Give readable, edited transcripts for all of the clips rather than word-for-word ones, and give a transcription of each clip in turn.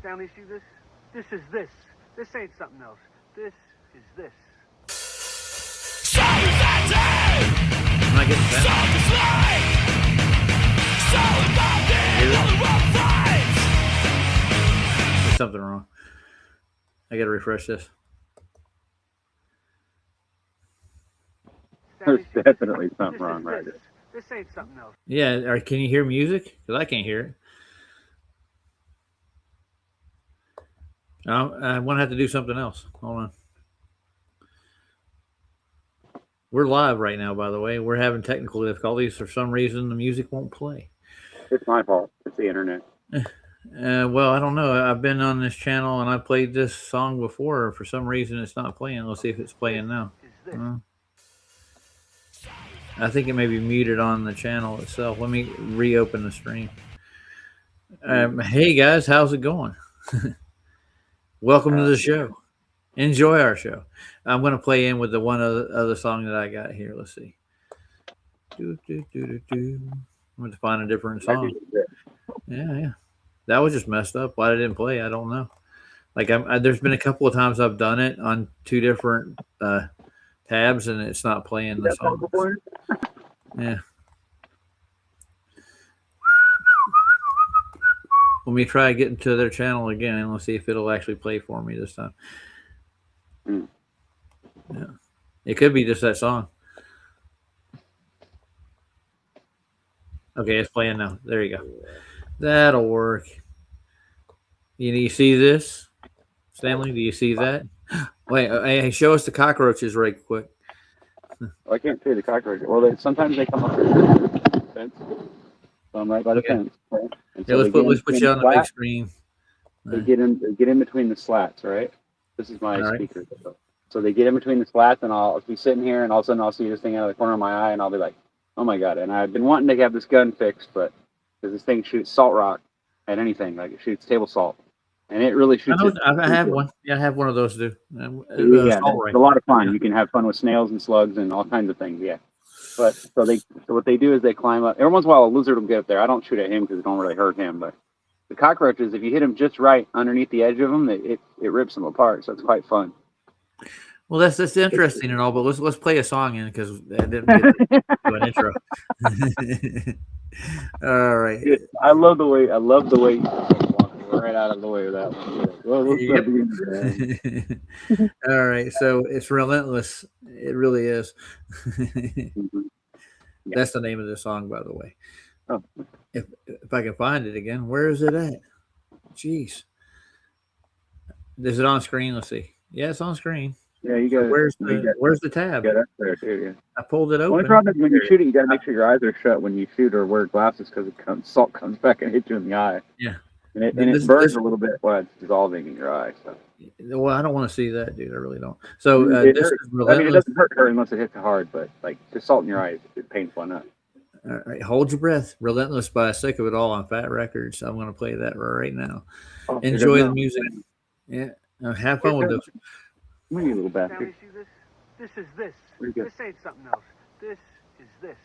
Stanley, see this? This is this. This ain't something else. This is this. I'm not getting that. There's something wrong. I gotta refresh this. There's definitely something wrong right there. This ain't something else. Yeah, can you hear music? Because I can't hear it. I want to have to do something else. Hold on. We're live right now, by the way. We're having technical difficulties. For some reason, the music won't play. It's my fault. It's the internet. Well, I don't know. I've been on this channel and I played this song before. For some reason, it's not playing. Let's see if it's playing now. I think it may be muted on the channel itself. Let me reopen the stream. Hey, guys. How's it going? Welcome to the show. Enjoy our show. I'm going to play in with the one other song that I got here. Let's see. I'm going to find a different song. Yeah. That was just messed up. Why it didn't play, I don't know. Like there's been a couple of times I've done it on two different tabs, and it's not playing the song. Yeah. Let me try getting to their channel again, and let's see if it'll actually play for me this time. Yeah, it could be just that song. Okay, it's playing now. There you go. That'll work. You see this, Stanley? Do you see that? Wait, hey, show us the cockroaches right quick. I can't see the cockroaches. Well, sometimes they come up the fence. So I'm right by the fence. Right? Yeah, let's put you on the big screen. They get in between the slats, right? This is my speaker. So they get in between the slats, and I'll be sitting here, and all of a sudden I'll see this thing out of the corner of my eye, and I'll be like, "Oh my god!" And I've been wanting to have this gun fixed, but because this thing shoots salt rock at anything, like it shoots table salt, and it really shoots. I have one. Yeah, I have one of those too. Yeah, it's a lot of fun. Yeah. You can have fun with snails and slugs and all kinds of things. Yeah, but so what they do is they climb up. Every once in a while, a lizard will get up there. I don't shoot at him because it don't really hurt him, but the cockroaches, if you hit them just right underneath the edge of them, it rips them apart. So it's quite fun. Well, that's interesting and all, but let's play a song in because I didn't get to do an intro. All right. I love the way you walk right out of the way of that one. All right, so it's Relentless. It really is. That's the name of the song, by the way. Oh. If I can find it again, where is it at? Jeez. Is it on screen? Let's see. Yeah, it's on screen. Yeah, you got. Where's the tab? Yeah, that's there too. Yeah. I pulled it open. Only problem is when you shoot it, you got to make sure your eyes are shut when you shoot or wear glasses because salt comes back and hits you in the eye. Yeah, and it burns a little bit while it's dissolving in your eye. So. Well, I don't want to see that, dude. I really don't. So this is Relentless. I mean, it doesn't hurt unless it hits hard, but like the salt in your eye is painful enough. All right, hold your breath. Relentless by Sick of It All on Fat Records. I'm going to play that right now. Oh, enjoy the music. Yeah, have fun with this. Come here, you little bastard. Now you see this? This is this. This ain't something else. This is this.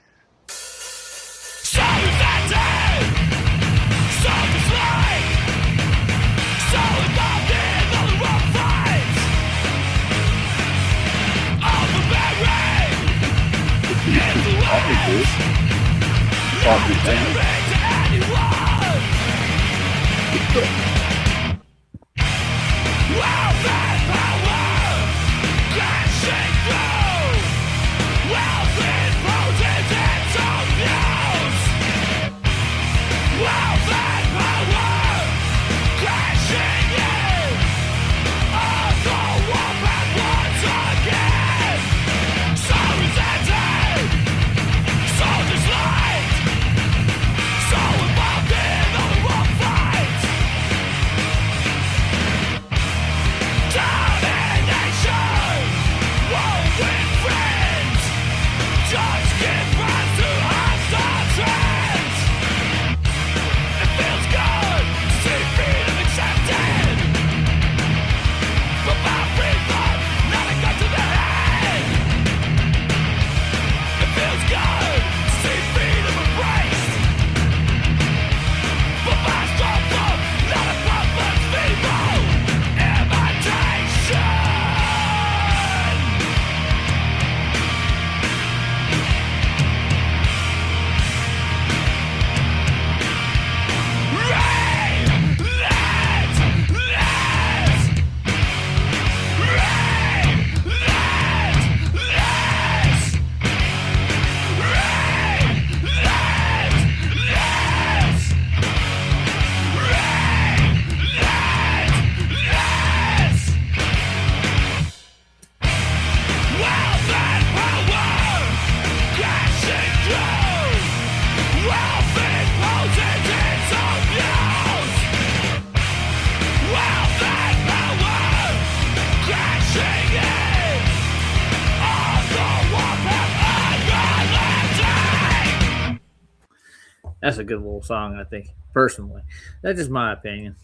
That's a good little song, I think, personally. That's just my opinion.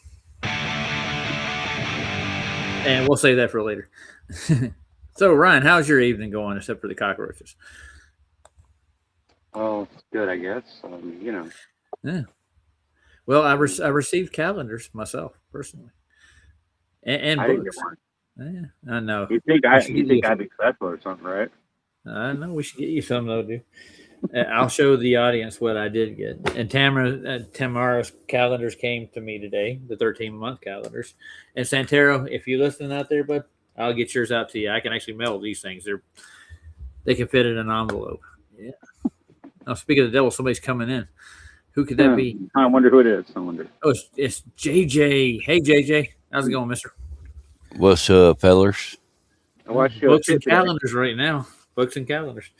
And we'll save that for later. So, Ryan, how's your evening going, except for the cockroaches? Oh, it's good, I guess. Yeah. Well, I received calendars myself, personally, and I didn't get books. one. Yeah, I know. You think I'd be successful or something, right? I know we should get you some, though, dude. I'll show the audience what I did get. And Tamara's calendars came to me today, the 13-month calendars. And Santero, if you're listening out there, bud, I'll get yours out to you. I can actually mail these things. They can fit in an envelope. Yeah. Now, speaking of the devil, somebody's coming in. Who could that be? I wonder who it is. I wonder. Oh, it's JJ. Hey, JJ. How's it going, mister? What's up, fellers? Books and calendars right now. Books and calendars.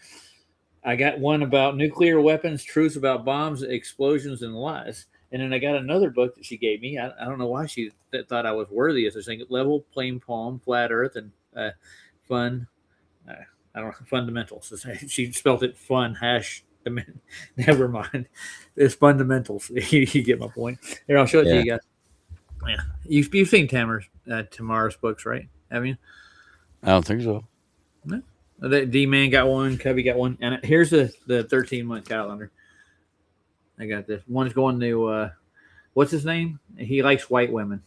I got one about nuclear weapons, truths about bombs, explosions, and lies. And then I got another book that she gave me. I don't know why she thought I was worthy of this thing. Level, Plain Palm, Flat Earth, and fun. I don't know, fundamentals. She spelled it fun. Never mind. It's fundamentals. You get my point. Here, I'll show it to you guys. Yeah, you've seen Tamara's books, right? Have you? I don't think so. No. D-Man got one, Cubby got one, and here's the 13-month calendar. I got this. One's going to what's his name? He likes white women.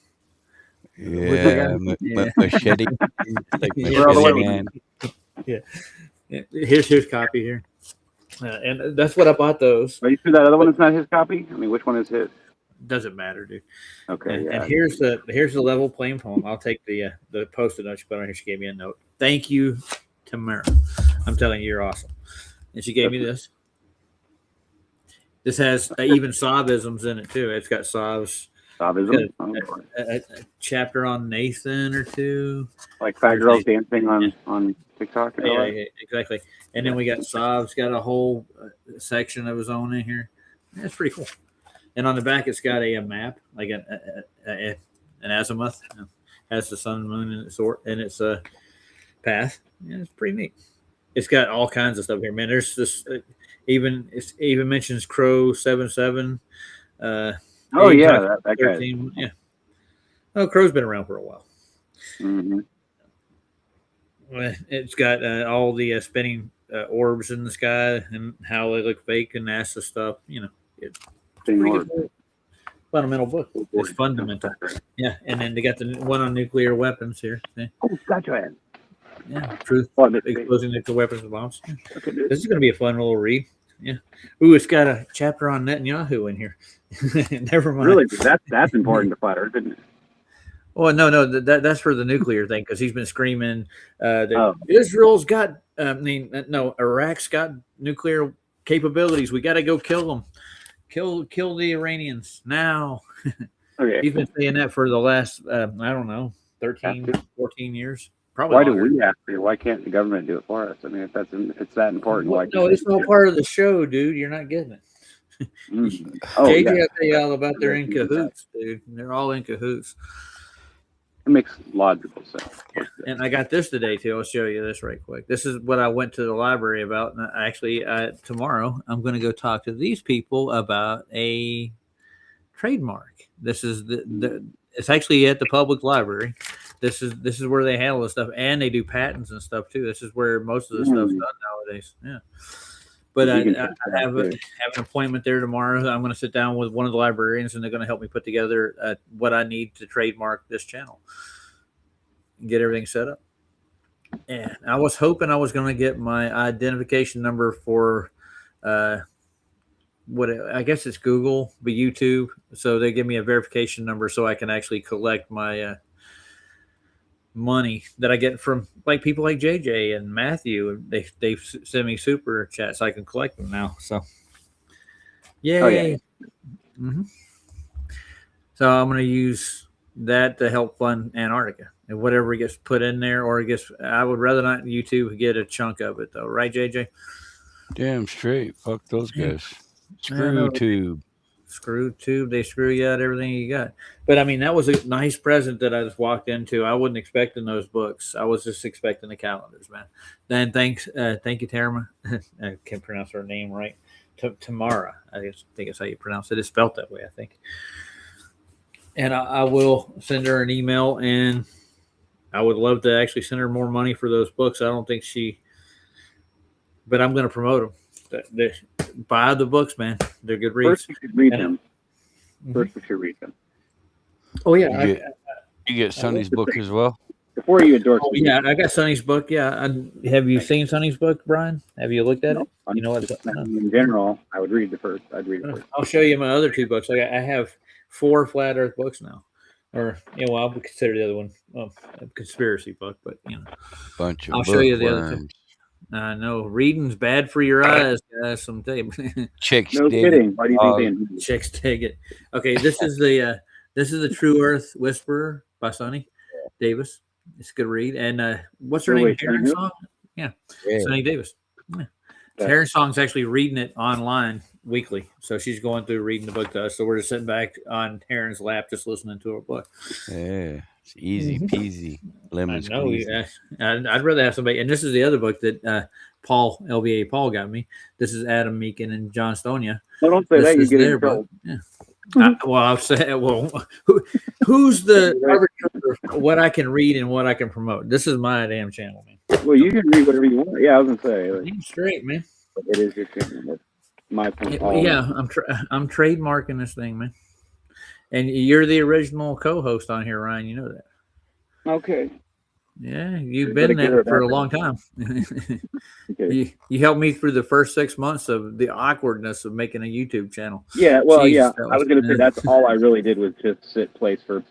Yeah, machete. Yeah. Here's his copy here, and that's what I bought those. Are you sure that other one is not his copy? I mean, which one is his? Doesn't matter, dude. Okay. And here's the level plain poem. I'll take the post-it note she put on here. She gave me a note. Thank you, Tamara. I'm telling you, you're awesome. And she gave me this. This has even Sobisms in it too. It's got Sobs. Sobism. A chapter on Nathan or two. Like Fat Girls Dancing on TikTok. Yeah, exactly. And then we got Sobs. Got a whole section of his own in here. That's pretty cool. And on the back, it's got a map, like an azimuth. Has the sun, moon, and it's a path. Yeah, it's pretty neat. It's got all kinds of stuff here, man. There's this even mentions Crow 77. Oh yeah, that 13, guy. Yeah. Oh, Crow's been around for a while. Mm-hmm. It's got all the spinning orbs in the sky and how they look fake and NASA stuff. It's fundamental book. It's fundamental. Yeah, and then they got the one on nuclear weapons here. Oh, gotcha. Yeah, truth, exposing nuclear weapons and bombs. Yeah. This is going to be a fun little read. Yeah. Ooh, it's got a chapter on Netanyahu in here. Never mind. Really, that's important to Flat Earth, isn't it? Well, no, that's for the nuclear thing because he's been screaming that Israel's got. Iraq's got nuclear capabilities. We got to go kill them. Kill the Iranians now. Okay. He's been saying that for the last, 13, 14 years. Probably. Why do we have to? Why can't the government do it for us? I mean, if it's that important, why? No, it's all part of the show, dude. You're not getting it. JJ, I'll tell you all about they're in cahoots, dude. They're all in cahoots. It makes logical sense. Yeah. And I got this today too. I'll show you this right quick. This is what I went to the library about. And actually, tomorrow I'm going to go talk to these people about a trademark. This is it's actually at the public library. This is where they handle this stuff, and they do patents and stuff too. This is where most of the stuff's done nowadays. Yeah. But I have an appointment there tomorrow. I'm going to sit down with one of the librarians, and they're going to help me put together what I need to trademark this channel and get everything set up. And I was hoping I was going to get my identification number for I guess it's Google, but YouTube. So they give me a verification number so I can actually collect my money that I get from like people like JJ and Matthew. They send me super chats so I can collect them now. So yay. Oh, yeah. Mm-hmm. So I'm going to use that to help fund Antarctica and whatever gets put in there, or I would rather not YouTube get a chunk of it though. Right, JJ? Damn straight. Fuck those guys. Screw tube. They screw you out everything you got. But I mean, that was a nice present that I just walked into. I wasn't expecting those books. I was just expecting the calendars, man. Then thank you, Tamara. I can't pronounce her name right. Tamara. I think it's how you pronounce it. It's spelled that way, I think. And I will send her an email, and I would love to actually send her more money for those books. I don't think but I'm going to promote them. Buy the books, man. They're good reads. First, you should read them. First, you should read them. Oh yeah, you get Sonny's book as well. Before you endorse. Oh yeah, I got Sonny's book. Yeah, have you seen Sonny's book, Brian? Have you looked at it? You know what? In general, I would read the first. I'd read it first. I'll show you my other 2 books. I have 4 flat Earth books now, or well, I would consider the other one a conspiracy book, but bunch of. I'll show you the other 2. I know reading's bad for your eyes, guys. Some chicks. No kidding. Why do you think chicks dig it? Okay, this is the True Earth Whisperer by Sonny Davis. It's a good read. And what's her name? Karen Song? Yeah. Sonny Davis. Yeah. Karen Song's actually reading it online weekly. So she's going through reading the book to us. So we're just sitting back on Karen's lap just listening to her book. Yeah. It's easy peasy. Lemon squeeze. I'd rather have somebody. And this is the other book that Paul, LBA Paul got me. This is Adam Meakin and John Stonia. Well, don't say that. You get in trouble. Yeah. I'll say, who's the arbiter of what I can read and what I can promote? This is my damn channel, man. Well, you can read whatever you want. Yeah, I was gonna say. Like, straight, man. It is your channel. That's my point. Yeah, I'm trademarking this thing, man. And you're the original co-host on here, Ryan. You know that. Okay. Yeah, you've been there for a long time. Okay. You helped me through the first 6 months of the awkwardness of making a YouTube channel. Yeah, well, Jesus, I was going to say that's all I really did was just sit place for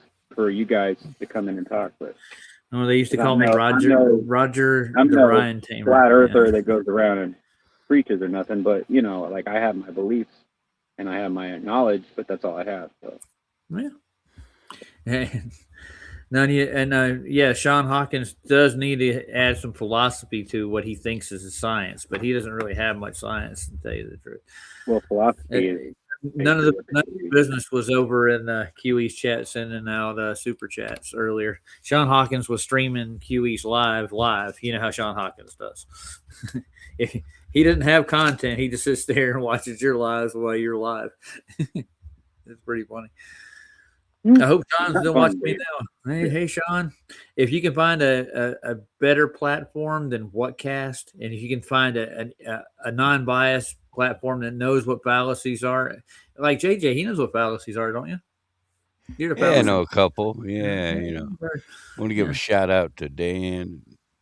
you guys to come in and talk. But they used to call me Roger I'm the no Ryan Tamer. Flat earther that goes around and preaches or nothing. But like I have my beliefs and I have my knowledge, but that's all I have. So. Yeah. Sean Hawkins does need to add some philosophy to what he thinks is a science, but he doesn't really have much science, to tell you the truth. Well, philosophy none of the business was over in QE's chat, sending out super chats earlier. Sean Hawkins was streaming QE's live. You know how Sean Hawkins does. If he didn't have content, he just sits there and watches your lives while you're live. It's pretty funny. I hope Sean's still watching me now. Hey, Sean, if you can find a better platform than Whatcast, and if you can find a non-biased platform that knows what fallacies are, like JJ, he knows what fallacies are, don't you? I know a couple. Yeah, I want to give a shout out to Dan.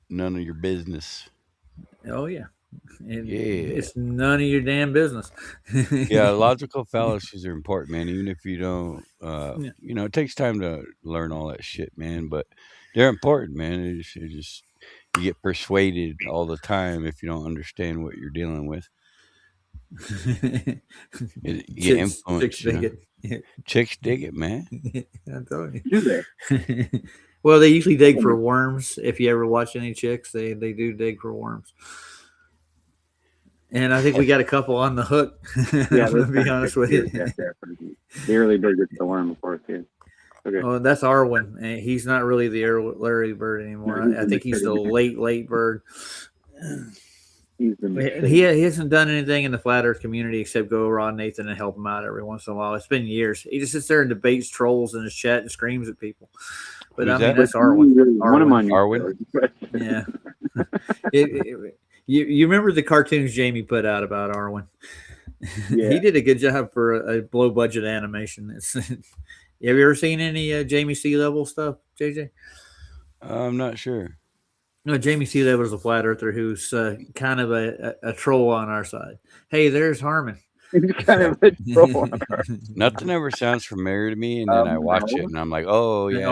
None of your business. Oh yeah. It's none of your damn business. Yeah, logical fallacies are important, man. Even if you don't, it takes time to learn all that shit, man. But they're important, man. You get persuaded all the time if you don't understand what you're dealing with. You get influenced. Chicks dig it, man. I'm telling you. Do they? Well, they usually dig for worms. If you ever watch any chicks, they do dig for worms. And I think we got a couple on the hook. Yeah, I'm going to be honest with you. The early bird gets the worm, of course, too. Okay. Oh, that's Arwen. He's not really the early bird anymore. I think he's the late bird. He hasn't done anything in the flat Earth community except go around Nathan and help him out every once in a while. It's been years. He just sits there and debates trolls in his chat and screams at people. But that's Arwen. Arwen. Yeah. You remember the cartoons Jamie put out about Arwen? Yeah. He did a good job for a low budget animation. Have you ever seen any Jamie Sea Level stuff, JJ? I'm not sure. No, Jamie Sea Level is a flat earther who's kind of a troll on our side. Hey, there's Harmon. He's kind of a troll. Nothing ever sounds familiar to me, and then I watch it, and I'm like, oh yeah,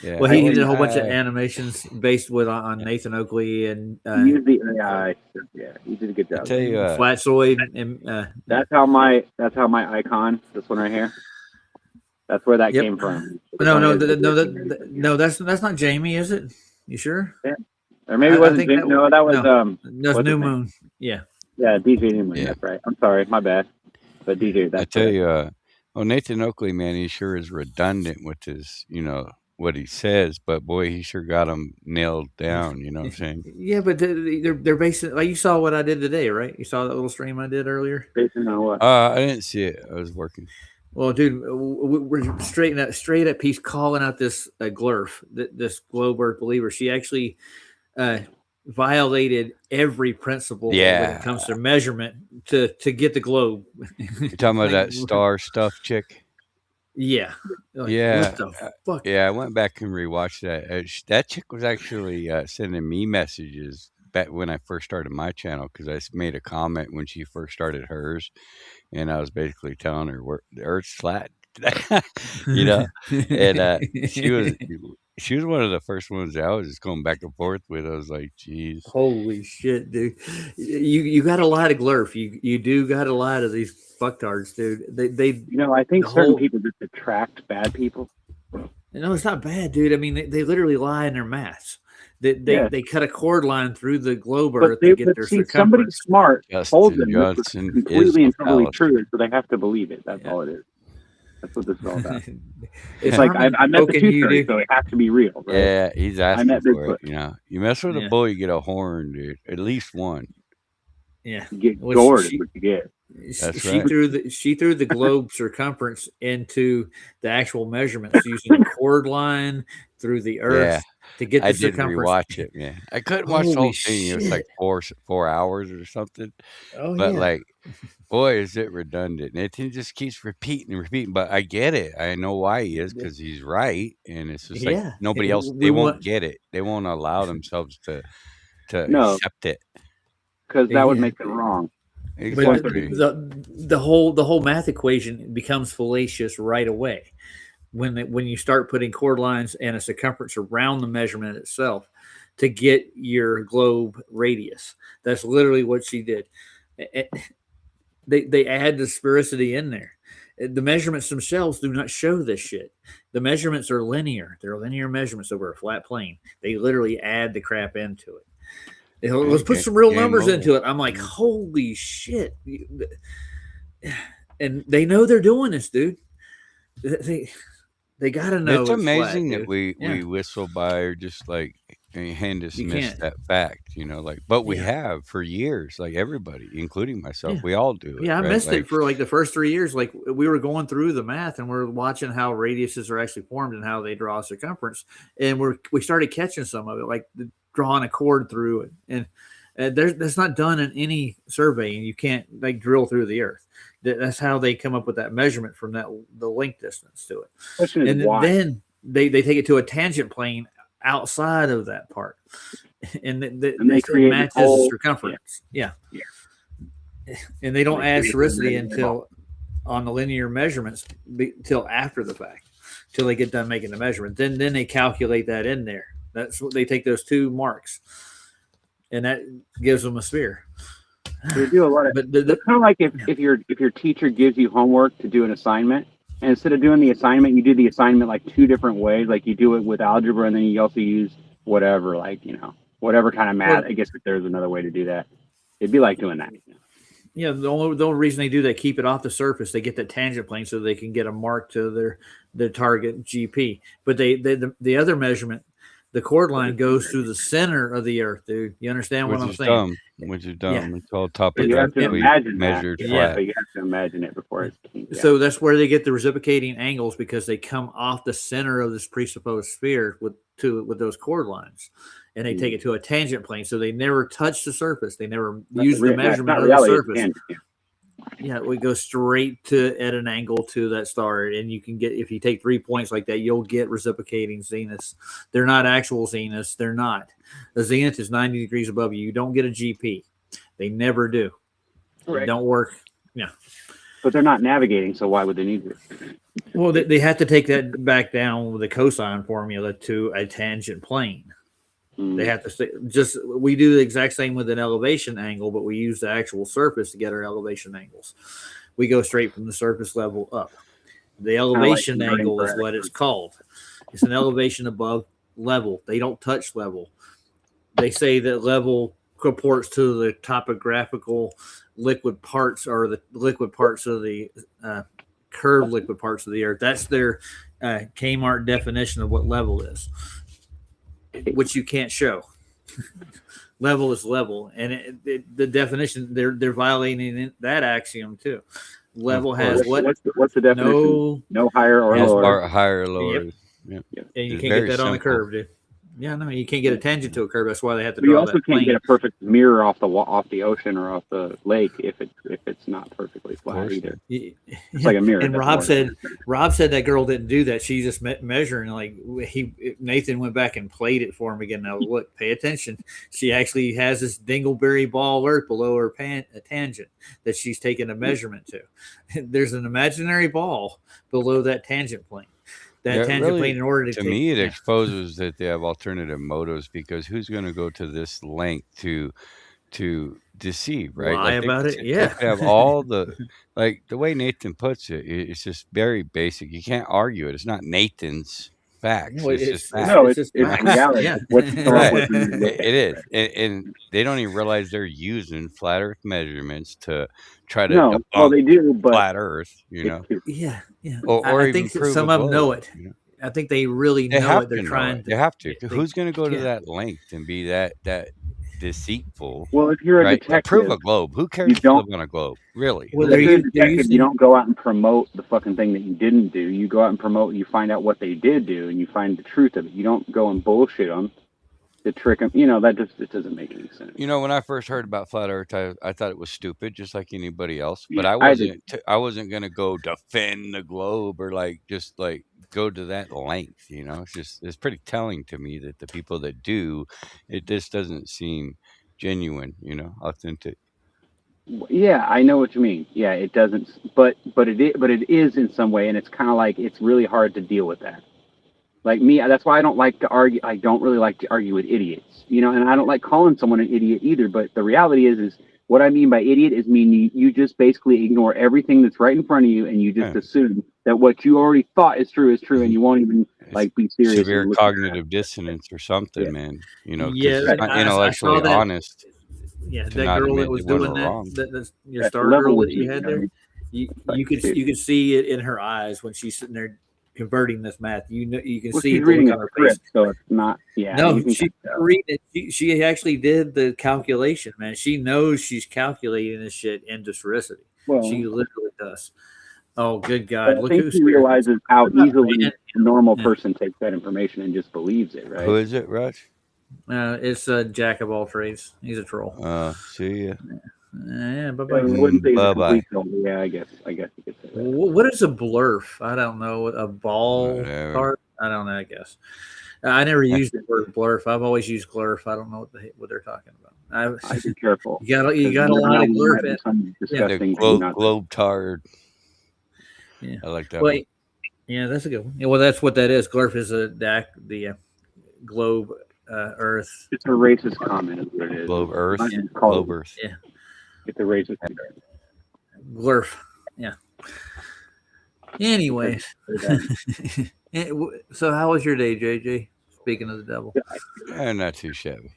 Well, he did a whole bunch of animations based on Nathan Oakley and he used the AI. Yeah, he did a good job. I tell you, Flatzoid. And that's how my icon. This one right here. That's where that came from. No, that's not Jamie, is it? You sure? Yeah. Or maybe it wasn't Jamie. No, that was that's New Moon. Yeah. Yeah, DJ New Moon. Yeah. That's right. I'm sorry, my bad. But DJ, that's I tell you, Nathan Oakley, man, he sure is redundant with his, what he says, but boy, he sure got them nailed down. You know what I'm saying? Yeah, but they're basing, like, you saw what I did today, right? You saw that little stream I did earlier. Based on what? I didn't see it. I was working. Well, dude, we're straight up. He's calling out this GLERF, this Globe Earth Believer. She actually violated every principle when it comes to measurement to get the globe. You're talking about that star stuff chick? Yeah. What the fuck? Yeah, I went back and rewatched that. That chick was actually sending me messages back when I first started my channel, because I made a comment when she first started hers, and I was basically telling her the Earth's flat, you know. And she was one of the first ones that I was just going back and forth with. I was like, "Geez, holy shit, dude! You got a lot of GLERF. You do got a lot of these fucktards, dude. They I think certain people just attract bad people. No, it's not bad, dude. I mean, they literally lie in their maths. They cut a cord line through the globe Earth to get their circumference. Somebody smart told them this is completely and totally true, so they have to believe it. That's all it is. That's what this is all about. It's like I met the tooth fairy, so it has to be real. Right? Yeah, he's asking for it. You mess with a bull, you get a horn, dude. At least one. Yeah, you get gored is what you get. She threw the globe circumference into the actual measurements using a cord line through the Earth to get the circumference. I did rewatch it, man. I couldn't watch the whole thing. It was like 4 hours or something. But like, boy, is it redundant. And it just keeps repeating and repeating. But I get it. I know why he is, because he's right. And it's just like nobody else. They won't get it. They won't allow themselves to accept it, because that would make it wrong. Exactly. But the whole math equation becomes fallacious right away when you start putting cord lines and a circumference around the measurement itself to get your globe radius. That's literally what she did. They add the sphericity in there. The measurements themselves do not show this shit. The measurements are linear. They're linear measurements over a flat plane. They literally add the crap into it. Let's put some real numbers into it. I'm like, holy shit. And they know they're doing this, dude. They got to know. It's amazing that we whistle by or just like hand dismiss that fact, but we have for years, like everybody, including myself. We all do it. Yeah, I missed it for like the first 3 years. Like we were going through the math and we're watching how radiuses are actually formed and how they draw circumference. And we started catching some of it, like drawing a cord through it, and that's not done in any surveying. You can't like drill through the Earth. That's how they come up with that measurement from the link distance to it. And then they take it to a tangent plane outside of that part, and they create matches the circumference. Yeah. And they don't add sphericity until on the linear measurements till after the fact, till they get done making the measurement. Then they calculate that in there. That's what they take, those two marks, and that gives them a sphere. They do a lot of. But it's kind of like if your teacher gives you homework to do an assignment, and instead of doing the assignment, you do the assignment like two different ways. Like you do it with algebra, and then you also use whatever, like whatever kind of math. I guess if there's another way to do that, it'd be like doing that. Yeah, the only reason they do that, keep it off the surface. They get that tangent plane so they can get a mark to their target GP. But the other measurement, the cord line goes through the center of the Earth, dude. You understand what I'm saying? Which is dumb. Yeah. It's all topographically measured flat. But you have to imagine it before it's So that's where they get the reciprocating angles, because they come off the center of this presupposed sphere with those cord lines, and they take it to a tangent plane. So they never touch the surface. They never use the measurement of the surface. Yeah, we go straight at an angle to that star, and you can get, if you take 3 points like that, you'll get reciprocating zeniths. They're not actual zeniths. They're not. The zenith is 90 degrees above you. You don't get a GP. They never do. Right. They don't work. Yeah. But they're not navigating, so why would they need to? Well, they have to take that back down with the cosine formula to a tangent plane. They have to we do the exact same with an elevation angle, but we use the actual surface to get our elevation angles. We go straight from the surface level up. The elevation angle is what it's called. It's an elevation above level. They don't touch level. They say that level reports to the topographical liquid parts, or the liquid parts of the curved liquid parts of the Earth. That's their Kmart definition of what level is, which you can't show. Level is level, and the definition they're violating that axiom too. Level has what? What's the definition? No higher or lower. Higher or lower. Yep. And you can't get that on the curve, dude. Yeah, no, you can't get a tangent to a curve. That's why they have to. You also can't get a perfect mirror off the ocean or off the lake if it's not perfectly flat either. It's like a mirror. And Rob said that girl didn't do that. She just measuring. Like Nathan went back and played it for him again. Now look, pay attention. She actually has this dingleberry ball alert below her tangent that she's taking a measurement to. There's an imaginary ball below that tangent plane. That tangent really, plane in order to me it exposes that they have alternative motives, because who's going to go to this length to deceive, right? Lie about it. Yeah, they have all the like the way Nathan puts it. It's just very basic. You can't argue it. It's not Nathan's facts. No, it's just facts. No, it's reality. Yeah. It is, and they don't even realize they're using flat Earth measurements to try to debunk they do, but flat Earth. You know, yeah. Or I think some of them know it. You know? I think they really know it. They're trying. They have to. Who's going to go to that length and be that deceitful? Well, if you're a detective, prove a globe. Who cares if you live on a globe? Really? Well, if you're a detective, you don't go out and promote the fucking thing that you didn't do. You go out and promote. You find out what they did do, and you find the truth of it. You don't go and bullshit them to trick them. You know, it doesn't make any sense. You know, when I first heard about flat Earth, I thought it was stupid, just like anybody else. But I wasn't going to go defend the globe or just go to that length. You know, it's pretty telling to me that the people that do it, this doesn't seem genuine. You know, authentic. Yeah, I know what you mean. Yeah, it doesn't, but it is in some way, and it's kind of like it's really hard to deal with that. Like me, that's why I don't like to argue. I don't really like to argue with idiots, you know, and I don't like calling someone an idiot either. But the reality is what I mean by idiot is you just basically ignore everything that's right in front of you, and you just assume that what you already thought is true, and you won't even be serious. Severe cognitive dissonance or something, man. You know, it's not intellectually honest. Yeah, that girl that was doing that your star girl that you had there, you could see it in her eyes when she's sitting there converting this math. You can see it reading on her face. So it's not. Yeah. No, she's reading it. She actually did the calculation, man. She knows she's calculating this shit in historicity. Well, she literally does. Oh, good God! Look who realizes how easily a normal person takes that information and just believes it. Right? Who is it, Rush? It's a jack of all trades. He's a troll. See ya. Yeah, bye-bye. Bye-bye. Yeah, I guess you could say that. What is a GLERF? I don't know. A ball card? I don't know, I guess. I never used the word GLERF. I've always used GLERF. I don't know what they're talking about. I'd be careful. You got a lot of GLERF. Globe tard. Yeah. I like that one. Yeah, that's a good one. Yeah, well, that's what that is. GLERF is the globe Earth. It's a racist comment, is what it is. Globe Earth. Globe Earth. Yeah. It's a racist GLERF. Yeah. Anyways. So how was your day, JJ? Speaking of the devil. Not too shabby.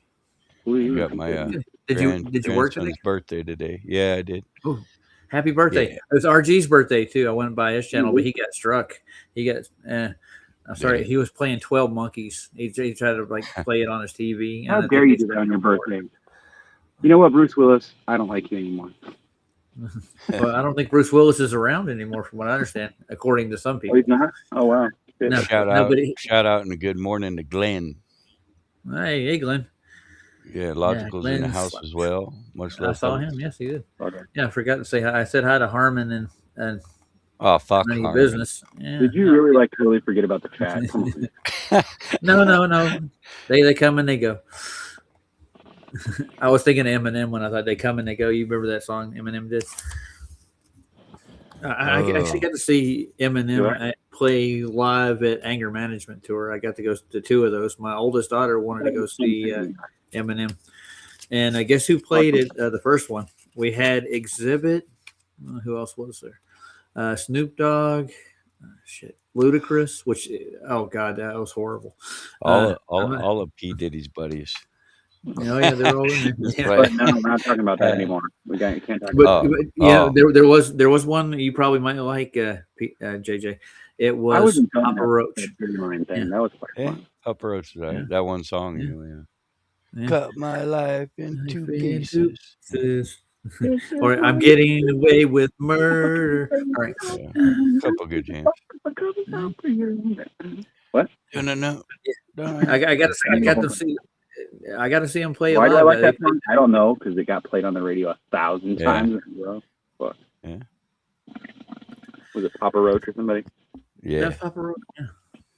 You got my did you work today? Birthday today. Yeah, I did. Ooh, happy birthday. Yeah. It was RG's birthday too. I went by his channel, but he got struck. He got I'm sorry, he was playing 12 Monkeys. He tried to play it on his TV. How dare you do that on your birthday? You know what, Bruce Willis? I don't like you anymore. Well, I don't think Bruce Willis is around anymore, from what I understand, according to some people. Oh, he's not? Oh, wow. No, shout out and a good morning to Glenn. Hey, Glenn. Yeah, Logical's in the house as well. Much love. I saw him. Yes, he did. Okay. Yeah, I forgot to say hi. I said hi to Harmon and oh, fuck Harmon. Business. Yeah. Did you really totally forget about the chat? Come on. No. They come and they go. I was thinking of Eminem when I thought they come and they go. You remember that song Eminem did? I actually got to see Eminem play live at Anger Management Tour. I got to go to 2 of those. My oldest daughter wanted to go see Eminem. And I guess who played it, the first one? We had Exhibit. Who else was there? Snoop Dogg. Ludacris, which, oh, God, that was horrible. All of P. Diddy's buddies. Oh yeah, they're all in there. Yeah. But no, we're not talking about that anymore. We can't talk about that. There was one that you probably might like, JJ. It I was was enjoying Papa Roach. that Pretty Line thing. Yeah. That was quite Yeah, fun. Papa Roach, that one song. Yeah. You know, yeah. Yeah. Cut my life into Into pieces. Or I'm getting away with murder. All right. Yeah. Couple good jams. What? No. I got to see. I got to see him play Why do I live. like that song? I don't know, because it got played on the radio 1,000 Yeah. times in a row. Fuck. Yeah. Was it Papa Roach or somebody? Yeah. That's Papa Roach. Yeah.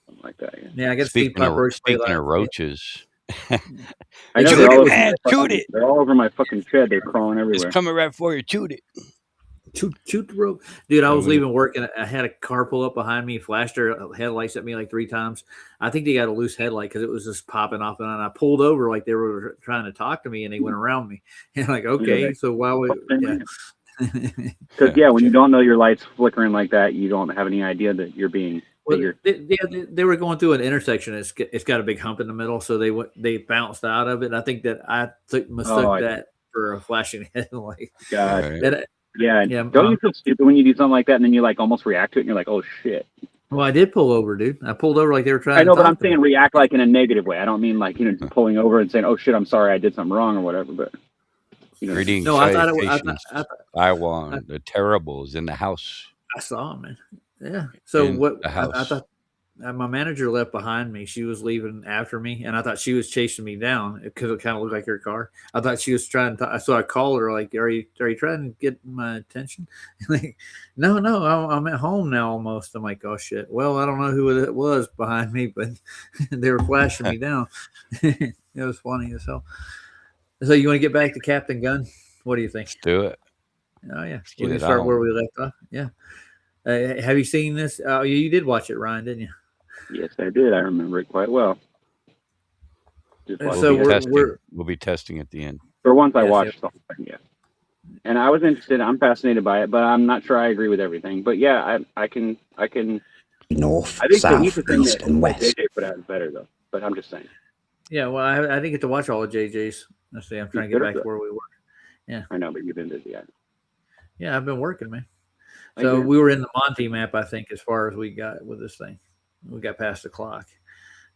Something like that. Yeah. Yeah, I got to see Papa Roach play Speaking live. of roaches, I know Shoot they're it, all, man, shoot it. they're all over my fucking shed. They're crawling it's everywhere. coming right for you. Shoot it. Shoot the rope. Dude, I was I mean- leaving work and I had a car pull up behind me, flashed their headlights at me like 3 times. I think they got a loose headlight because it was just popping off and on. I pulled over like they were trying to talk to me and they went around me. And like, okay, so why would Because when you don't know your lights flickering like that, you don't have any idea that you're being. Well, they were going through an intersection. It's got a big hump in the middle, so they bounced out of it. And I think that I mistook that for a flashing headlight. God. Right. Don't you feel stupid when you do something like that and then you like almost react to it and you're like, oh shit. Well, I did pull over, dude. I pulled over like they were trying. I know, but I'm to saying react like in a negative way. I don't mean like just pulling over and saying, oh shit, I'm sorry, I did something wrong or whatever. But Greetings, no, I thought it was. I want the terribles in the house. I saw him, man. Yeah. So In what? the house. I thought my manager left behind me. She was leaving after me, and I thought she was chasing me down because it kind of looked like her car. I thought she was trying to. So I called her like, "Are you trying to get my attention?" Like, no, I'm at home now almost. I'm like, "Oh shit." Well, I don't know who it was behind me, but they were flashing me down. It was funny as hell. So you want to get back to Captain Gunn? What do you think? Let's do it. Oh yeah, Let's we get can it start on. where we left off. Yeah. Have you seen this? You did watch it, Ryan, didn't you? Yes, I did. I remember it quite well. So we'll be testing at the end. For once, I watched the whole thing, yeah. And I was interested. I'm fascinated by it, but I'm not sure I agree with everything. But yeah, I can. North, I think south, east, and west. JJ put out is better though. But I'm just saying. Yeah, well, I didn't get to watch all of JJ's. Let's see, I'm trying to get back to where we were. Yeah, I know, but you've been busy. Yeah, I've been working, man. So we were in the Monty map, I think, as far as we got with this thing. We got past the clock.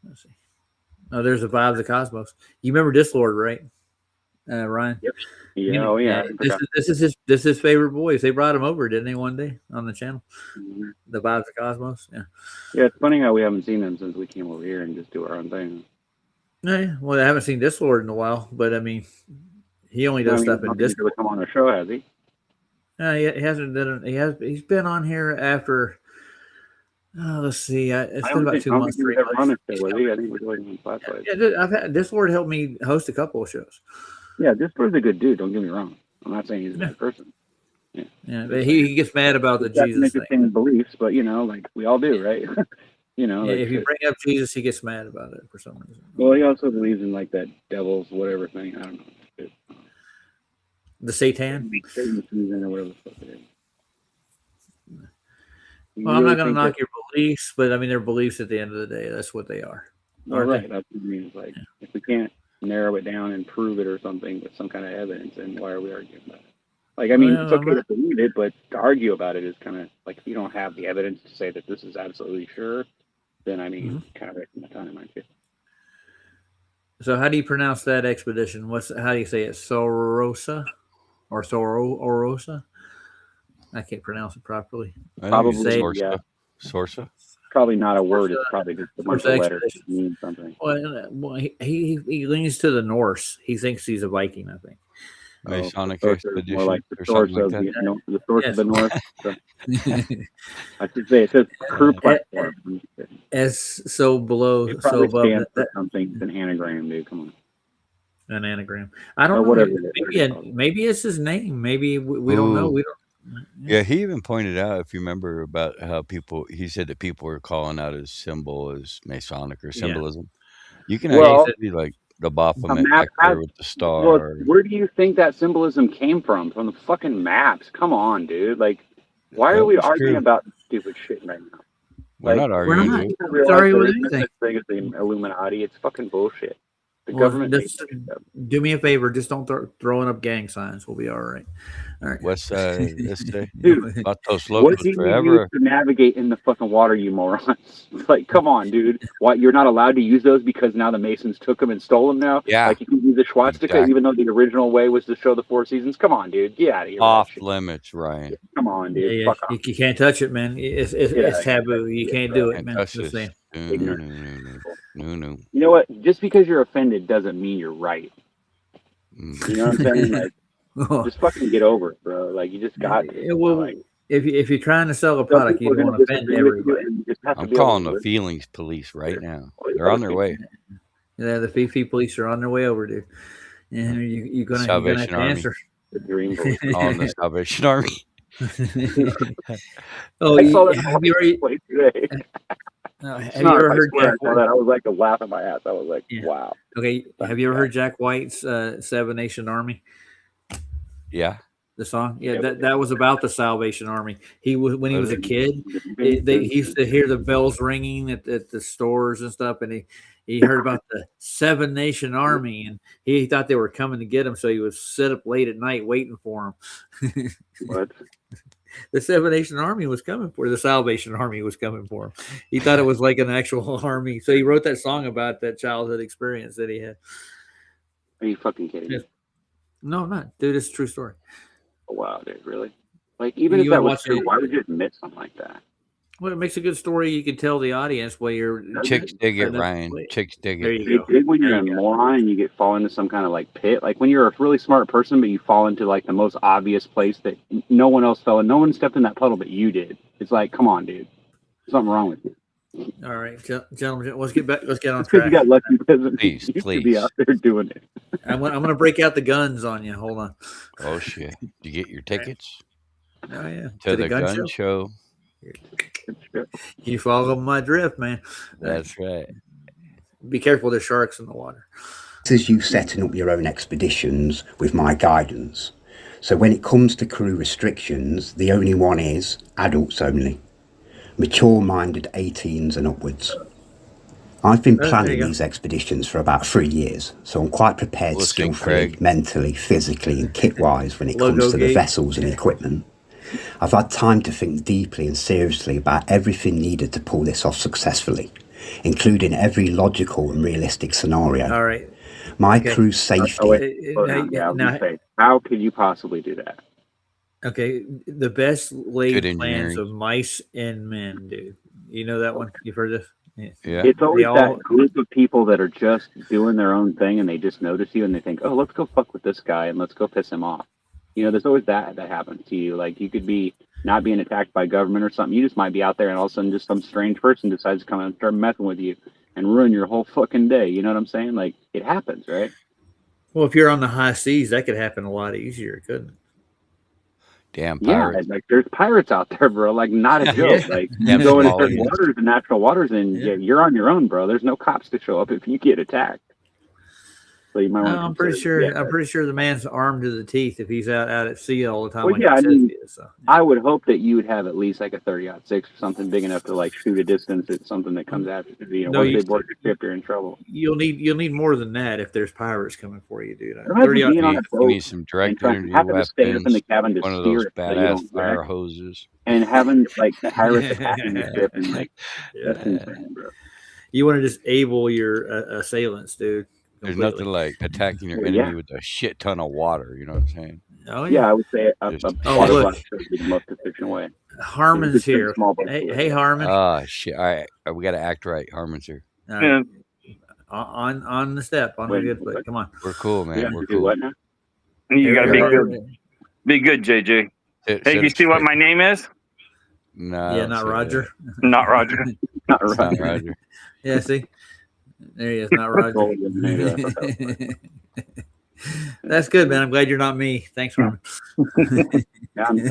Let's see. Oh, there's the Vibes of Cosmos. You remember Dislord, right, Ryan? Yep. Yeah. This is his favorite boys. They brought him over, didn't they, one day on the channel? Mm-hmm. The Vibes of Cosmos. Yeah. Yeah, it's funny how we haven't seen them since we came over here and just do our own thing. Yeah. Well, I haven't seen Dislord in a while, but I mean, he only does stuff in Discord. Come on our show, has he? He hasn't done. He's been on here after. Let's see. It's been about 2 months. 3 months. On this show, was he? I think we're doing on Flashlight. Yeah, I've had Dislord help me host a couple of shows. Yeah, Dislord's a good dude. Don't get me wrong. I'm not saying he's a bad person. Yeah, but he gets mad about the Jesus thing. Beliefs, but like we all do, right? If you bring up Jesus, he gets mad about it for some reason. Well, he also believes in like that devil's whatever thing. I don't know. The Satan? Or whatever the fuck it is. Well, I'm not going to knock your beliefs, but I mean, they're beliefs at the end of the day. That's what they are. All right. That's what I mean. It's like, if we can't narrow it down and prove it or something with some kind of evidence, then why are we arguing about it? Like, I mean, it's okay to believe it, but to argue about it is kind of like, if you don't have the evidence to say that this is absolutely sure, then I mean, kind of wasting my time in my case. So how do you pronounce that expedition? How do you say it? Sorosa or Orosa? I can't pronounce it properly. Probably, Sorsa. Sorsa. Probably not a word. It's probably just a bunch of letters that mean something. Well, he leans to the Norse. He thinks he's a Viking, I think. Masonic expedition, more like the source of the source of the North. So, I should say it says crew platform. As so below, it so above. That something. It's an anagram, dude. Come on. An anagram. I don't know. Maybe it's his name. Maybe we don't know. We don't. Yeah, he even pointed out, if you remember, about how he said that people were calling out his symbol as Masonic or symbolism. You can actually be like the Baphomet Hector with the star. Well, where do you think that symbolism came from? From the fucking maps. Come on, dude. Like, why are we arguing about stupid shit right now? We're not arguing. We're not. Sorry with anything. This thing is the Illuminati. It's fucking bullshit. The Well, government. just do me a favor. Just don't throwing up gang signs. We'll be all right. All right. West Side, this day. Dude, Vatos what Locos do you forever. use to navigate in the fucking water, you morons? Like, come on, dude. What, you're not allowed to use those because now the Masons took them and stole them now? Yeah. Like, you can use the swastika Exactly. even though the original way was to show the Four Seasons? Come on, dude. Get out of here. Off limits, Ryan. Come on, dude. Yeah, Fuck off. you can't touch it, man. It's taboo. You can't do it, Can't man. touch Just this. saying. No. You know what? Just because you're offended doesn't mean you're right. You know what I'm saying? Like, just fucking get over it, bro. Like, you just got to. Well, like, if you're trying to sell a product, you don't want to offend everybody. I'm calling the feelings police right now. They're on their way. Yeah, the Fifi police are on their way over, dude. And you're gonna Salvation have to Army. answer. The Green Police. On the Salvation Army. Oh, I saw that have you ever heard Jack White? I was like laughing my ass. I was like, wow. Okay, have you ever heard Jack White's Seven Nation Army? Yeah. The song, that was about the Salvation Army. He was when he was a kid. He used to hear the bells ringing at the stores and stuff, and he heard about the Seven Nation Army, and he thought they were coming to get him, so he would sit up late at night waiting for him. What? The Seven Nation Army was coming for the Salvation Army was coming for him. He thought it was like an actual army, so he wrote that song about that childhood experience that he had. Are you fucking kidding me? No, I'm not, dude. It's a true story. Oh, wow, dude, really? Like, even if that was true, why would you admit something like that? Well, it makes a good story. You can tell the audience where you're. Chicks dig it, Ryan. Chicks dig There it. you go. They dig when you're a moron and you fall into some kind of like pit. Like when you're a really smart person, but you fall into like the most obvious place that no one else fell in. No one stepped in that puddle, but you did. It's like, come on, dude. There's something wrong with you. All right, gentlemen, let's get back. Let's get on Because track. you got lucky because Please. to be out there doing it. I'm gonna break out the guns on you. Hold on. Oh shit! Did you get your tickets? Oh yeah. To the gun show. You follow my drift, man. That's right. Be careful, there's sharks in the water. This is you setting up your own expeditions with my guidance. So when it comes to crew restrictions, the only one is adults only. Mature-minded 18s and upwards. I've been planning these expeditions for about 3 years, so I'm quite prepared skillfully, mentally, physically and kit-wise when it comes to the vessels and equipment. I've had time to think deeply and seriously about everything needed to pull this off successfully, including every logical and realistic scenario. All right. My crew's safety. How could you possibly do that? Okay, the best laid plans of mice and men, dude. You know that one? You've heard this? Yeah. It's always that group of people that are just doing their own thing and they just notice you and they think, oh, let's go fuck with this guy and let's go piss him off. You know, there's always that happens to you. Like, you could be not being attacked by government or something. You just might be out there and all of a sudden just some strange person decides to come and start messing with you and ruin your whole fucking day. You know what I'm saying? Like, it happens, right? Well, if you're on the high seas, that could happen a lot easier, couldn't it? Damn pirates. Yeah, like there's pirates out there, bro. Like, not a joke. Like, you go into certain waters, the natural waters, and you're on your own, bro. There's no cops to show up if you get attacked. So you might want I'm pretty sure the man's armed to the teeth if he's out at sea all the time. Well, yeah, I mean, I would hope that you would have at least like a 30-06 or something big enough to like shoot a distance at something that comes after. You know, once they board your ship, you're in trouble. You'll need more than that if there's pirates coming for you, dude. 30 you need some direct energy weapons. Stay up in the cabin to one of steer those badass fire hoses, and having like the pirates attacking the ship and like that's insane, bro. You want to disable your assailants, dude. There's nothing like attacking your enemy with a shit ton of water. You know what I'm saying? Oh yeah, I would say a water blast is the most efficient way. Harmon's here. Hey, Harmon. Oh shit! All right, we got to act right. Harmon's here. On the step, on the good foot. Come on. We're cool, man. We're cool. What now? You got to be good. Be good, JJ. Hey, you see what my name is? No. Yeah, not Roger. Not Roger. Not Roger. Yeah, see. There he is, not Roger. That's good, man. I'm glad you're not me. Thanks, Harmon.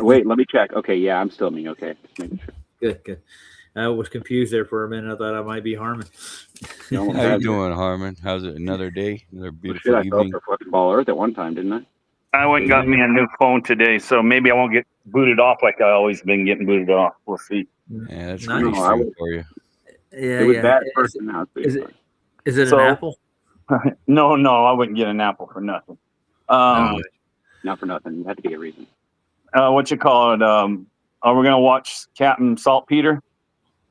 Wait, let me check. Okay, yeah, I'm still me. Okay, just making sure. Good. I was confused there for a minute. I thought I might be Harmon. How you doing, Harmon? How's it? Another day? Another beautiful evening? I fell for fucking Ball Earth at one time, didn't I? I went and got me a new phone today, so maybe I won't get booted off like I always been getting booted off. We'll see. Yeah, that's pretty sweet for you. Yeah, it was bad first and now it's Is it an Apple? No, I wouldn't get an apple for nothing. Not for nothing. You have to be a reason. What you call it? Are we gonna watch Captain Saltpeter?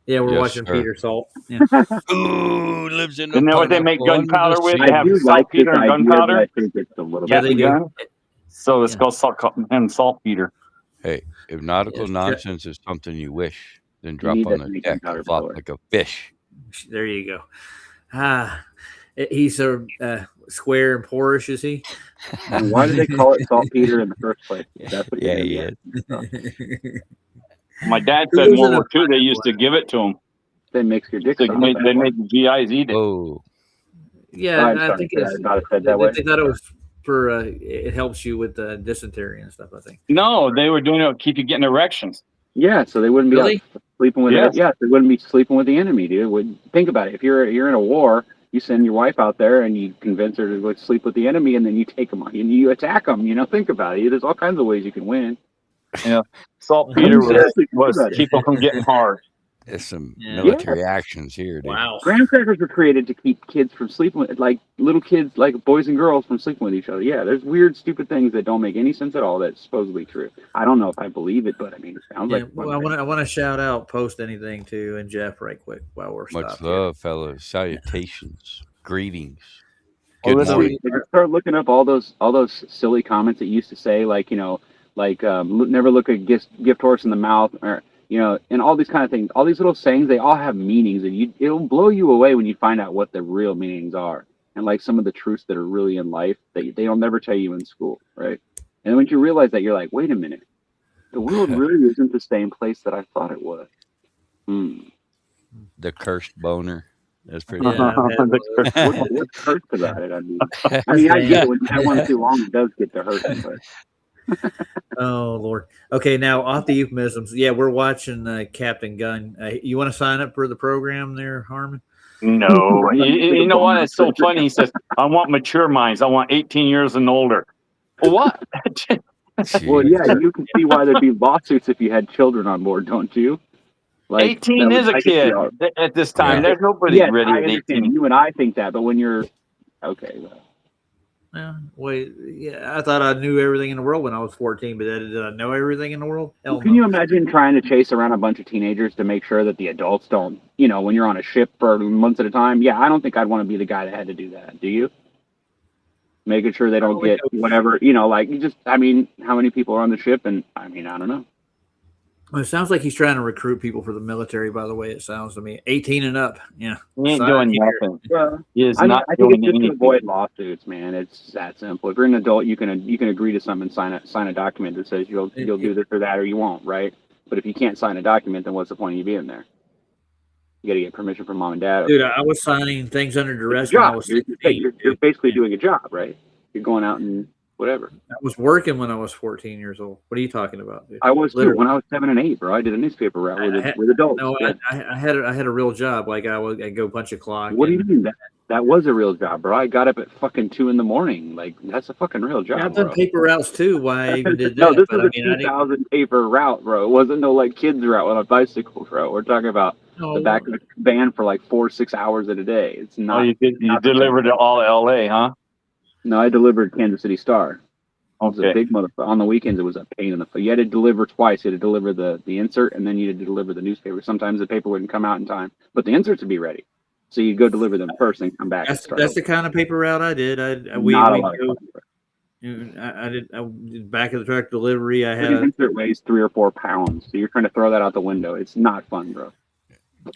Yeah, we're Yes, watching sir. Peter Salt. Yeah. Ooh, lives in the Isn't that what they make pineapple under gunpowder the with? sea. They have saltpeter and gunpowder. I think it's a little Yeah, bit. they do. Gun? So it's Yeah. called him Saltpeter. Hey, if nautical Yes, nonsense is something you wish, then You drop need on that the to make deck gunpowder and flop filler. like a fish. There you go. He's so square and porish, is he? And why do they call it saltpeter in the first place? That's what Yeah, you're he gonna is. be. My dad Who said in lives World in a War II they used to give it to him. They makes your dick They soft. made the GIs eat it. Oh, Yeah, I'm I sorry, think I it's. about said that way. They thought it was for it helps you with dysentery and stuff. I think. No, they were doing it to keep you getting erections. Yeah, so they wouldn't be Really? out sleeping with Yes. it. Yeah, they wouldn't be sleeping with the enemy, dude. Think about it. If you're in a war, you send your wife out there and you convince her to go sleep with the enemy, and then you take them on and you attack them. Think about it. There's all kinds of ways you can win. Yeah, saltpeter Seriously, think was about it. keep them from getting hard. there's some Yeah. military actions here, dude. Wow. Graham crackers were created to keep kids from sleeping with, like little kids, like boys and girls, from sleeping with each other. Yeah, there's weird, stupid things that don't make any sense at all. That's supposedly true. I don't know if I believe it, but I mean, it sounds Yeah, like. well, I want to shout out, post anything too, and Jeff right quick while we're Much stopped love, fellas. Salutations, greetings. Well, Good listen, morning. If you start looking up all those silly comments that used to say, like, never look a gift horse in the mouth, or and all these kind of things, all these little sayings, they all have meanings, and it'll blow you away when you find out what the real meanings are, and like some of the truths that are really in life that they'll never tell you in school, right? And when you realize that, you're like, wait a minute, the world really isn't the same place that I thought it was. The cursed boner. That's pretty Yeah, funny. What's cursed about it? I mean, I get it. When you have one too long, it does get to hurting, but. Oh Lord. Okay, now off the euphemisms. Yeah, we're watching Captain Gunn. You want to sign up for the program there, Harmon? No, you know what? It's so funny. He says, "I want mature minds. I want 18 years and older." What? Well, yeah, you can see why there'd be lawsuits if you had children on board, don't you? Like 18 is a kid at this time. Yeah. There's nobody Yes, ready I at understand. 18. You and I think that, but when you're okay, well, Yeah, wait. Yeah, I thought I knew everything in the world when I was 14, but did I know everything in the world? Hell can no. you imagine trying to chase around a bunch of teenagers to make sure that the adults don't, when you're on a ship for months at a time? Yeah, I don't think I'd want to be the guy that had to do that. Do you? Making sure they don't get whatever, how many people are on the ship? And I mean, I don't know. Well, it sounds like he's trying to recruit people for the military, by the way. It sounds to me 18 and up. Yeah. He ain't doing nothing. Well, He is I not think doing it's just to anything. avoid lawsuits, man. It's that simple. If you're an adult, you can agree to something and sign a document that says you'll do this or that, or you won't, right? But if you can't sign a document, then what's the point of you being there? You got to get permission from mom and dad. Dude, I was signing things under duress when I was 16. You're basically doing a job, right? You're going out and whatever. I was working when I was 14 years old. What are you talking about, dude? I was too when I was 7 and 8, bro. I did a newspaper route with adults. No, I had a real job. Like I'd go punch a clock. What do you mean that was a real job, bro? I got up at fucking 2 a.m. Like that's a fucking real job. I've done paper routes too. Why I even did that? No, this was a 2,000 paper route, bro. It wasn't no like kids route on a bicycle route. We're talking about the back of the van for like 4-6 hours at a day. It's not. Oh, you delivered to all LA, huh? No, I delivered Kansas City Star. It was Okay. a big motherfucker. On the weekends, it was a pain in the foot. You had to deliver twice. You had to deliver the insert, and then you had to deliver the newspaper. Sometimes the paper wouldn't come out in time, but the inserts would be ready. So you go deliver them first and come back. That's the kind of paper route I did. I did back of the truck delivery. I had an insert weighs 3 or 4 pounds, so you're trying to throw that out the window. It's not fun, bro.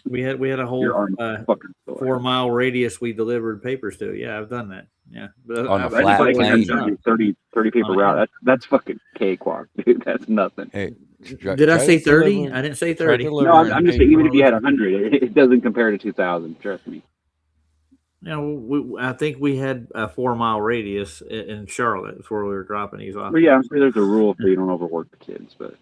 we had a whole 4-mile radius we delivered papers to. Yeah, I've done that. Yeah, but On a flat plane. 30 paper route. That's fucking cakewalk, dude. That's nothing. Hey, did I say 30? I didn't say 30. No, I'm just saying, even if you had 100, it doesn't compare to 2,000. Trust me. I think we had a 4-mile radius in Charlotte. That's where we were dropping these off. Well, yeah, I'm sure there's a rule so you don't overwork the kids, but.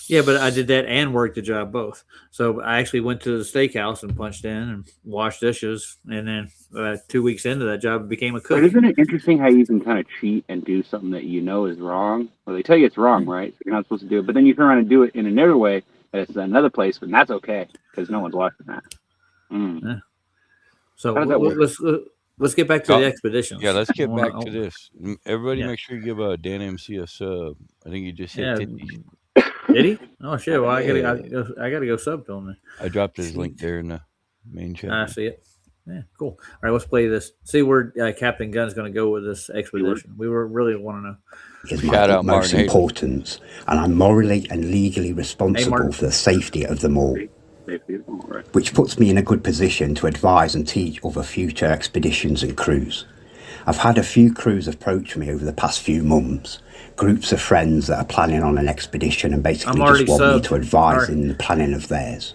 Yeah, but I did that and worked the job both. So I actually went to the steakhouse and punched in and washed dishes, and then 2 weeks into that job, I became a cook. But isn't it interesting how you can kind of cheat and do something that you know is wrong? Well, they tell you it's wrong, right? So you're not supposed to do it, but then you turn around and do it in another way, and it's another place, but that's okay because no one's watching that. Yeah. So How does that work? let's get back to the expeditions. Yeah, let's get back to this. Everybody, make sure you give Dan MC a sub. I think he just hit 50. Did he? Oh shit! Well, I gotta go sub to him then. I dropped his link there in the main chat. I see it. Yeah, cool. All right, let's play this. See where Captain Gunn's going to go with this expedition. We really want to know. Is my utmost importance, and I'm morally and legally responsible for the safety of them all, which puts me in a good position to advise and teach other future expeditions and crews. I've had a few crews approach me over the past few months, groups of friends that are planning on an expedition and basically just want me to advise in the planning of theirs.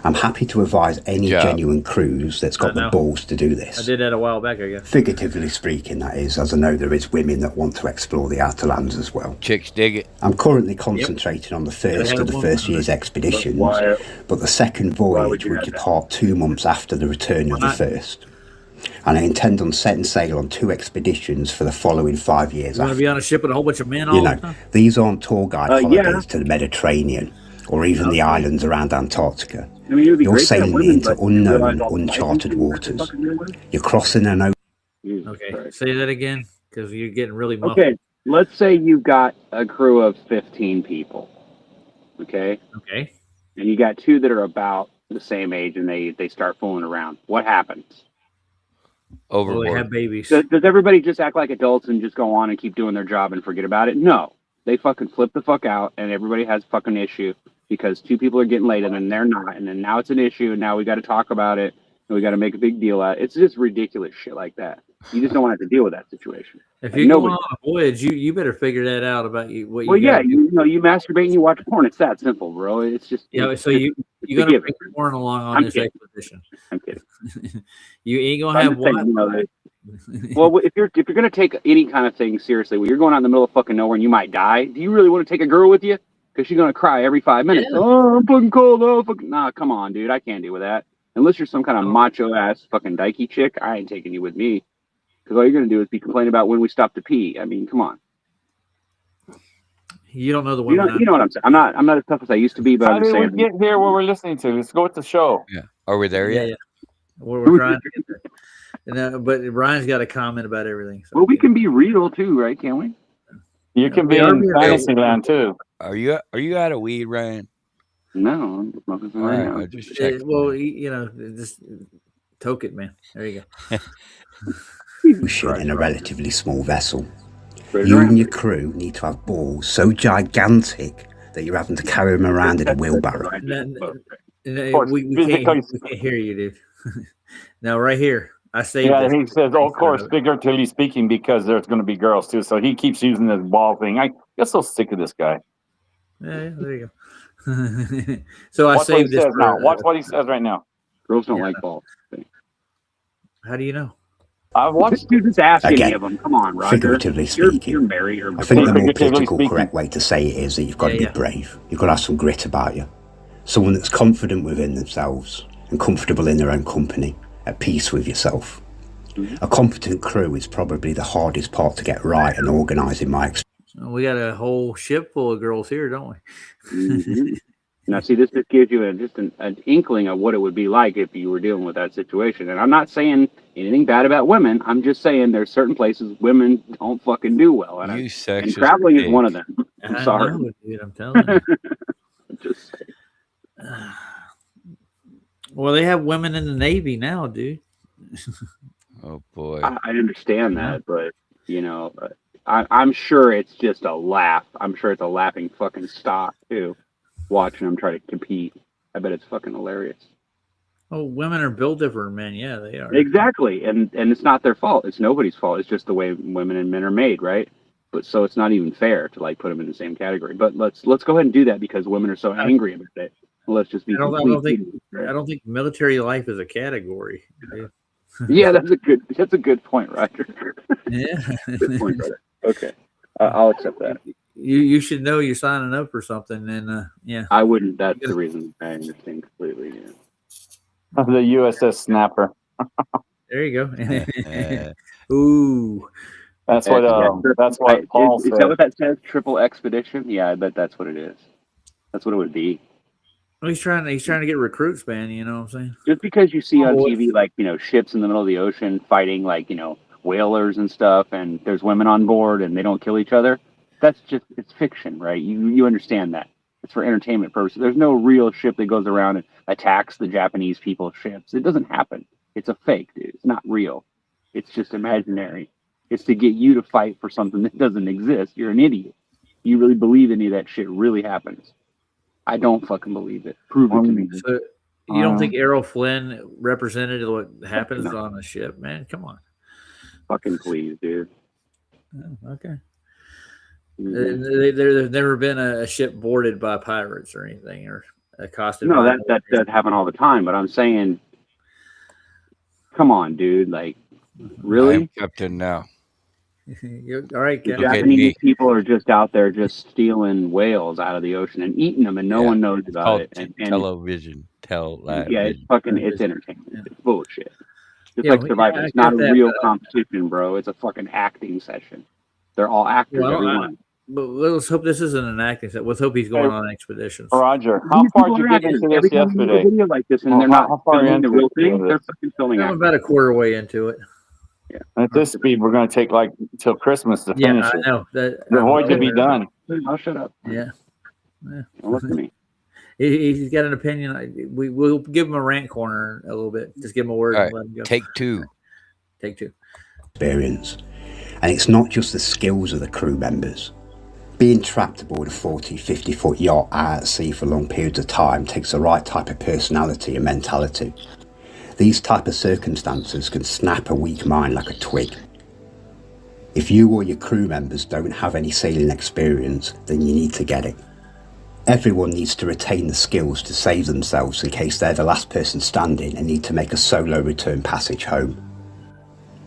I'm happy to advise any genuine crews that's got the balls to do this. I did that a while back, I guess. Figuratively speaking, that is, as I know there is women that want to explore the outer lands as well. Chicks dig it. I'm currently concentrating on the first of the first year's expeditions, but the second voyage would depart 2 months after the return of the first. And I intend on setting sail on 2 expeditions for the following 5 years. You want to be on a ship with a whole bunch of men all the time? These aren't tour guide holidays to the Mediterranean or even the islands around Antarctica. I mean, you're sailing into unknown, uncharted waters. You're crossing an ocean. Okay, say that again, because you're getting really muffled. Okay, let's say you've got a crew of 15 people. Okay? Okay. And you got 2 that are about the same age, and they start fooling around. What happens? Well, they have babies. Does everybody just act like adults and just go on and keep doing their job and forget about it? No. They fucking flip the fuck out, and everybody has a fucking issue. Because 2 people are getting late and then they're not, and then now it's an issue, and now we got to talk about it, and we got to make a big deal out of it. It's just ridiculous shit like that. You just don't want to have to deal with that situation. If you're going on a voyage, you better figure that out about you. You masturbate and you watch porn. It's that simple, bro. It's just So you're gonna bring porn along on this expedition. I'm kidding. You ain't gonna have one. Well, if you're gonna take any kind of thing seriously, when you're going out in the middle of fucking nowhere and you might die, do you really want to take a girl with you? Because she's going to cry every 5 minutes. Yeah. Oh, I'm fucking cold. Oh, fucking. Nah, come on, dude. I can't deal with that. Unless you're some kind of macho-ass fucking dykey chick, I ain't taking you with me. Because all you're going to do is be complaining about when we stop to pee. I mean, come on. You don't know the women. You know what I'm saying. I'm not as tough as I used to be, but I'm just saying. How did we get here where we're listening to? Let's go with the show. Yeah. Are we there yet? Yeah. We're trying to get there. But Ryan's got a comment about everything. So, well, we can be real, too, right? Can't we? You can be in fantasy land too. Are you out of weed, Ryan? No, I'm smoking some right now. Just check. Well, just toke it, man. There you go. In a relatively small vessel. You and your crew need to have balls so gigantic that you're having to carry them around in a wheelbarrow. We can't hear you, dude. Now, right here. I say he says, of course, figuratively speaking, because there's going to be girls too. So he keeps using this ball thing. I get so sick of this guy. Yeah, there you go. So I saved this now. Watch what he says right now. Girls don't like balls. How do you know? I've watched students ask any of them. Come on, Roger. Figuratively speaking, you're married. I think the more political correct way to say it is that you've got to be brave. You've got to have some grit about you. Someone that's confident within themselves and comfortable in their own company. At peace with yourself. A competent crew is probably the hardest part to get right and organise in my experience. We got a whole ship full of girls here, don't we? Now, see, this just gives you just an inkling of what it would be like if you were dealing with that situation. And I'm not saying anything bad about women. I'm just saying there's certain places women don't fucking do well. And, and traveling is one of them. I'm sorry. Know, dude, I'm telling you. Just well, they have women in the Navy now, dude. Oh, boy. I understand that, but, I'm sure it's just a laugh. I'm sure it's a laughing fucking stock, too, watching them try to compete. I bet it's fucking hilarious. Oh, women are built different, man. Yeah, they are. Exactly. And it's not their fault. It's nobody's fault. It's just the way women and men are made, right? But so it's not even fair to, put them in the same category. But let's go ahead and do that because women are so angry about it. Let's just be. I don't think military life is a category. Yeah, that's a good point, Roger. Yeah, good point, brother. Okay, I'll accept that. You should know you're signing up for something, and yeah. I wouldn't. That's the reason. I understand completely. Yeah. The USS Snapper. There you go. Ooh, that's what. That's what Paul said. Is that what that says? Triple expedition? Yeah, I bet that's what it is. That's what it would be. Well, he's trying to get recruits, man. You know what I'm saying? Just because you see on TV, like, ships in the middle of the ocean fighting, like, whalers and stuff, and there's women on board and they don't kill each other, it's fiction, right? You understand that. It's for entertainment purposes. There's no real ship that goes around and attacks the Japanese people's ships. It doesn't happen. It's a fake, dude. It's not real. It's just imaginary. It's to get you to fight for something that doesn't exist. You're an idiot. You really believe any of that shit really happens? I don't fucking believe it. Prove it to me. So you don't think Errol Flynn represented what happens on a ship, man? Come on. Fucking please, dude. Oh, okay. There's never been a ship boarded by pirates or anything, or accosted. No, that does happen all the time. But I'm saying, come on, dude. Like, really? I'm captain now. All right, the Japanese people are just out there just stealing whales out of the ocean and eating them, and no one knows about it. And television. It's entertainment. Yeah. It's bullshit. It's like Survivor. It's not a real competition, bro. It's a fucking acting session. They're all actors, everyone. But let's hope this isn't an acting set. Let's hope he's going on expeditions. Roger, how far did you get into this yesterday? Video like this, and they're not filming the real thing. They're fucking filming. I'm about a quarter way into it. Yeah. At this speed, we're going to take like till Christmas to finish it. I know. The voyage to be done. I'll shut up. Yeah. Don't listen to me. He's got an opinion. We'll give him a rant corner a little bit. Just give him a word. All And right. let him go. Take two. Experience. And it's not just the skills of the crew members. Being trapped aboard a 40, 50-foot yacht out at sea for long periods of time takes the right type of personality and mentality. These type of circumstances can snap a weak mind like a twig. If you or your crew members don't have any sailing experience, then you need to get it. Everyone needs to retain the skills to save themselves in case they're the last person standing and need to make a solo return passage home.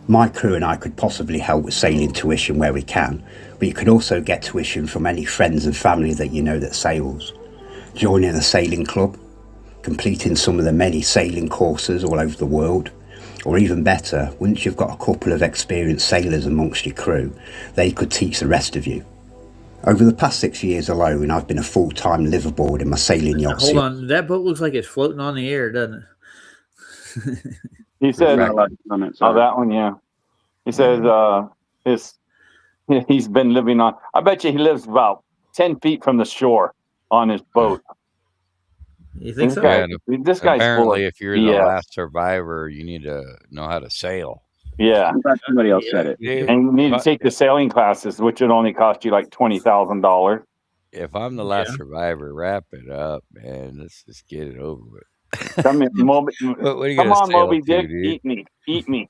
My crew and I could possibly help with sailing tuition where we can, but you could also get tuition from any friends and family that you know that sails. Joining a sailing club, completing some of the many sailing courses all over the world, or even better, once you've got a couple of experienced sailors amongst your crew, they could teach the rest of you. Over the past 6 years alone, I've been a full-time liveaboard in my sailing yacht. Hold on, that boat looks like it's floating on the air, doesn't it? He said, that one, yeah. He says he's been living on, I bet you he lives about 10 feet from the shore on his boat. You think so? This guy's apparently, if you're the last survivor, you need to know how to sail. Yeah. I'm glad somebody else said it. And you need to take the sailing classes, which would only cost you like $20,000. If I'm the last survivor, wrap it up, man. Let's just get it over with. Come on, Moby Dick, dude? Eat me.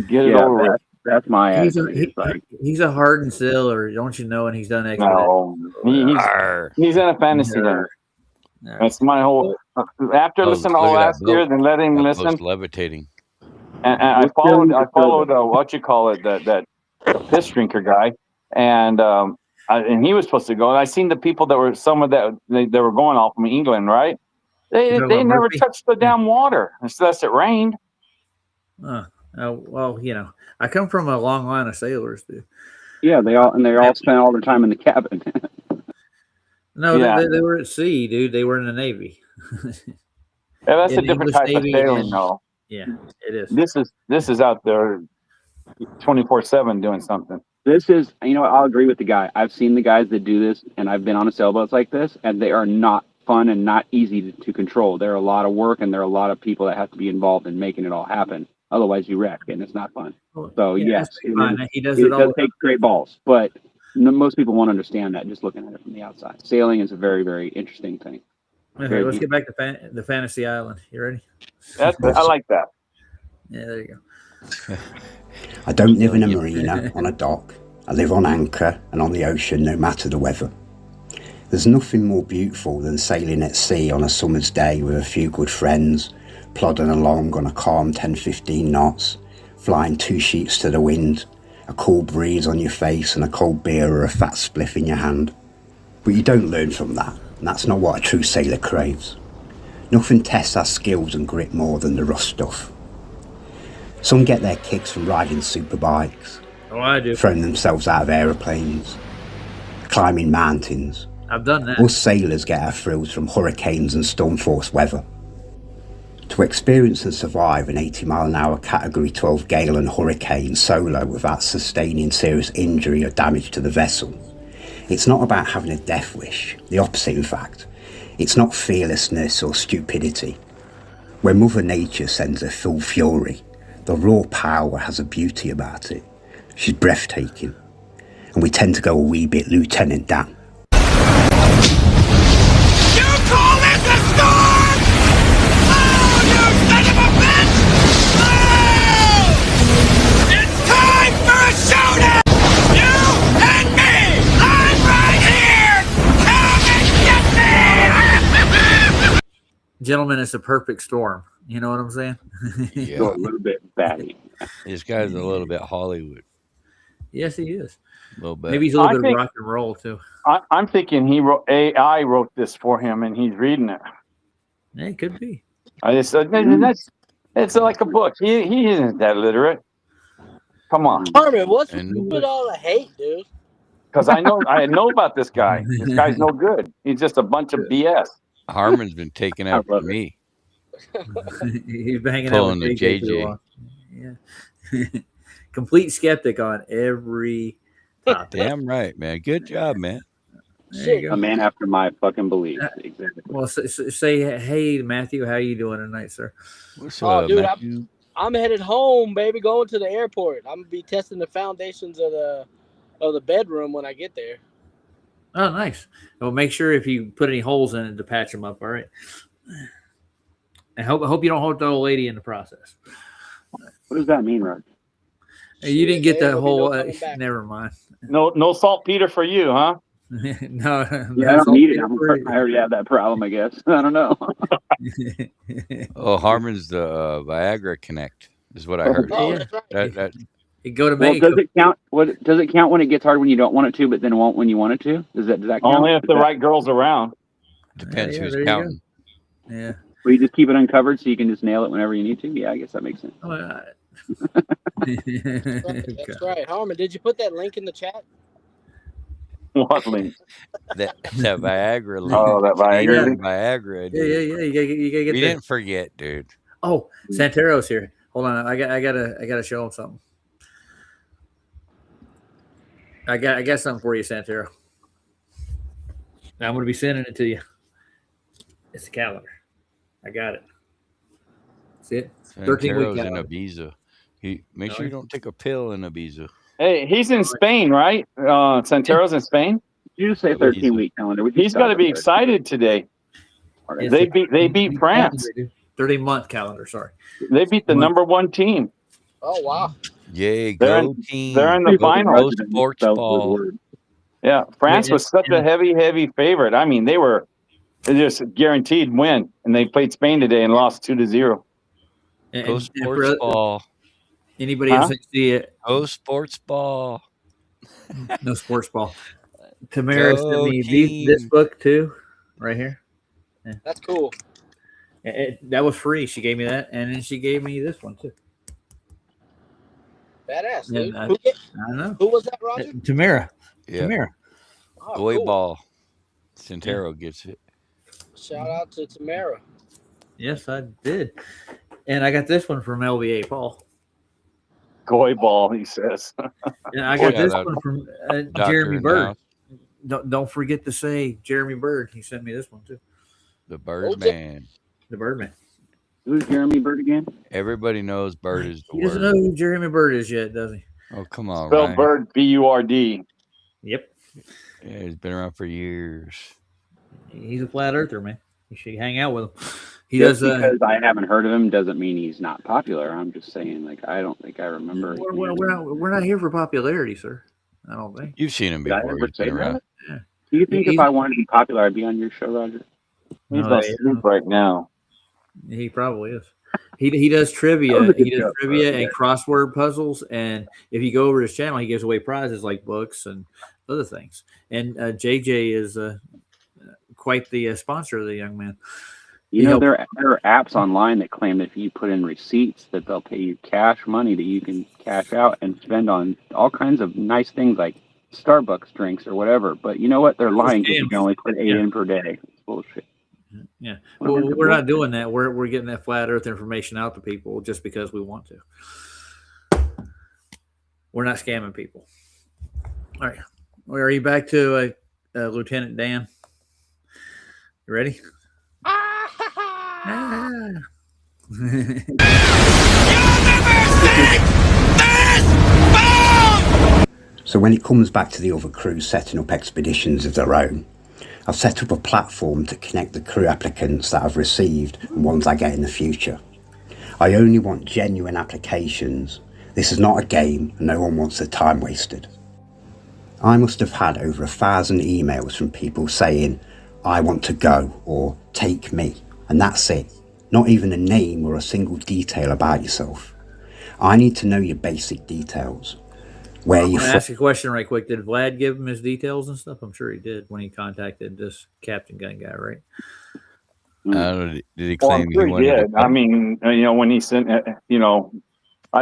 Get it over with. That's my attitude. He's a hardened sailor, don't you know? And he's done expeditions. No, he's in a fantasy land. That's my whole. After listening to all last year, then let him listen. Levitating. And I followed what you call it, that piss drinker guy, and he was supposed to go. And I seen the people that were they were going off from England, right? They never touched the damn water unless it rained. Well, I come from a long line of sailors, dude. Yeah, they all spent all their time in the cabin. No, they were at sea, dude. They were in the Navy. Yeah, that's a different type of sailing, though. Yeah, it is. This is out there 24/7 doing something. This is, I'll agree with the guy. I've seen the guys that do this, and I've been on a sailboats like this, and they are not fun and not easy to control. There are a lot of work, and there are a lot of people that have to be involved in making it all happen. Otherwise, you wreck, and it's not fun. So yes, he does it all. Take great balls, but most people won't understand that just looking at it from the outside. Sailing is a very, very interesting thing. Okay, let's get back to the Fantasy Island. You ready? I like that. Yeah, there you go. I don't live in a marina on a dock. I live on anchor and on the ocean no matter the weather. There's nothing more beautiful than sailing at sea on a summer's day with a few good friends, plodding along on a calm 10-15 knots, flying 2 sheets to the wind, a cool breeze on your face and a cold beer or a fat spliff in your hand. But you don't learn from that, and that's not what a true sailor craves. Nothing tests our skills and grit more than the rough stuff. Some get their kicks from riding super bikes, I do. throwing themselves out of aeroplanes, climbing mountains, I've done that. Us sailors get our thrills from hurricanes and storm force weather. To experience and survive an 80-mile-an-hour Category 12 gale and hurricane solo without sustaining serious injury or damage to the vessel, it's not about having a death wish, the opposite in fact. It's not fearlessness or stupidity. When Mother Nature sends her full fury, the raw power has a beauty about it. She's breathtaking. And we tend to go a wee bit Lieutenant Dan. You call this a storm? Oh, you son of a bitch! Oh! It's time for a showdown! You and me! I'm right here! Come and get me! Gentlemen, it's a perfect storm. You know what I'm saying? Yeah. Go a little bit batty. This guy's a little bit Hollywood. Yes, he is. A little bit. Maybe he's a little bit of rock and roll too. I'm thinking AI wrote this for him and he's reading it. Yeah, it could be. I just said, it's like a book. He isn't that literate. Come on. Harmon, what's with all the hate, dude? Because I know about this guy. This guy's no good. He's just a bunch of BS. Harmon's been taking after me. He's been hanging Pulling out with the JJ. Yeah. Complete skeptic on every topic. Damn right, man. Good job, man. There you go. A man after my fucking belief. Exactly. Well, say hey, Matthew. How you doing tonight, sir? What's Oh, dude, Matthew? I'm headed home, baby. Going to the airport. I'm gonna be testing the foundations of the bedroom when I get there. Oh, nice. Well, make sure if you put any holes in it to patch them up. All right. I hope you don't hold the old lady in the process. What does that mean, Rod? You didn't get that whole. back. Never mind. No saltpeter for you, huh? No. Yeah, I don't need it. I already have that problem, I guess. I don't know. Oh, Harmon's the Viagra Connect is what I heard. Oh, that's right. That You go to Well, Mexico. does it count? Does it count when it gets hard when you don't want it to, but then won't when you want it to? Does that count? Only if the right girl's around. depends Yeah, who's there you counting. Yeah. Well, you just keep it uncovered so you can just nail it whenever you need to. Yeah, I guess that makes sense. All right. That's right. Harmon, did you put that link in the chat? What link? That Viagra link. Oh, that Viagra link. Viagra. Yeah. You gotta get We there. didn't forget, dude. Oh, Santero's here. Hold on, I gotta show him something. I got something for you, Santero. Now I'm gonna be sending it to you. It's a calendar. I got it. See it? 13-week Santero's in calendar. Ibiza. Make sure you don't take a pill in Ibiza. Hey, he's in Spain, right? Santero's in Spain. Did you just say 13-week calendar? He's got to be excited today. They beat France. 30-month calendar. Sorry. They beat the number one team. Oh wow! Yay, They're go team. They're in the Go finals. sports ball. Yeah, France was such a heavy favorite. I mean, they just guaranteed win, and they played Spain today and lost 2-0. Go sports ball. Anybody else see it? Go sports ball. No sports ball. Tamara sent me this book too, right here. Yeah. That's cool. That was free. She gave me that, and then she gave me this one too. Badass, dude. I know. Who was that, Roger? Tamara. Yeah. Tamara. Oh, Goy cool. ball. Santero gets it. Shout out to Tamara. Yes, I did. And I got this one from LBA Paul. Goy ball, he says. Yeah, I got this that one from doctor Jeremy Bird. now. Don't forget to say Jeremy Bird. He sent me this one too. The Birdman. The Birdman. Who's Jeremy Bird again? Everybody knows Bird is the He doesn't know word. who Jeremy Bird is yet, does he? Oh, come on, Spell Ryan. Bird, B-U-R-D. Yep. Yeah, he's been around for years. He's a flat earther, man. You should hang out with him. He Just does. because I haven't heard of him doesn't mean he's not popular. I'm just saying, like, I don't think I remember. We're not here for popularity, sir. I don't think. You've seen him Did I before. ever He's say been around. that? Yeah. Do you think if I wanted to be popular, I'd be on your show, Roger? He's asleep right now. He probably is. He does trivia. That was a good He does joke, trivia bro. and crossword puzzles. And if you go over his channel, he gives away prizes like books and other things. And JJ is quite the sponsor of the young man. You know, there are apps online that claim that if you put in receipts, that they'll pay you cash money that you can cash out and spend on all kinds of nice things like Starbucks drinks or whatever. But you know what? They're lying because you can only put 8 Yeah. in per day. It's bullshit. Yeah. Well, we're not doing that. We're getting that flat Earth information out to people just because we want to. We're not scamming people. All right. Are you back to Lieutenant Dan? You ready? So when it comes back to the other crews setting up expeditions of their own, I've set up a platform to connect the crew applicants that I've received and ones I get in the future. I only want genuine applications. This is not a game and no one wants their time wasted. I must have had over 1,000 emails from people saying, I want to go, or take me, and that's it. Not even a name or a single detail about yourself. I need to know your basic details. Where you from. Ask a question right quick. Did Vlad give him his details and stuff? I'm sure he did when he contacted this Captain Gunn guy, right? Did he claim he did? I mean, when he sent, I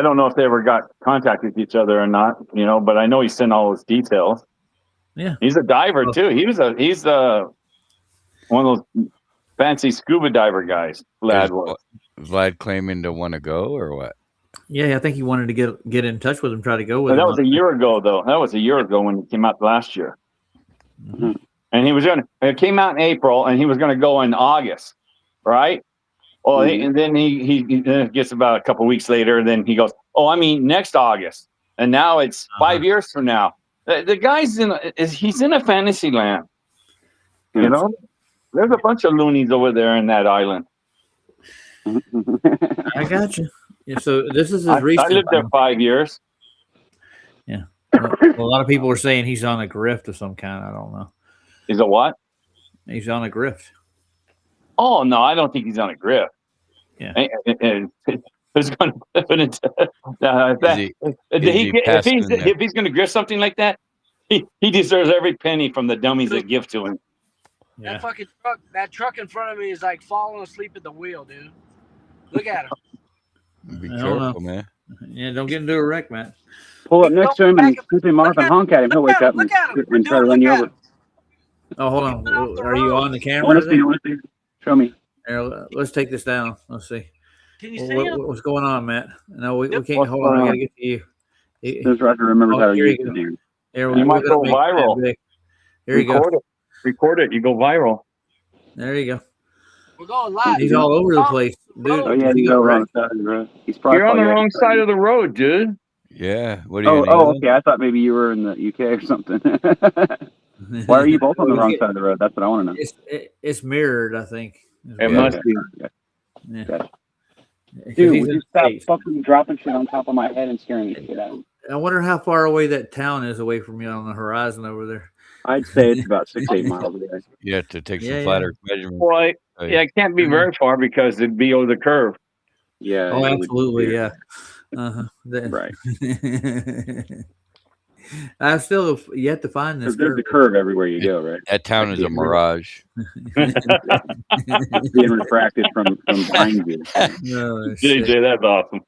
don't know if they ever got contact with each other or not, but I know he sent all his details. Yeah, he's a diver too. He's one of those fancy scuba diver guys. Vlad claiming to want to go or what? Yeah, I think he wanted to get in touch with him, try to go with him. That was a year ago, though. That was a year ago when he came out last year. Mm-hmm. And he was it came out in April, and he was going to go in August, right? Well, and then he gets about a couple of weeks later, and then he goes, "Oh, I mean next August," and now it's 5 years from now. The guy's he's in a fantasy land, There's a bunch of loonies over there in that island. I got you. Yeah, so this is his recent. I lived there 5 years. Yeah, well, a lot of people are saying he's on a grift of some kind. I don't know. He's a what? He's on a grift. Oh no, I don't think he's on a grift. Yeah. Who's going to put it? If he's going to grift something like that, he deserves every penny from the dummies that give to him. Yeah. That fucking truck in front of me is like falling asleep at the wheel, dude. Look at him. Be careful, man. Yeah, don't get into a wreck, man. Pull up next to him and flip him off and honk at him. He'll wake up and try to run you over. Oh, hold on. Are you on the camera? Show me. Here, let's take this down. Let's see. Can you see him? What's going on, Matt? No, we can't. Hold on. I got to get to you. This Roger remembers how to use it. You might go viral. Here you go. Record it. You go viral. There you go. We're going live. He's all over the place, dude. Oh yeah, he's over on the side of the road. You're on the wrong side of the road, dude. Yeah. What are you? Okay. I thought maybe you were in the UK or something. Why are you both on the wrong side of the road? That's what I want to know. It's mirrored, I think. It must be. Yeah. Okay. Dude, would you stop fucking dropping shit on top of my head and scaring the shit out of me? I wonder how far away that town is away from you on the horizon over there. I'd say it's about 6-8 miles away. You have to take some flat Earth measurements. Well, it can't be very far because it'd be over the curve. Yeah. Oh, absolutely. Yeah. Right. I've still yet to find this. There's a curve everywhere you go, right? That town is a mirage. Being refracted from behind you. No, JJ, that's awesome.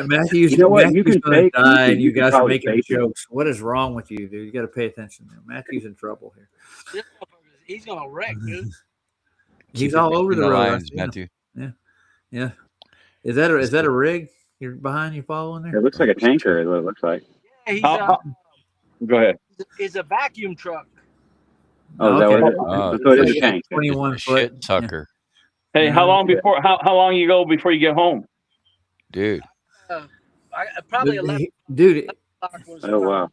Matthew's, you know what? You can gonna fake, die, and you guys are making fake jokes. What is wrong with you, dude? You got to pay attention. Matthew's in trouble here. He's gonna wreck, dude. He's all over the road. Lines, Matthew. Yeah. Is that a rig? You're behind you following there? It looks like a tanker. Is what it looks like. Yeah, he's go ahead. It's a vacuum truck. Oh, is that what it is? So it is a tank. 21 foot Shit sucker. Yeah. Hey, how long you go before you get home? Dude. Probably 11. Dude. Oh wow,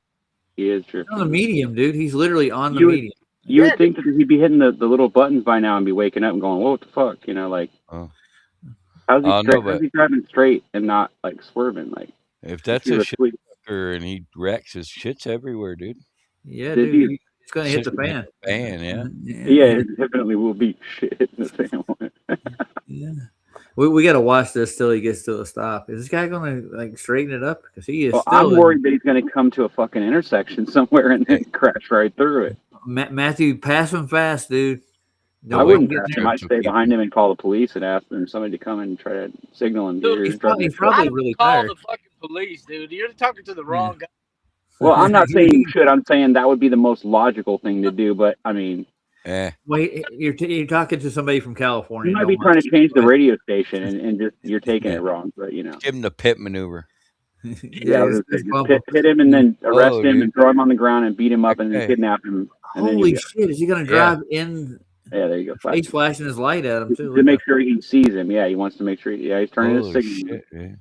he is true. On the medium, dude. He's literally on the medium. You would think that he'd be hitting the little buttons by now and be waking up and going, "What the fuck?" Like. Oh. How's he driving straight and not like swerving? Like, if that's a shit sucker and he wrecks, his shit's everywhere, dude. Yeah, dude. It's gonna hit the fan. Yeah, it definitely will be shit in the fan. Yeah. We got to watch this till he gets to a stop. Is this guy gonna like straighten it up? Because he is. I'm worried that he's gonna come to a fucking intersection somewhere and then crash right through it. Matthew, pass him fast, dude. I wouldn't pass him. I'd stay behind him and call the police and ask them somebody to come and try to signal him. Dude, he's probably really tired. Call the fucking police, dude. You're talking to the wrong guy. Well, I'm not saying you should. I'm saying that would be the most logical thing to do. But I mean, wait, you're talking to somebody from California. you might be trying to change the radio station, and just you're taking it wrong. But you know, give him the pit maneuver. Yeah, just hit him and then arrest him and throw him on the ground and beat him up and then kidnap him. And Holy shit! Is he going to drive in? Yeah, there you go. He's flashing his light at him too. To make sure he sees him. Yeah, he wants to make sure. He's turning his signal. Shit,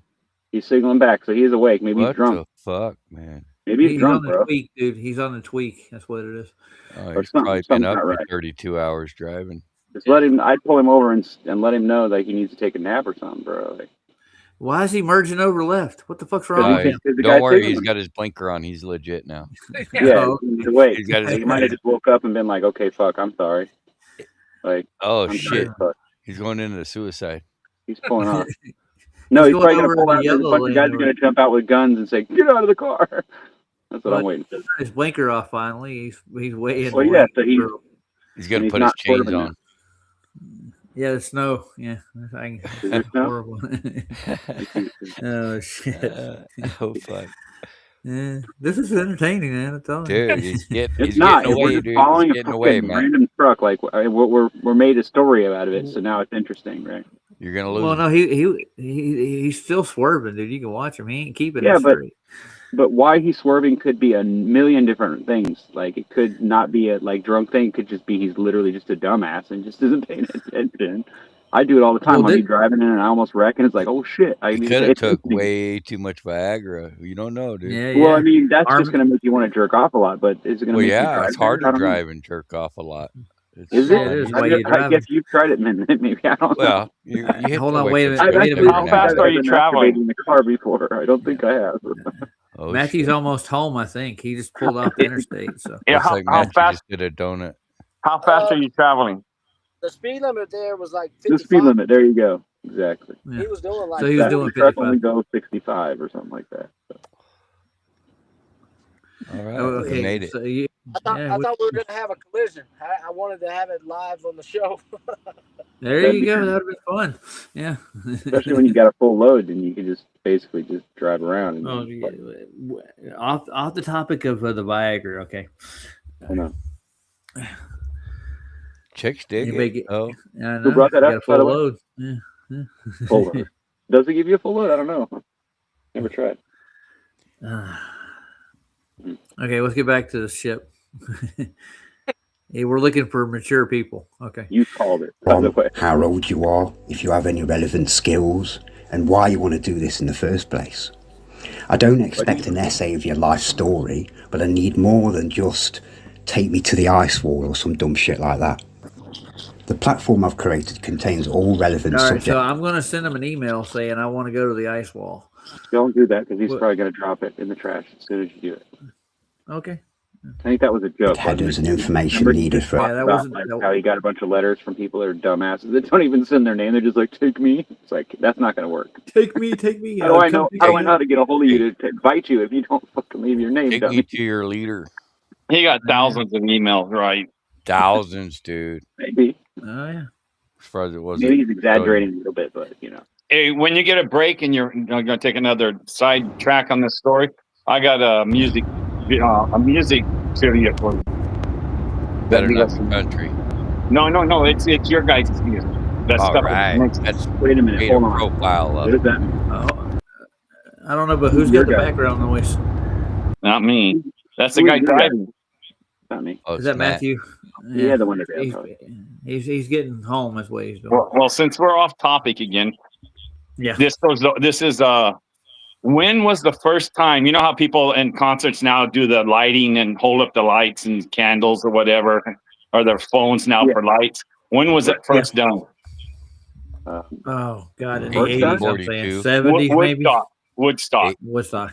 he's signaling back, so he's awake. Maybe he's drunk. What the fuck, man? Maybe he's drunk, on the tweak, dude. He's on the tweak. That's what it is. Oh, he's probably been up for 32 hours driving. Just let him. I'd pull him over and let him know that he needs to take a nap or something, bro. Like, why is he merging over left? What the fuck's wrong with him? Don't worry, he's got his blinker on. He's legit now. Yeah, he's awake. He might have just woke up and been like, "Okay, fuck, I'm sorry." Like, oh shit, he's going into suicide. He's pulling off. No, he's probably gonna pull out. A bunch of guys are gonna jump out with guns and say, "Get out of the car." That's what I'm waiting for. His blinker off finally. He's waiting. Well, yeah, so he's gonna put his chains on. Yeah, the snow. Yeah, horrible. Oh shit! Oh fuck! Yeah, this is entertaining, man. I'm telling you. Dude, he's getting away. We're just following a random truck. Like we're made a story out of it, so now it's interesting, right? You're gonna lose. Well, no, he's still swerving, dude. You can watch him. He ain't keeping it straight. But why he's swerving could be a million different things. Like it could not be a drunk thing. It could just be he's literally just a dumbass and just isn't paying attention. I do it all the time. I'll be driving in and I almost wreck, and it's like, oh shit! I could have took way too much Viagra. You don't know, dude. Yeah. Well, I mean, that's just going to make you want to jerk off a lot. But is it going to? Well, yeah, it's hard to drive and jerk off a lot. Is it? I guess you've tried it, man. Maybe I don't know. Well, you hold on, wait a minute. How fast are you traveling in the car before? I don't think I have. Oh, Matthew's almost home. I think he just pulled off the interstate. So yeah, how fast? Just did a donut. How fast are you traveling? The speed limit there was like 55. The speed limit. There you go. Exactly. Yeah. He was doing like. So he was doing 55. Only go 65 or something like that. So. All right. Okay. We made it. So I thought we were going to have a collision. I wanted to have it live on the show. There you go. That would be fun. Yeah. Especially when you got a full load, and you can just basically just drive around. And off the topic of the Viagra. Okay. I know. Chicks dig it. Oh, yeah, who brought that up? Full load. Yeah. Full load. Does it give you a full load? I don't know. Never tried. Okay, let's get back to the ship. Hey, we're looking for mature people. Okay. You called it. By the way. How old you are, if you have any relevant skills, and why you want to do this in the first place. I don't expect an essay of your life story, but I need more than just take me to the ice wall or some dumb shit like that. The platform I've created contains all relevant subjects. So I'm going to send him an email saying I want to go to the ice wall. Don't do that because he's probably going to drop it in the trash as soon as you do it. Okay. I think that was a joke. Headers and information needed for that wasn't how he got a bunch of letters from people that are dumbasses that don't even send their name. They're just like, take me. It's like, that's not going to work. Take me, take me. How do I know how to get a hold of you to invite you if you don't fucking leave your name? Take me to your leader. He got thousands of emails, right? Thousands, dude. Maybe. Oh yeah. As far as it was. Maybe he's exaggerating a little bit, but you know. Hey, when you get a break and you're going to take another side track on this story, I got a music trivia for you. Better not the country. No. It's your guys' music. That's all right. Wait a minute. Hold on. Profile what is that? I don't know, but who's got the background noise? Not me. That's the guy driving. Not me. Is that Matthew? Yeah, the one that he's getting home. That's what he's doing. Well, since we're off topic again, yeah. This is when was the first time? You know how people in concerts now do the lighting and hold up the lights and candles or whatever, or their phones now for lights. When was it first done? Oh God, in the 80s, 70s, maybe. Woodstock.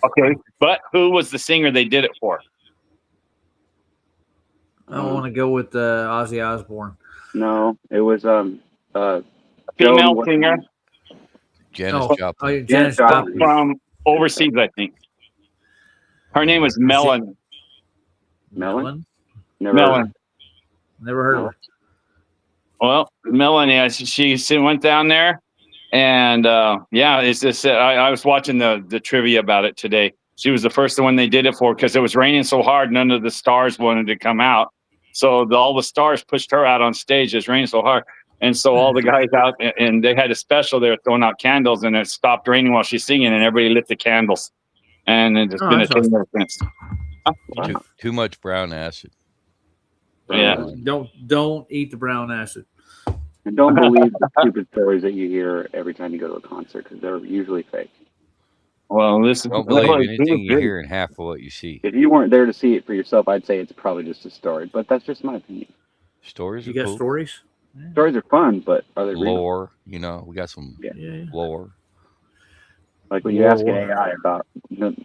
Okay, but who was the singer they did it for? I want to go with Ozzy Osbourne. No, it was female singer. Janis Joplin. Janis Joplin from overseas, I think. Her name was Melon. Melon? Melon. Never heard of her. Well, Melanie, she went down there, and it's just I was watching the trivia about it today. She was the first one they did it for because it was raining so hard. None of the stars wanted to come out. So all the stars pushed her out on stage. It's raining so hard. And so all the guys out, and they had a special there throwing out candles, and it stopped raining while she's singing, and everybody lit the candles. And it's been a thing ever since. Too much brown acid. Yeah. Don't eat the brown acid. And don't believe the stupid stories that you hear every time you go to a concert, because they're usually fake. Well, don't believe anything you hear and half of what you see. If you weren't there to see it for yourself, I'd say it's probably just a story. But that's just my opinion. Stories You are got cool. stories? Yeah. Stories are fun, but are they lore? You know, we got some lore. Like when you ask an AI about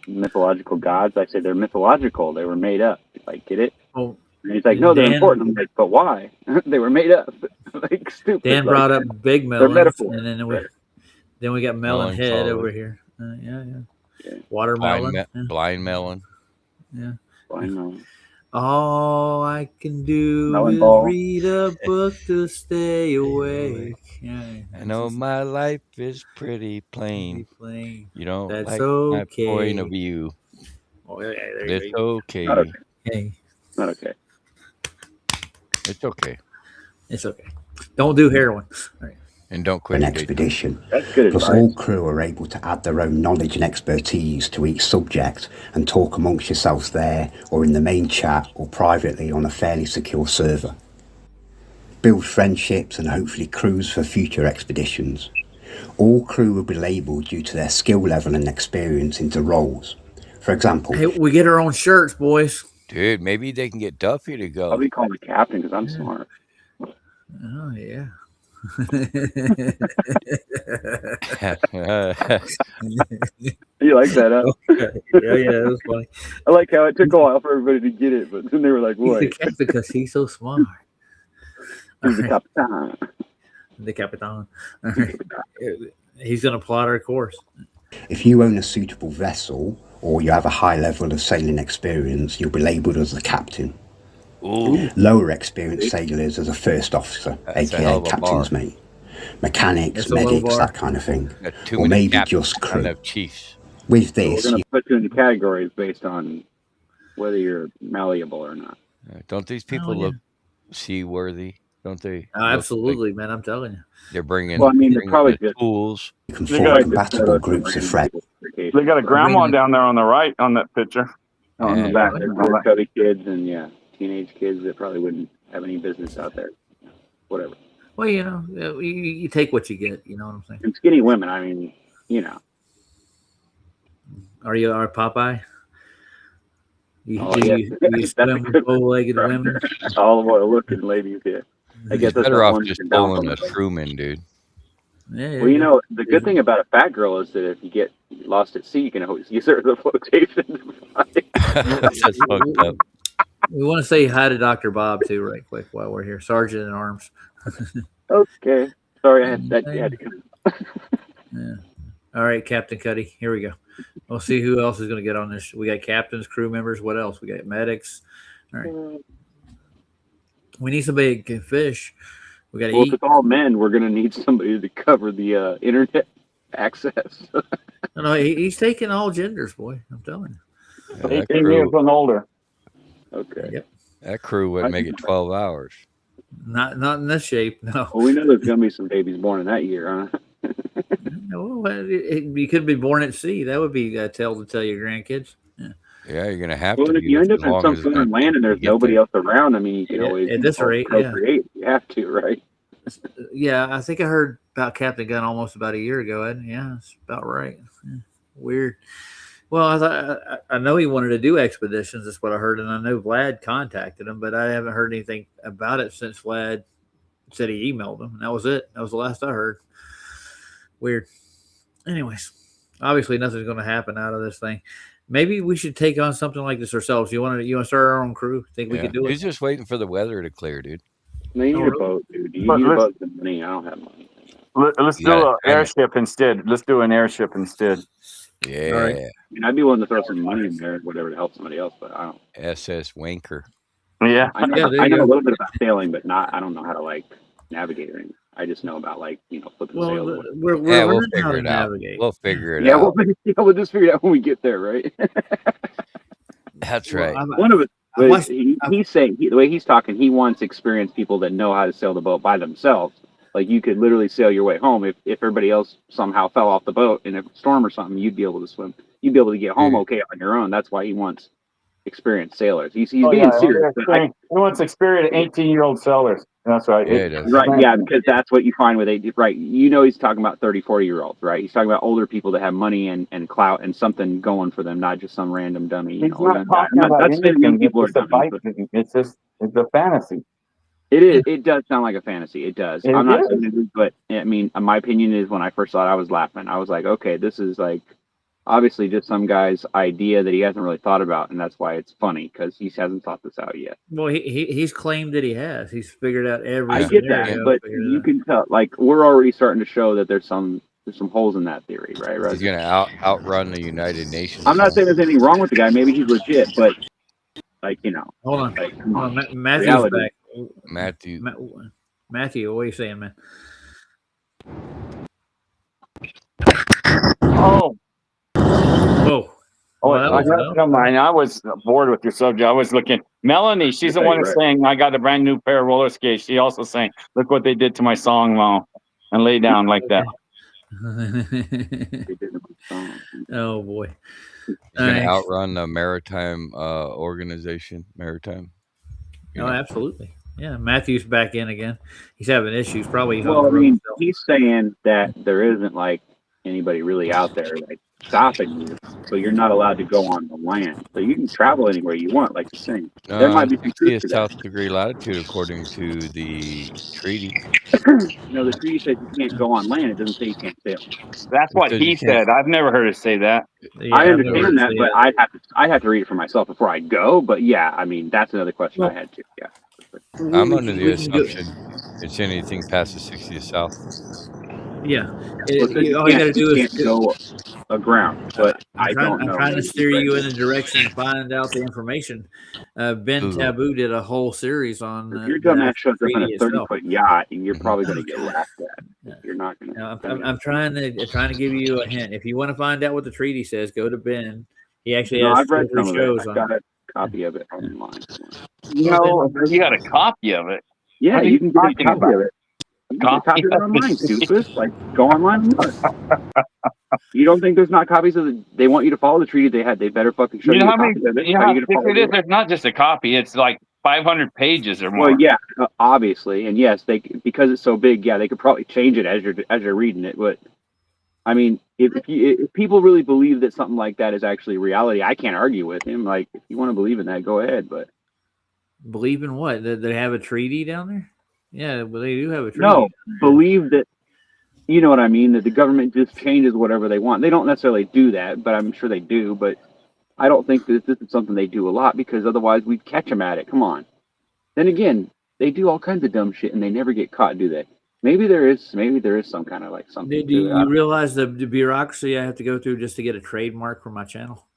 mythological gods, I say they're mythological. They were made up. Like, get it? Oh, and he's like, no, they're important. I'm like, but why? They were made up. Like, stupid. Dan brought up big melons, and then we got melon head solid. over here. Yeah. Watermelon. Blind melon. Yeah. Blind melon. All I can do melon is ball. read a book to stay awake. Yeah. I know my life is pretty plain. You don't That's like okay. my point of view. Oh, yeah, it's okay. Not okay. Hey. Not okay. It's okay. It's okay. Don't do heroin. All right. And don't quit an expedition. That's good Plus, advice. all crew are able to add their own knowledge and expertise to each subject and talk amongst yourselves there or in the main chat or privately on a fairly secure server. Build friendships and hopefully crews for future expeditions. All crew will be labelled due to their skill level and experience into roles. For example... Hey, we get our own shirts, boys. Dude, maybe they can get Duffy to go. I'll be called the captain because I'm smart. Oh, yeah. You like that, huh? Yeah, that was funny. I like how it took a while for everybody to get it, but then they were like, "What?" He's the captain because he's so smart. He's the captain. The Capitan. He's going to plot our course. If you own a suitable vessel or you have a high level of sailing experience, you'll be labelled as the captain. Ooh. Lower experienced sailors as a first officer, aka captain's mate. Mechanics, medics, that kind of thing. Or maybe just crew. Chiefs. With this, we're going to put you into categories based on whether you're malleable or not. Don't these people look seaworthy? Don't they? Absolutely, man. I'm telling you. They're bringing. Well, I mean, they're probably the tools. You can form compatible groups of friends. They got a grandma down there on the right on that picture. On the back, there's chubby kids and teenage kids that probably wouldn't have any business out there. Whatever. Well, you know, you take what you get. You know what I'm saying? And skinny women. I mean, you know. Are you Popeye? You That's swim with bow-legged women. Olive oil looking ladies, yeah. I guess better off just pulling a Truman, dude. Yeah, well, you know, the good thing about a fat girl is that if you get lost at sea, you can always use her as a flotation. That's fucked up. We want to say hi to Dr. Bob too, right quick, while we're here. Sergeant at Arms. Okay. Sorry, I had to come. Yeah. All right, Captain Cuddy. Here we go. We'll see who else is going to get on this. We got captains, crew members. What else? We got medics. All right. We need somebody that can fish. We got to eat. If it's all men, we're going to need somebody to cover the internet access. No, he's taking all genders, boy. I'm telling you. 18 years and older. Okay. Yep. That crew would make it 12 hours. Not in this shape, no. Well, we know there's going to be some babies born in that year, huh? Well, you could be born at sea. That would be a tale to tell your grandkids. Yeah, you're gonna have to. Well, if you end up in some foreign land and there's nobody else around, I mean, you can always at this rate, procreate. You have to, right? Yeah, I think I heard about Captain Gunn almost about a year ago. Yeah, it's about right. Yeah, weird. Well, I know he wanted to do expeditions. That's what I heard, and I know Vlad contacted him, but I haven't heard anything about it since Vlad said he emailed him. And that was it. That was the last I heard. Weird. Anyways, obviously nothing's going to happen out of this thing. Maybe we should take on something like this ourselves. You want to start our own crew? Think we could do it? He's just waiting for the weather to clear, dude. No, you need a boat, dude. You need a boat and money. I don't have money. Let's do an airship instead. Let's do an airship instead. Yeah. Right. I mean, I'd be willing to throw some money in there, whatever, to help somebody else, but I don't. SS Wanker. Yeah. I know a little bit about sailing, but I don't know how to navigate or anything. I just know about like flipping Well, sales. we're we'll learning how figure to it out. navigate. We'll figure it Yeah, out. we'll just figure it out when we get there, right? That's right. One of it. He's saying the way he's talking, he wants experienced people that know how to sail the boat by themselves. Like you could literally sail your way home if everybody else somehow fell off the boat in a storm or something. You'd be able to swim. You'd be able to get home okay on your own. That's why he wants experienced sailors. He's being serious. He wants experienced 18-year-old sailors. That's right. Yeah, Right, yeah, because that's what you find with right. He's talking about 30, 40-year-olds, right? He's talking about older people that have money and clout and something going for them, not just some random dummy. He's not talking about anything. It's a fantasy. It is. It does sound like a fantasy. It does. I'm not saying it is, but I mean, my opinion is when I first saw it, I was laughing. I was like, okay, this is like obviously just some guy's idea that he hasn't really thought about, and that's why it's funny because he hasn't thought this out yet. Well, he's claimed that he has. He's figured out every. I get that, but you can tell. Like we're already starting to show that there's some holes in that theory, right? He's gonna outrun the United Nations. I'm not saying there's anything wrong with the guy. Maybe he's legit, but like hold on, like, come on. Matthew's reality. back. Matthew, what are you saying, man? Oh. Whoa. Never mind. I was bored with your subject. I was looking. Melanie, she's the one that's saying, I got a brand new pair of roller skates. She also saying, look what they did to my song, Mo, and lay down like that. Oh, boy. He's going to outrun the maritime organization. Maritime. Absolutely. Yeah, Matthew's back in again. He's having issues. Probably. Well, I mean, he's saying that there isn't like anybody really out there like stopping you, so you're not allowed to go on the land. So you can travel anywhere you want, like you're saying. There might be some truth to that. South degree latitude according to the treaty. The treaty says you can't go on land. It doesn't say you can't sail. That's what he said. I've never heard it say that. Yeah, I understand that, but I'd have to read it for myself before I go. But yeah, I mean that's another question I had too. Yeah. I'm under the assumption it's anything past the 60th south. Yeah. All you got to do is go aground. But I'm trying to steer you in a direction to find out the information. Ben Taboo did a whole series on. If your dumbass shows up in a 30-foot yacht, you're probably going to get laughed at. You're not going to. I'm trying to give you a hint. If you want to find out what the treaty says, go to Ben. He actually has I've read some shows of it. I've got a copy of it online. You got a copy of it. Yeah, you can get a copy of it. You can copy it online, stupid. Like, go online and look. You don't think there's not copies of it? They want you to follow the treaty. They better fucking show you a copy of it. It's not just a copy. It's like 500 pages or more. Well, yeah, obviously, and yes, because it's so big. Yeah, they could probably change it as you're reading it. But I mean, if people really believe that something like that is actually reality, I can't argue with him. Like, if you want to believe in that, go ahead. But believe in what? That they have a treaty down there? Yeah, well, they do have a treaty. No, believe that. You know what I mean? That the government just changes whatever they want. They don't necessarily do that, but I'm sure they do. But I don't think that this is something they do a lot because otherwise we'd catch them at it. Come on. Then again, they do all kinds of dumb shit and they never get caught, do they? Maybe there is some kind of like something. Do you realize the bureaucracy I have to go through just to get a trademark for my channel?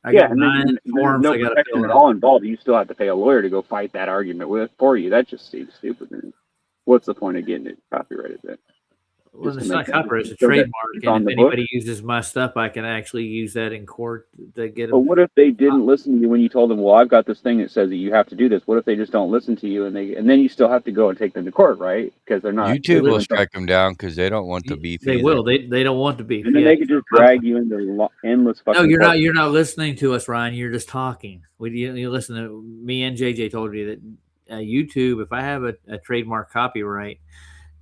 I got 9 forms. No I got protection at all involved. You still have to pay a lawyer to go fight that argument for you. That just seems stupid. What's the point of getting it copyrighted then? Well, it's not copyright; it's a trademark. And if anybody uses my stuff, I can actually use that in court to get. But what if they didn't listen to you when you told them, "Well, I've got this thing that says that you have to do this"? What if they just don't listen to you and then you still have to go and take them to court, right? Because they're not. YouTube will strike them down because they don't want the beef. They will. They don't want the beef. And then they could just drag you into endless fucking. No, you're not. You're not listening to us, Ryan. You're just talking. You listen to me and JJ told you that YouTube. If I have a trademark copyright,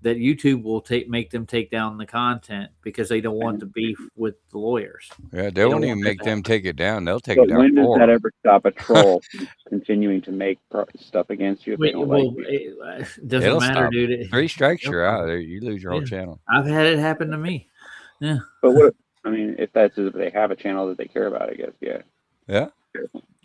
that YouTube will make them take down the content because they don't want the beef with the lawyers. Yeah, they won't even make them take it down. They'll take it down. When does that ever stop a troll from continuing to make stuff against you? If they don't like you? It doesn't matter, dude. 3 strikes, you're out. You lose your whole channel. I've had it happen to me. Yeah. But if they have a channel that they care about, I guess. Yeah. Yeah.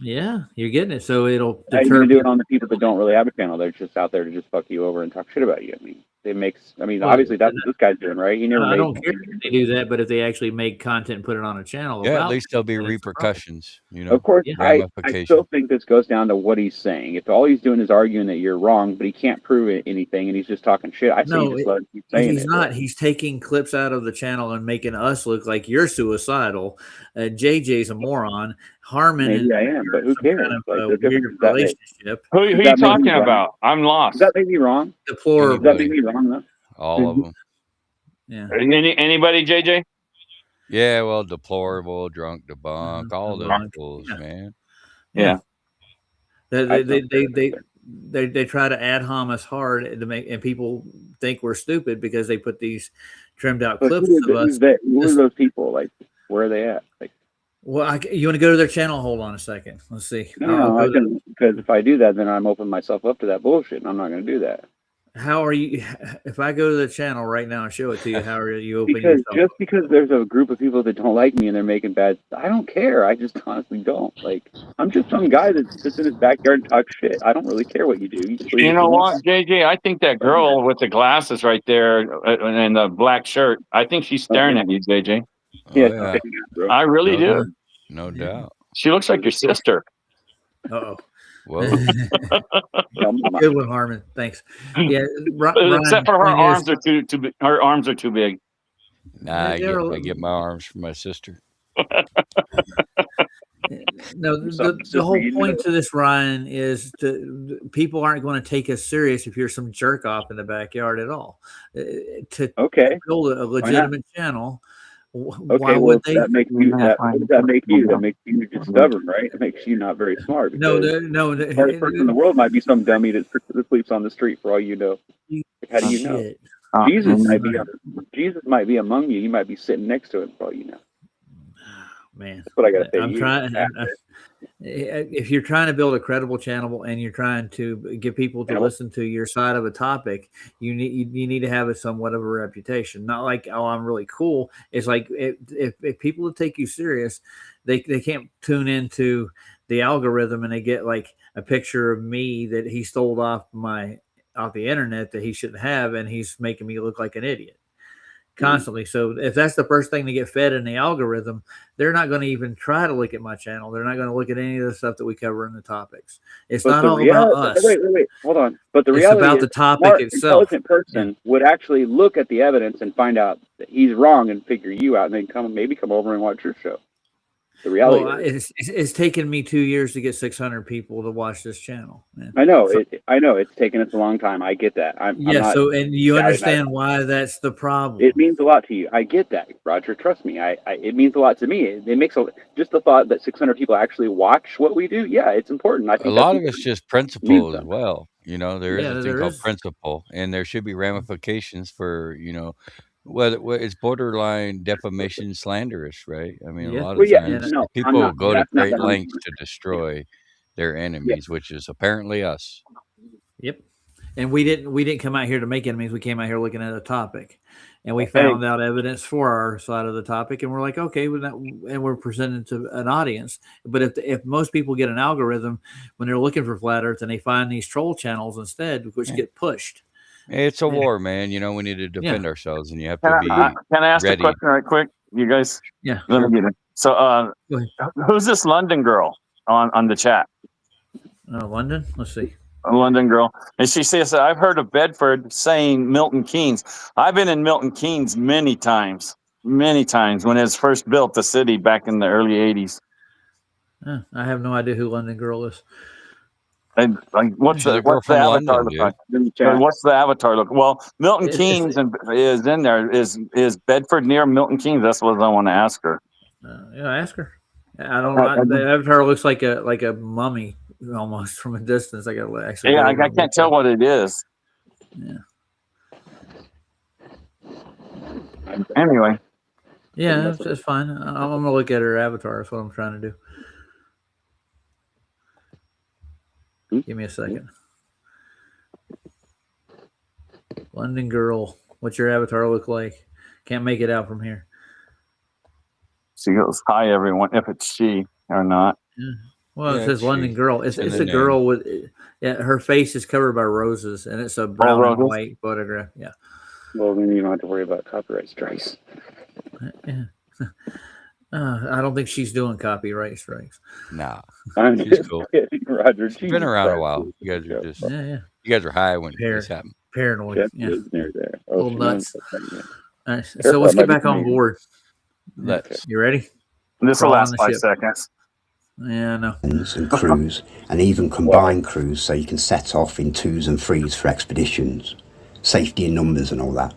Yeah, you're getting it. So it'll deter. You can do it on the people that don't really have a channel. They're just out there to just fuck you over and talk shit about you. I mean, It makes. I mean, Well, obviously that's what this guy's doing, right? He never I made. don't care if they do that, but if they actually make content and put it on a channel, Yeah, at about least there'll be that's the problem. repercussions. You Of know, course, Yeah. I ramifications. still think this goes down to what he's saying. If all he's doing is arguing that you're wrong, but he can't prove anything, and he's just talking shit, I say No, just let him keep saying he's it. not. He's taking clips out of the channel and making us look like you're suicidal. JJ's a moron. Harmon Maybe and I am, but who some cares? kind of Like, the weird difference that makes. relationship. Who are you that make me talking wrong? about? I'm Does lost. that make me wrong? Deplorable. Does that make me wrong though? All of them. Yeah. Anybody, JJ? Yeah, well, deplorable, drunk, debunk, all those Debunk. fools, Yeah. man. Yeah. They try to ad hom us hard to make, and people think we're stupid because they put these trimmed out But clips of us. who are those people? Like, where are they at? Like, Well, you want to go to their channel? Hold on a second. Let's see. no, I can, because if I do that, then I'm opening myself up to that bullshit, and I'm not going to do that. How are you? If I go to the channel right now and show it to you, how are you opening Because yourself just up? because there's a group of people that don't like me and they're making bad, I don't care. I just honestly don't. Like, I'm just some guy that sits in his backyard and talks shit. I don't really care what you do. You believe You what know you what, want. JJ? I think that girl with the glasses right there and the black shirt, I think she's staring at you, JJ. Oh, Yeah, yeah. okay, bro. I really No, do. no doubt. She looks like your sister. Uh-oh. Whoa. Good one, Harmon. Thanks. Yeah, Ryan, Except for her point arms is, are too big. Her arms are too big. Nah, I they're- get my arms from my sister. no, the whole point to this, Ryan, is people aren't going to take us serious if you're some jerk off in the backyard at all. To build a legitimate channel, why would they? That makes you. What does that make you? That makes you just stubborn, right? It makes you not very smart. No, The smartest person in the world might be some dummy that sleeps on the street for all you know. Like, how do you know? Shit. Jesus might be among you. You might be sitting next to him for all you know. Man, that's what I got to say. I'm trying. If you're trying to build a credible channel and you're trying to get people to listen to your side of a topic, you need to have a somewhat of a reputation. Not like, oh, I'm really cool. It's like if people take you serious, they can't tune into the algorithm and they get like a picture of me that he stole off the internet that he shouldn't have, and he's making me look like an idiot constantly. So if that's the first thing to get fed in the algorithm, they're not going to even try to look at my channel. They're not going to look at any of the stuff that we cover in the topics. It's not all about us. Wait, hold on. But the it's reality about is the topic itself. Intelligent person would actually look at the evidence and find out that he's wrong and figure you out, and then maybe come over and watch your show. The reality it's taken me 2 years to get 600 people to watch this channel. Man. I know it's taken us a long time. I get that. I'm not, so and you understand why that's the problem. It means a lot to you. I get that, Roger. Trust me. It means a lot to me. It makes just the thought that 600 people actually watch what we do. Yeah, it's important. I think a lot of it's just principle as well. You know, there is a thing called principle, and there should be ramifications for whether it's borderline defamation, slanderous, right? I mean, a lot of times people go to great lengths to destroy their enemies, which is apparently us. Yep. And we didn't come out here to make enemies. We came out here looking at a topic, and we found out evidence for our side of the topic, and we're like, okay, and we're presenting to an audience. But if most people get an algorithm when they're looking for flat Earth and they find these troll channels instead, which get pushed. It's a war, man. You know, we need to defend ourselves, and you have to be Can I ask ready. a question right quick? You guys? Yeah. Let me get it. So, who's this London girl on the chat? London? Let's see. A London girl. And she says, I've heard of Bedford saying Milton Keynes. I've been in Milton Keynes many times when it was first built, the city back in the early 80s. I have no idea who London girl is. And like, what's the avatar look like? What's the avatar look? Well, Milton Keynes is in there. Is Bedford near Milton Keynes? That's what I want to ask her. Ask her. I don't know. The avatar looks like a mummy almost from a distance. I can't tell what it is. Yeah. Anyway. Yeah, that's fine. I'm gonna look at her avatar. That's what I'm trying to do. Give me a second. London girl, what's your avatar look like? Can't make it out from here. She goes, hi, everyone, if it's she or not. Yeah. Well, Yeah, it says London Girl. It's in a the name. girl with her face is covered by roses, and it's a brown and white photograph. Yeah. Well, then you don't have to worry about copyright strikes. Yeah. I don't think she's doing copyright strikes. Nah, I'm she's cool. kidding, Roger. She's been around a while. You guys are just Yeah. you guys are high when this happened. Paranoid. Yeah. Near there. Little nuts. Yeah. All right, so let's get back on board. Let's. You ready? This will last 5 seconds. Yeah, no. And crews, and even combined crews, so you can set off in 2s and 3s for expeditions. Safety in numbers and all that.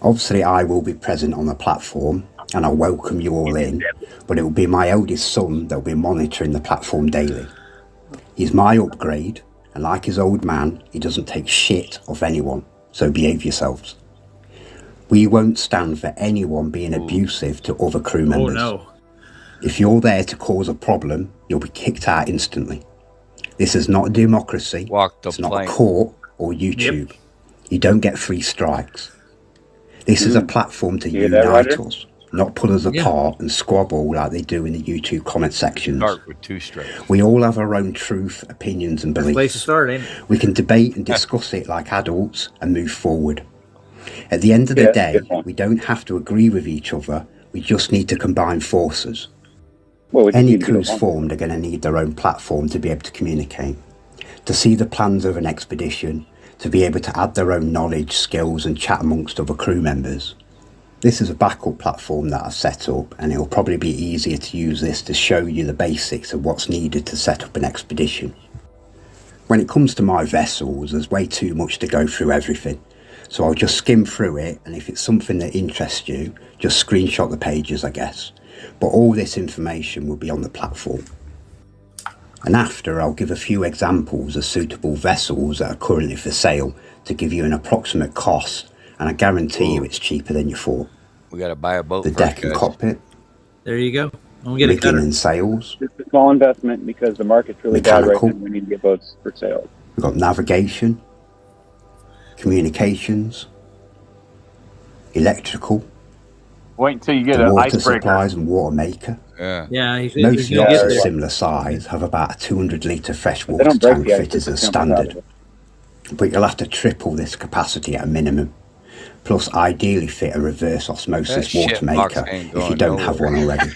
Obviously, I will be present on the platform, and I'll welcome you all in, but it will be my eldest son that will be monitoring the platform daily. He's my upgrade, and like his old man, he doesn't take shit off anyone, so behave yourselves. We won't stand for anyone being abusive to other crew members. Oh, no. If you're there to cause a problem, you'll be kicked out instantly. This is not a democracy. It's not a court or YouTube. You don't get 3 strikes. This is a platform to unite us, not pull us apart and squabble like they do in the YouTube comment sections. Start with 2 strikes. We all have our own truth, opinions and beliefs. Place to start, ain't it? We can debate and discuss it like adults and move forward. At the end of the day, we don't have to agree with each other. We just need to combine forces. Any crews formed are going to need their own platform to be able to communicate, to see the plans of an expedition, to be able to add their own knowledge, skills and chat amongst other crew members. This is a backup platform that I've set up, and it will probably be easier to use this to show you the basics of what's needed to set up an expedition. When it comes to my vessels, there's way too much to go through everything, so I'll just skim through it, and if it's something that interests you, just screenshot the pages, I guess. But all this information will be on the platform. And after, I'll give a few examples of suitable vessels that are currently for sale to give you an approximate cost, and I guarantee you it's cheaper than you thought. We got to buy a boat. The deck and cockpit. There you go. I'm gonna get rigging and sails. It's a small investment because the market's really bad right now. We need to get boats for sale. We've got navigation, communications, electrical. Wait until you get an water icebreaker. Supplies and water maker. Yeah. Most yachts of similar size have about a 200-litre freshwater tank fitted as standard. But you'll have to triple this capacity at a minimum. Plus, ideally fit a reverse osmosis water maker if you don't have one already.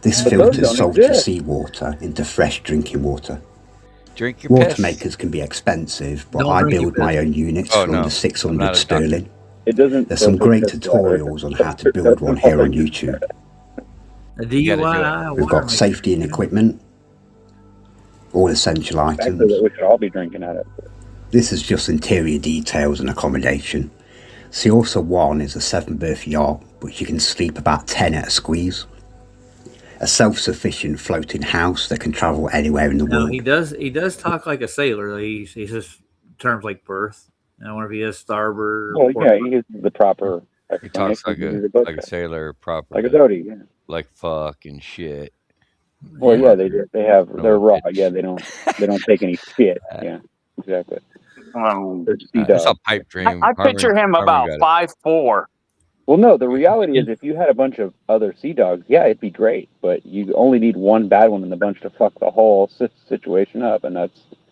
This filters salty seawater into fresh drinking water. Drink your water piss. makers can be expensive, but I build my own units for under 600 sterling. There's some great tutorials on how to build one here on YouTube. We've got safety and equipment, all essential items. We should all be drinking at it. This is just interior details and accommodation. Seorsa 1 is a 7-berth yacht, but you can sleep about 10 at a squeeze. A self-sufficient floating house that can travel anywhere in the world. He does talk like a sailor. He says terms like berth. I wonder if he has starboard. Well, yeah, he uses the proper. He talks like a sailor, proper. Like a Dodie, yeah. Like fucking shit. Well, yeah, they do. They're raw. Yeah, they don't take any shit. Yeah, exactly. It's a pipe dream. I picture him about 5'4". Well, no, the reality is if you had a bunch of other sea dogs, yeah, it'd be great. But you only need one bad one in the bunch to fuck the whole situation up, and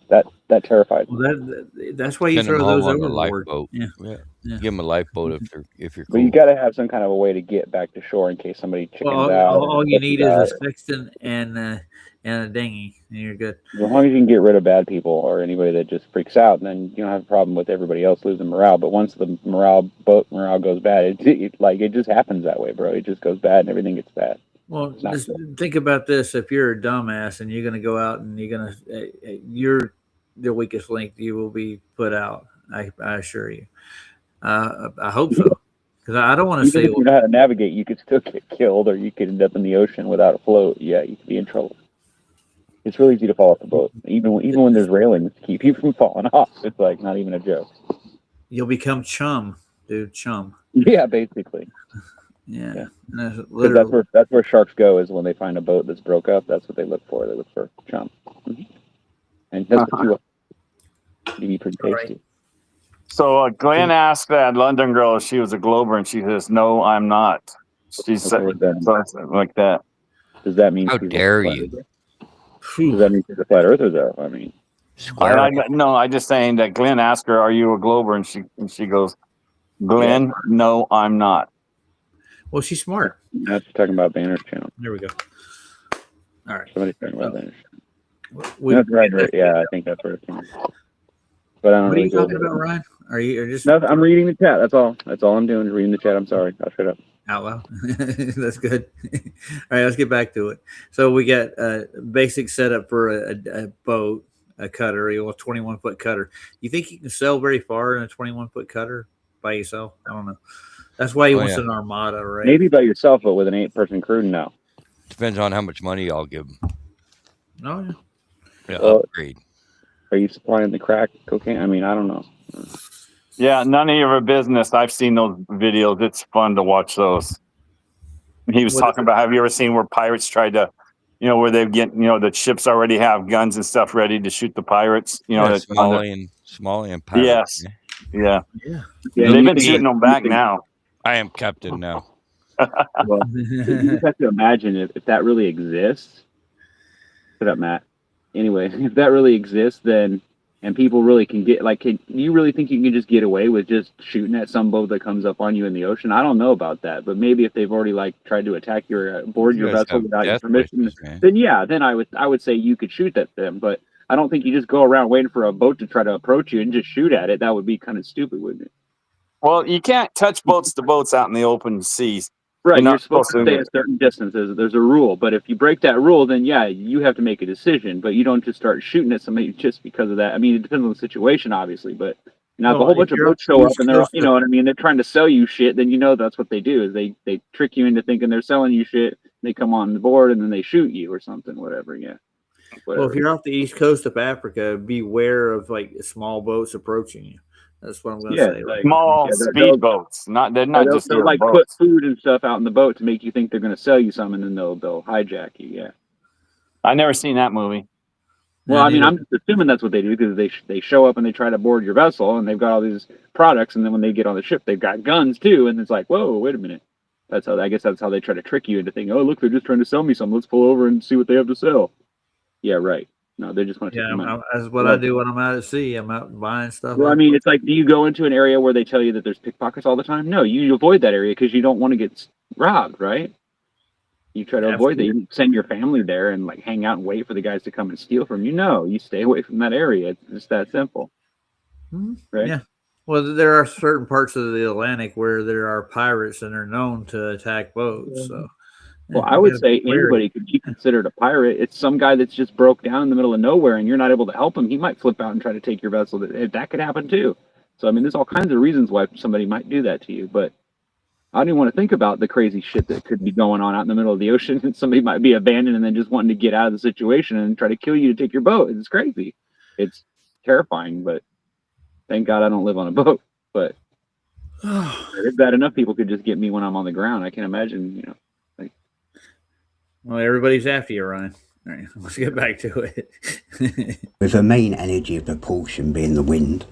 that terrifies me. Well, that's why you throw those overboard. Yeah. Give them a lifeboat if you're cool. But you got to have some kind of a way to get back to shore in case somebody chickens out. All you need is a sextant and a dinghy, and you're good. As long as you can get rid of bad people or anybody that just freaks out, then you don't have a problem with everybody else losing morale. But once the boat morale goes bad, it just happens that way, bro. It just goes bad and everything gets bad. Well, just think about this: if you're a dumbass and you're going to go out and you're the weakest link, you will be put out. I assure you. I hope so, because I don't want to say. If you know how to navigate, you could still get killed, or you could end up in the ocean without a float. Yeah, you could be in trouble. It's really easy to fall off the boat, even when there's railings to keep you from falling off. It's like not even a joke. You'll become chum, dude. Chum. Yeah, basically. Yeah. That's where sharks go, is when they find a boat that's broke up. That's what they look for. They look for chum. Mm-hmm. And that's what you'd be pretty tasty. Right. So Glenn asked that London girl if she was a Glober, and she says, "No, I'm not." She said like that. Does that mean? How dare you? Does that mean she's a flat earther, though? I mean, no, I just saying that Glenn asked her, "Are you a Glober?" And she goes, "Glenn, no, I'm not." Well, she's smart. That's talking about Banner's channel. There we go. All right. Somebody's talking about Banner's We, That's right. Yeah, I think that's where it's from. But I don't what know. are you talking about, Ryan? Are you just No, I'm reading the chat. That's all. That's all I'm doing is reading the chat. I'm sorry. I'll shut up. out loud? That's good. All right, let's get back to it. So we got a basic setup for a boat, a cutter, a 21-foot cutter. You think you can sail very far in a 21-foot cutter by yourself? I don't know. That's why he wants an armada, right? Maybe by yourself, but with an 8-person crew, no. Depends on how much money I'll give them. Oh, yeah. Yeah, upgrade. Are you supplying the crack cocaine? I mean, I don't know. Yeah, none of your business. I've seen those videos. It's fun to watch those. He was talking about, have you ever seen where pirates tried to, where they get, the ships already have guns and stuff ready to shoot the pirates? Somalian pirates. Yes. Yeah. Yeah, they've been shooting them back now. I am captain now. Well, you just have to imagine if that really exists. Put up, Matt. Anyway, if that really exists, then and people really can get can you really think you can just get away with just shooting at some boat that comes up on you in the ocean? I don't know about that, but maybe if they've already tried to attack board your vessel without your permission, then I would say you could shoot at them. But I don't think you just go around waiting for a boat to try to approach you and just shoot at it. That would be kind of stupid, wouldn't it? Well, you can't touch boats to boats out in the open seas. Right, you're supposed to stay at certain distances. There's a rule, but if you break that rule, then yeah, you have to make a decision. But you don't just start shooting at somebody just because of that. I mean, it depends on the situation, obviously. But now, if a whole bunch of boats show up and they're, you know what I mean, they're trying to sell you shit, then that's what they do is they trick you into thinking they're selling you shit. They come on the board and then they shoot you or something, whatever. Yeah. Whatever. Well, if you're off the east coast of Africa, beware of small boats approaching you. That's what I'm going to say. Small speedboats. They're not just put food and stuff out in the boat to make you think they're going to sell you some, and then they'll hijack you. Yeah. I never seen that movie. Well, I mean, I'm just assuming that's what they do because they show up and they try to board your vessel, and they've got all these products, and then when they get on the ship, they've got guns too, and it's like, whoa, wait a minute. I guess that's how they try to trick you into thinking, oh, look, they're just trying to sell me something. Let's pull over and see what they have to sell. Yeah, right. No, they just want to take your money. That's what I do when I'm out at sea. I'm out buying stuff. Well, I mean, it's like, do you go into an area where they tell you that there's pickpockets all the time? No, you avoid that area because you don't want to get robbed, right? You try to avoid that. You send your family there and hang out and wait for the guys to come and steal from you. No, you stay away from that area. It's just that simple. Right? Yeah. Well, there are certain parts of the Atlantic where there are pirates and are known to attack boats. So. Well, I would say anybody could be considered a pirate. It's some guy that's just broke down in the middle of nowhere and you're not able to help him. He might flip out and try to take your vessel. That could happen too. So, I mean, there's all kinds of reasons why somebody might do that to you. But I don't even want to think about the crazy shit that could be going on out in the middle of the ocean. And somebody might be abandoned and then just wanting to get out of the situation and try to kill you to take your boat. It's crazy. It's terrifying, but thank God I don't live on a boat. But it's bad enough people could just get me when I'm on the ground. I can imagine, Well, everybody's after you, Ryan. All right, let's get back to it. With the main energy of propulsion being the wind,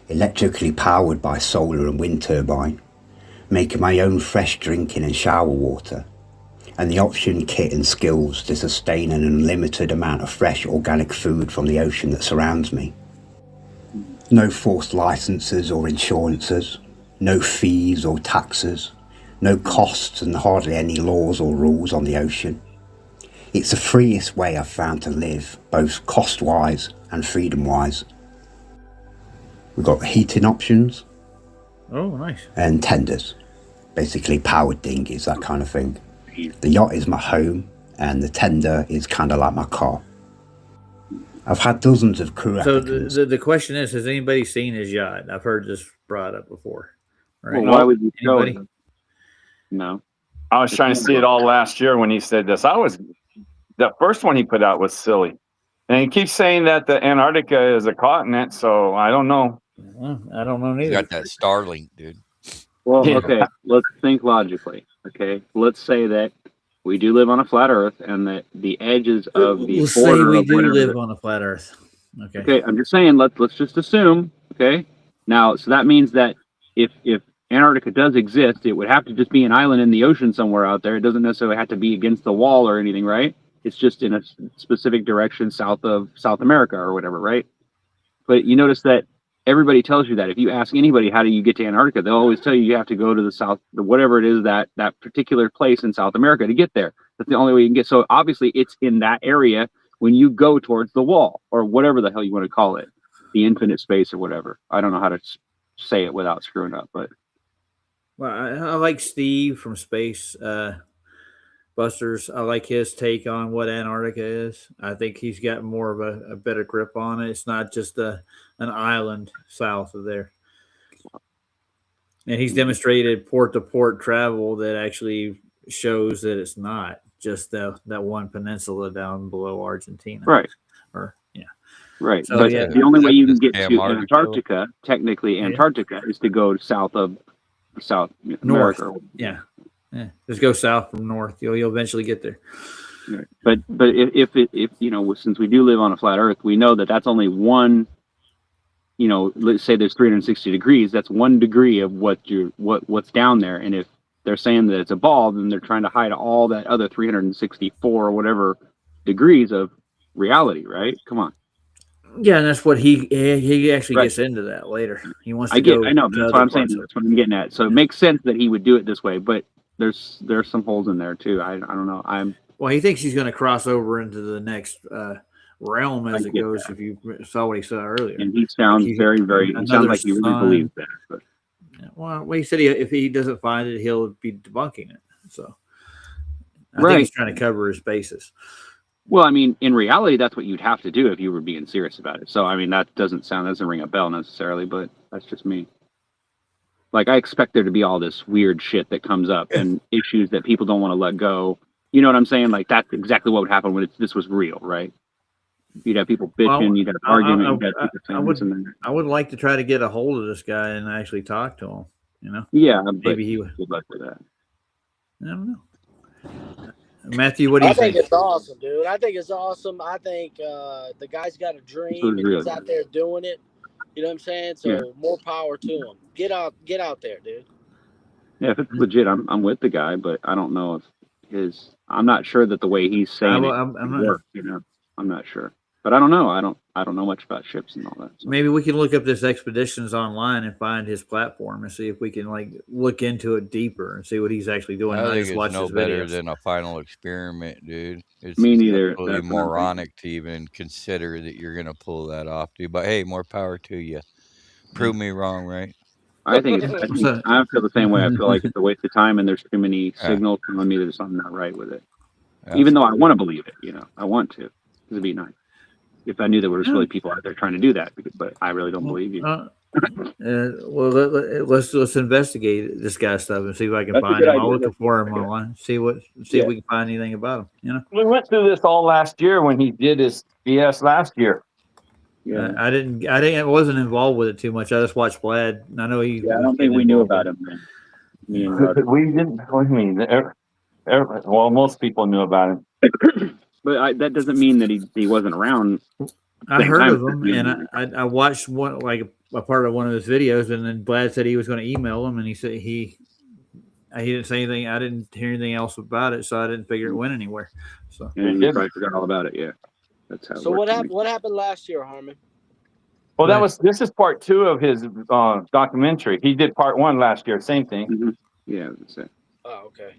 electrically powered by solar and wind turbine, making my own fresh drinking and shower water, and the option, kit and skills to sustain an unlimited amount of fresh organic food from the ocean that surrounds me. No forced licenses or insurances, no fees or taxes, no costs and hardly any laws or rules on the ocean. It's the freest way I've found to live, both cost-wise and freedom-wise. We've got heating options. Oh, nice. And tenders, basically powered dinghies, that kind of thing. The yacht is my home, and the tender is kind of like my car. I've had dozens of crew applicants. So the question is, has anybody seen his yacht? I've heard this brought up before. Right? Well, why would you show it? No. I was trying to see it all last year when he said this. The first one he put out was silly. And he keeps saying that the Antarctica is a continent, so I don't know. I don't know neither. You got that Starlink, dude. Well, okay, let's think logically. Okay, let's say that we do live on a flat Earth, and that the edges of the border we do live on a flat Earth. Okay. Okay, I'm just saying. Let's just assume. Okay. Now, so that means that if Antarctica does exist, it would have to just be an island in the ocean somewhere out there. It doesn't necessarily have to be against the wall or anything, right? It's just in a specific direction south of South America or whatever, right? But you notice that everybody tells you that. If you ask anybody how do you get to Antarctica, they'll always tell you have to go to the south, whatever it is that particular place in South America to get there. That's the only way you can get. So obviously it's in that area when you go towards the wall or whatever the hell you want to call it, the infinite space or whatever. I don't know how to say it without screwing up, but. Well, I like Steve from Space Busters. I like his take on what Antarctica is. I think he's got more of a better grip on it. It's not just an island south of there. And he's demonstrated port to port travel that actually shows that it's not just that one peninsula down below Argentina. Right. Or yeah. Right. So, but yeah, the only way you can get to Antarctica, technically Antarctica, is to go south of South North. America. Yeah. Just go south from north. You'll eventually get there. Right. But if you know, since we do live on a flat Earth, we know that that's only one. You know, let's say there's 360 degrees. That's 1 degree of what's down there. And if they're saying that it's a ball, then they're trying to hide all that other 364 or whatever degrees of reality. Right? Come on. Yeah, and that's what he actually gets into that later. He wants to go. I know. That's what I'm saying. That's what I'm getting at. So it makes sense that he would do it this way, but there's some holes in there too. I don't know. Well, he thinks he's going to cross over into the next realm as it goes. That. If you saw what he said earlier, and he sounds very, very. He sounds like he really believes that. But. Yeah, well, he said if he doesn't find it, he'll be debunking it. So I think he's trying to cover his bases. Well, I mean, in reality, that's what you'd have to do if you were being serious about it. So, I mean, that doesn't ring a bell necessarily, but that's just me. Like, I expect there to be all this weird shit that comes up and issues that people don't want to let go. You know what I'm saying? Like, that's exactly what would happen when this was real, right? You'd have people bitching, you'd have argument, I would like to try to get a hold of this guy and actually talk to him, you know? Yeah, maybe he would. Good luck with that. I don't know. Matthew, what do you think? I think it's awesome, dude. I think it's awesome. I think the guy's got a dream and he's out there doing it. You know what I'm saying? So more power to him. Get out there, dude. Yeah, if it's legit, I'm with the guy, but I don't know if I'm not sure that the way he's saying it works, you know. I'm not sure. But I don't know. I don't know much about ships and all that. So. Maybe we can look up this expeditions online and find his platform and see if we can look into it deeper and see what he's actually doing. I think it's no better than a final experiment, dude. It's me neither. Absolutely moronic to even consider that you're gonna pull that off, dude. But hey, more power to you. Prove me wrong, right? I think I feel the same way. I feel like it's a waste of time, and there's too many signals telling me there's something not right with it. Absolutely. Even though I want to believe it, you know, I want to. It'd be nice if I knew there was really people out there trying to do that, but I really don't believe you. Well, let's investigate this guy's stuff and see if I can find him. I'll look for him online. See if we can find anything about him. You know, we went through this all last year when he did his BS last year. Yeah, I wasn't involved with it too much. I just watched Vlad. I know he. Yeah, I don't think we knew about him, man. We didn't. What do you mean? Well, most people knew about him. But that doesn't mean that he wasn't around. I heard of him, and I watched one a part of one of his videos, and then Vlad said he was going to email him, and he said he didn't say anything. I didn't hear anything else about it, so I didn't figure it went anywhere. So and you probably forgot all about it. Yeah, that's how. So what happened? What happened last year, Harmon? Well, this is part 2 of his documentary. He did part 1 last year. Same thing. Mm-hmm. Yeah, that's it. Oh, okay.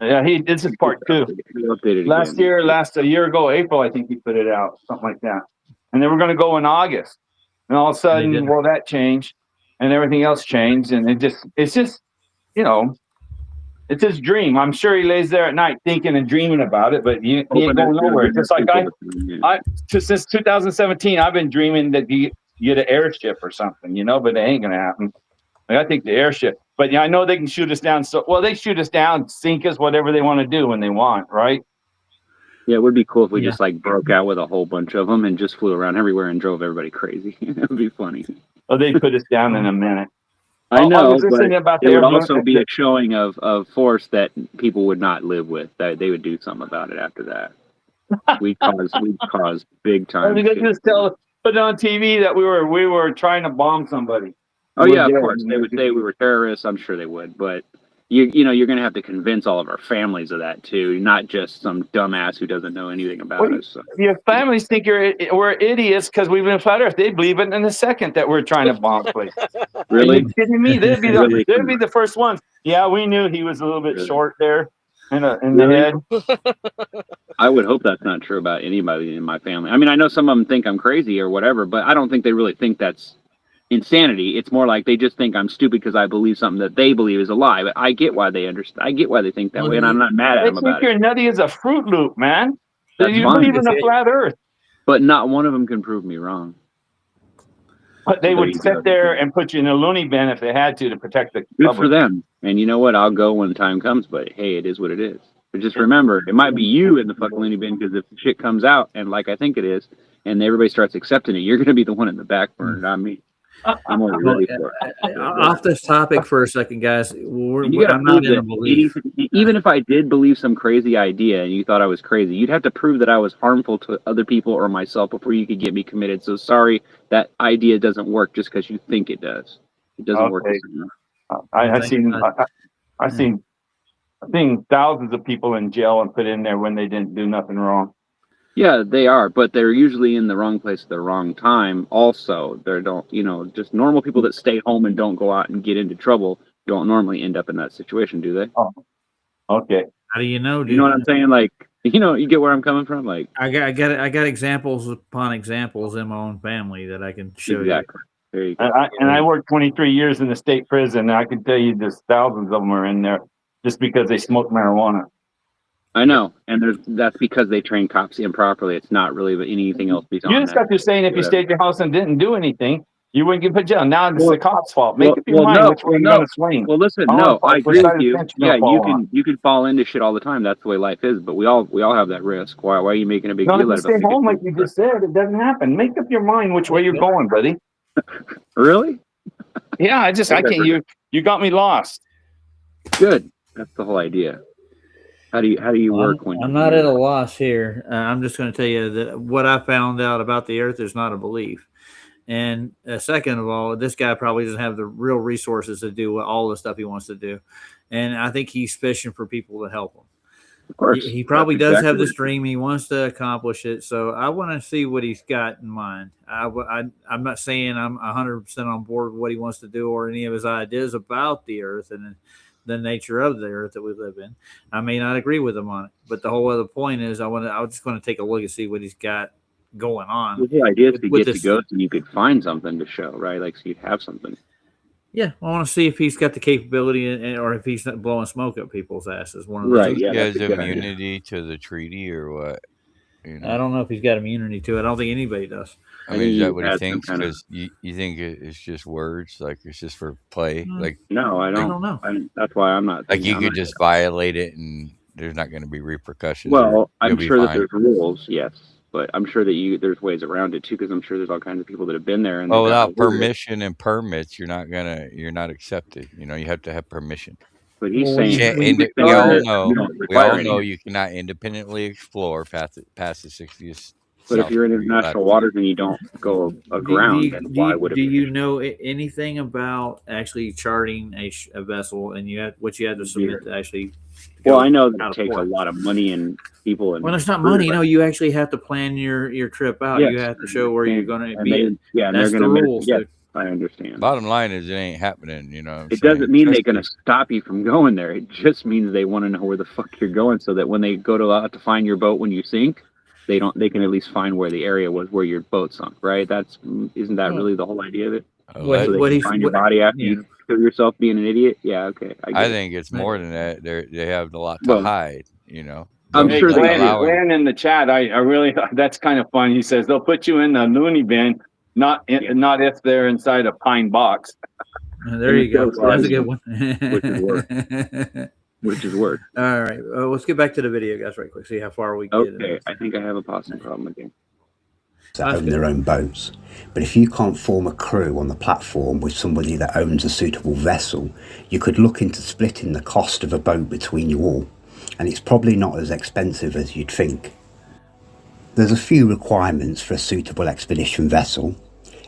Yeah, this is part 2. A year ago, April, I think he put it out, something like that. And they were going to go in August, and all of a sudden, that changed, and everything else changed, and it's just, you know, it's his dream. I'm sure he lays there at night thinking and dreaming about it, but he ain't going nowhere. Just like since 2017, I've been dreaming that you get an airship or something, you know, but it ain't going to happen. I think the airship. But yeah, I know they can shoot us down. They shoot us down, sink us, whatever they want to do when they want, right? Yeah, it would be cool if we just broke out with a whole bunch of them and just flew around everywhere and drove everybody crazy. It would be funny. Oh, they'd put us down in a minute. I know, but it would also be a showing of force that people would not live with. That they would do something about it after that. We'd cause big time. I mean, they just put it on TV that we were trying to bomb somebody. Oh yeah, of course. They would say we were terrorists. I'm sure they would, but you're going to have to convince all of our families of that too, not just some dumbass who doesn't know anything about us. So. Your families think we're idiots because we've been flat Earth. They believe it in the second that we're trying to bomb place. Really? Are you kidding me? They'd be the first ones. Yeah, we knew he was a little bit short there in the head. I would hope that's not true about anybody in my family. I mean, I know some of them think I'm crazy or whatever, but I don't think they really think that's insanity. It's more like they just think I'm stupid because I believe something that they believe is a lie. But I get why they understand. I get why they think that way, and I'm not mad at them about it. You're nutty as a Fruit Loop, man. That's you fine. Believe in the flat Earth, but not one of them can prove me wrong. But they would sit there and put you in a loony bin if they had to protect the Good public. for them. And you know what? I'll go when the time comes. But hey, it is what it is. But just remember, it might be you in the fucking loony bin because if the shit comes out, and like I think it is, and everybody starts accepting it, you're going to be the one in the back burner, not me. I'm already ready for it. Off this topic for a second, guys. I'm not in a belief. Even if I did believe some crazy idea and you thought I was crazy, you'd have to prove that I was harmful to other people or myself before you could get me committed. So sorry, that idea doesn't work just because you think it does. It doesn't work. I've seen thousands of people in jail and put in there when they didn't do nothing wrong. Yeah, they are, but they're usually in the wrong place at the wrong time. Also, just normal people that stay home and don't go out and get into trouble don't normally end up in that situation, do they? Oh, okay. How do you know? Dude? You know what I'm saying? Like, you get where I'm coming from. Like, I got examples upon examples in my own family that I can show you. There you go. I worked 23 years in the state prison, and I can tell you there's thousands of them are in there just because they smoke marijuana. I know, and that's because they train cops improperly. It's not really anything else beyond that. You just got to saying if you stayed at your house and didn't do anything, you wouldn't get put jail. Now it's the cops' fault. Make up your mind which way you're going to swing. Well, listen, I agree with you. Yeah, you can fall into shit all the time. That's the way life is. But we all have that risk. Why are you making a big deal out of it? Stay home like you just said. It doesn't happen. Make up your mind which way you're going, buddy. Really? Yeah, I can't. You got me lost. Good. That's the whole idea. How do you work when I'm not at a loss here? I'm just going to tell you that what I found out about the Earth is not a belief. And second of all, this guy probably doesn't have the real resources to do all the stuff he wants to do. And I think he's fishing for people to help him. Of course. He probably does have this dream. He wants to accomplish it. So I want to see what he's got in mind. I'm not saying I'm 100% on board with what he wants to do or any of his ideas about the Earth and the nature of the Earth that we live in. I may not agree with him on it, but the whole other point is I just want to take a look and see what he's got going on. The idea is to get to go so you could find something to show, right? Like, so you'd have something. Yeah, I want to see if he's got the capability or if he's not blowing smoke up people's asses. One of those. Yeah, he has immunity to the treaty or what? I don't know if he's got immunity to it. I don't think anybody does. I mean, is that what he thinks? Because you think it's just words, like it's just for play? Like, no, I don't know. That's why I'm not. Like you could just violate it, and there's not going to be repercussions. Well, I'm sure that there's rules, yes, but I'm sure that there's ways around it too, because I'm sure there's all kinds of people that have been there. And without permission and permits, you're not accepted. You have to have permission. But he's saying we all know you cannot independently explore past the 60th. But if you're in international waters and you don't go aground, then why would it? Do you know anything about actually charting a vessel and what you had to submit to actually? Well, I know that it takes a lot of money and people. Well, it's not money. No, you actually have to plan your trip out. Yes. You have to show where you're going to be. And that's the rules. Yes, I understand. Bottom line is it ain't happening. It doesn't mean they're going to stop you from going there. It just means they want to know where the fuck you're going, so that when they go to find your boat when you sink, they can at least find where the area was where your boat sunk, right? Isn't that really the whole idea of it? So they can find your body after you kill yourself being an idiot? Yeah, okay. I think it's more than that. They have a lot to hide, I'm sure Glenn in the chat, I really that's kind of fun. He says they'll put you in the loony bin, not if they're inside a pine box. There you go. That's a good one. Which is work. All right. Let's get back to the video, guys, right quick. See how far we get. Okay. I think I have a possum problem again. That own their own boats. But if you can't form a crew on the platform with somebody that owns a suitable vessel, you could look into splitting the cost of a boat between you all. And it's probably not as expensive as you'd think. There's a few requirements for a suitable expedition vessel.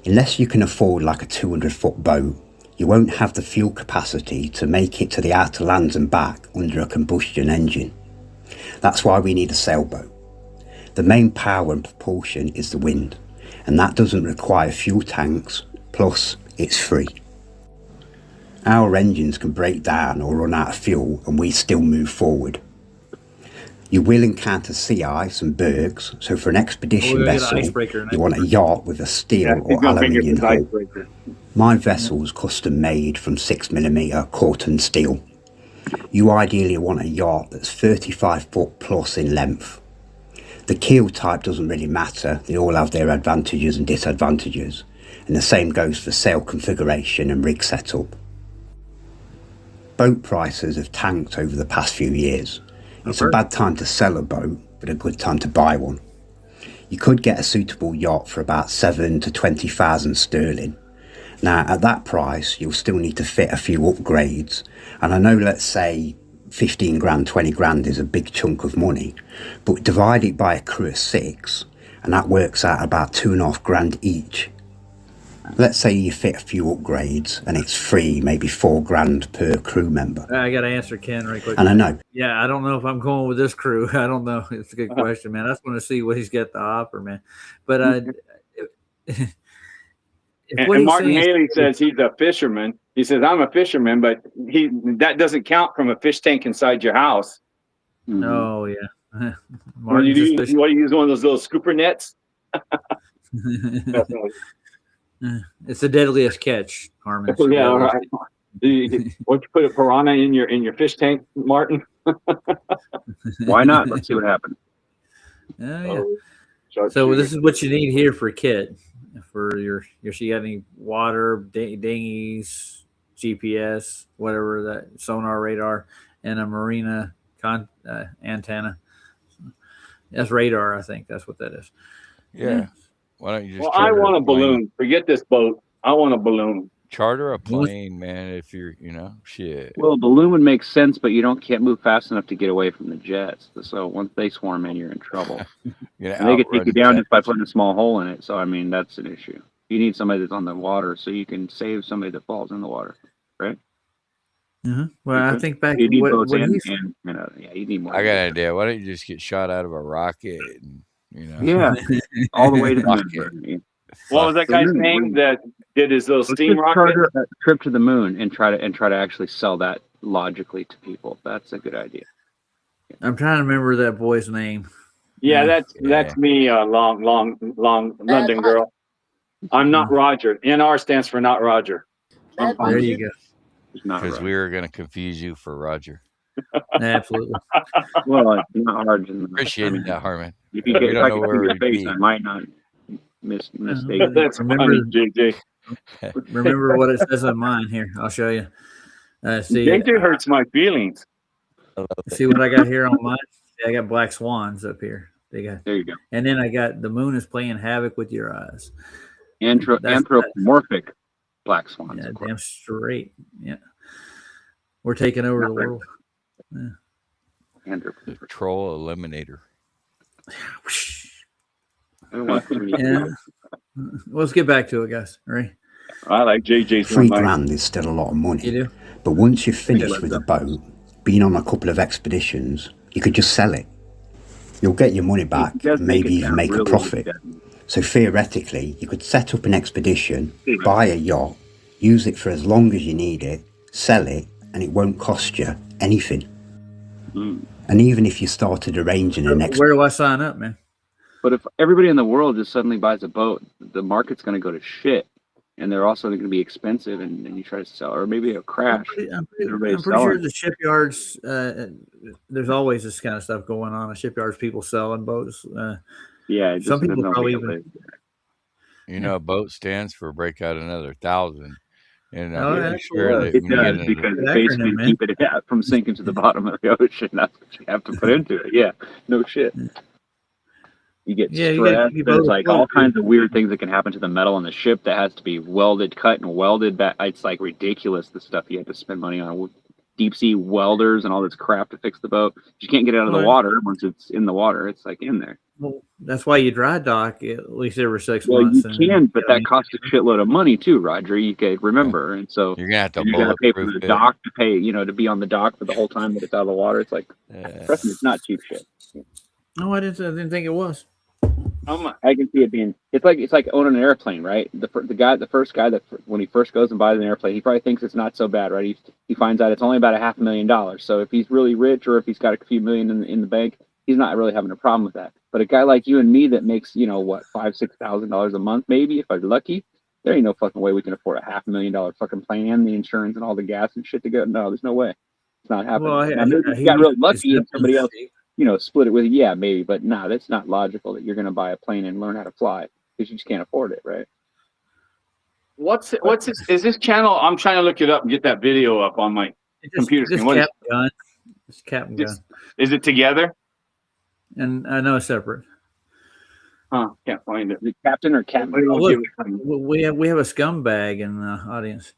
Unless you can afford like a 200-foot boat, You won't have the fuel capacity to make it to the outer lands and back under a combustion engine. That's why we need a sailboat. The main power and propulsion is the wind, and that doesn't require fuel tanks, plus it's free. Our engines can break down or run out of fuel and we still move forward. You will encounter sea ice and bergs, so for an expedition vessel, you want a yacht with a steel or aluminium hull. My vessel's custom made from 6mm Corten steel. You ideally want a yacht that's 35 foot plus in length. The keel type doesn't really matter, they all have their advantages and disadvantages, and the same goes for sail configuration and rig setup. Boat prices have tanked over the past few years. It's a bad time to sell a boat, but a good time to buy one. You could get a suitable yacht for about 7,000 to 20,000 sterling. Now, at that price, you'll still need to fit a few upgrades. And I know, let's say, 15 grand, 20 grand is a big chunk of money, but divide it by a crew of 6, and that works out about 2.5 grand each. Let's say you fit a few upgrades and it's free, maybe 4 grand per crew member. I got to answer Ken right quick. And I know. Yeah, I don't know if I'm going with this crew. I don't know. It's a good question, man. I just want to see what he's got to offer, man. But and Martin Haley says he's a fisherman. He says, I'm a fisherman, but that doesn't count from a fish tank inside your house. Oh, yeah. What do you use? One of those little scooper nets? Definitely. It's the deadliest catch, Harmon. Yeah, all right. Won't you put a piranha in your fish tank, Martin? Why not? Let's see what happens. Yeah. So this is what you need here for Kit. For your you got any water, dinghies, GPS, whatever, that sonar radar, and a marina antenna. That's radar, I think. That's what that is. Yeah. Why don't you just? Well, I want a balloon. Forget this boat. I want a balloon. Charter a plane, man. If you're, shit. Well, a balloon would make sense, but you can't move fast enough to get away from the jets. So once they swarm in, you're in trouble. And they could take you down just by putting a small hole in it. So I mean, that's an issue. You need somebody that's on the water so you can save somebody that falls in the water, right? Mm-hmm. Well, I think back. You need boats you need more. I got an idea. Why don't you just get shot out of a rocket? And, Yeah, all the way to the moon. What was that guy's name that did his little steam rocket? A trip to the moon and try to actually sell that logically to people. That's a good idea. I'm trying to remember that boy's name. Yeah, that's me, long London girl. I'm not Roger. NR stands for not Roger. There you go. Because we were going to confuse you for Roger. Absolutely. Well, it's not hard to appreciate that, Harmon. If you get don't know where we'd face, I might not mistake. That's funny, JJ. Remember what it says on mine here. I'll show you. See, JJ hurts my feelings. See what I got here on mine? See, I got black swans up here. There you go. And then I got the moon is playing havoc with your eyes. Anthropomorphic black swans. Yeah, damn straight. Yeah. We're taking over the world. Yeah. The troll eliminator. Yeah. Let's get back to it, guys. All right. I like JJ's. 3 grand is still a lot of money. You do? But once you've finished with a boat, been on a couple of expeditions, you could just sell it. You'll get your money back, maybe even make a profit. So theoretically, you could set up an expedition, buy a yacht, use it for as long as you need it, sell it, and it won't cost you anything. And even if you started arranging an expedition... Where do I sign up, man? But if everybody in the world just suddenly buys a boat, the market's going to go to shit. And they're also going to be expensive, and you try to sell, or maybe a crash. I'm pretty sure the shipyards, there's always this kind of stuff going on. The shipyards, people selling boats. Yeah, some people probably even. A boat stands for break out another 1,000. And I'm sure that it does because basically keep it from sinking to the bottom of the ocean. That's what you have to put into it. Yeah, no shit. You get stressed. There's like all kinds of weird things that can happen to the metal on the ship that has to be welded, cut, and welded. That it's like ridiculous the stuff you have to spend money on. deep sea welders and all this crap to fix the boat. You can't get it out of the water once it's in the water. It's like in there. Well, that's why you dry dock at least every 6 Well, months. you can, but that costs a shitload of money too, Roger. You could remember, and so you're gonna have to pay for the bulletproof it. dock to pay, to be on the dock for the whole time that it's out of the water. It's like, trust me, it's not cheap shit. No, I didn't think it was. I can see it being. It's like owning an airplane, right? The first guy that when he first goes and buys an airplane, he probably thinks it's not so bad, right? He finds out it's only about $500,000. So if he's really rich, or if he's got a few million in the bank, he's not really having a problem with that. But a guy like you and me that makes $5,000-6,000 a month, maybe if I'm lucky, there ain't no fucking way we can afford a $500,000 fucking plane and the insurance and all the gas and shit to go. No, there's no way. It's not happening. Well, he got real lucky and somebody else. Split it with maybe, but that's not logical that you're going to buy a plane and learn how to fly because you just can't afford it, right? What's this? Is this channel? I'm trying to look it up and get that video up on my computer screen. What is Captain Gunn. It's Captain Gunn. Is it together? And I know it's separate. Huh? Can't find it. The captain or captain? Oh, look, we have a scumbag in the audience.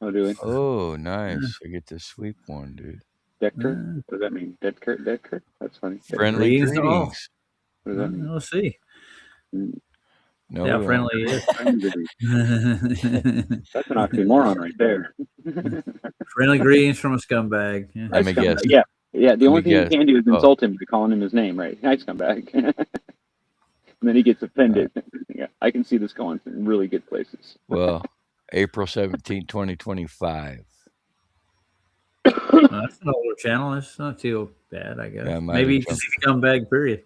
Oh, do we? Oh, nice. I get to sweep one, dude. Decker? What does that mean? Decker? That's funny. Friendly greetings. What does that mean? We'll see. No, yeah, friendly is. That's an oxymoron right there. Friendly greetings from a scumbag. Yeah. Let me guess. Yeah. The only thing you can do is insult him by calling him his name, right? Nice scumbag. And then he gets offended. Yeah, I can see this going in really good places. Well, April 17, 2025. That's an older channel. It's not too bad, I guess. Yeah, maybe you can see the scumbag period.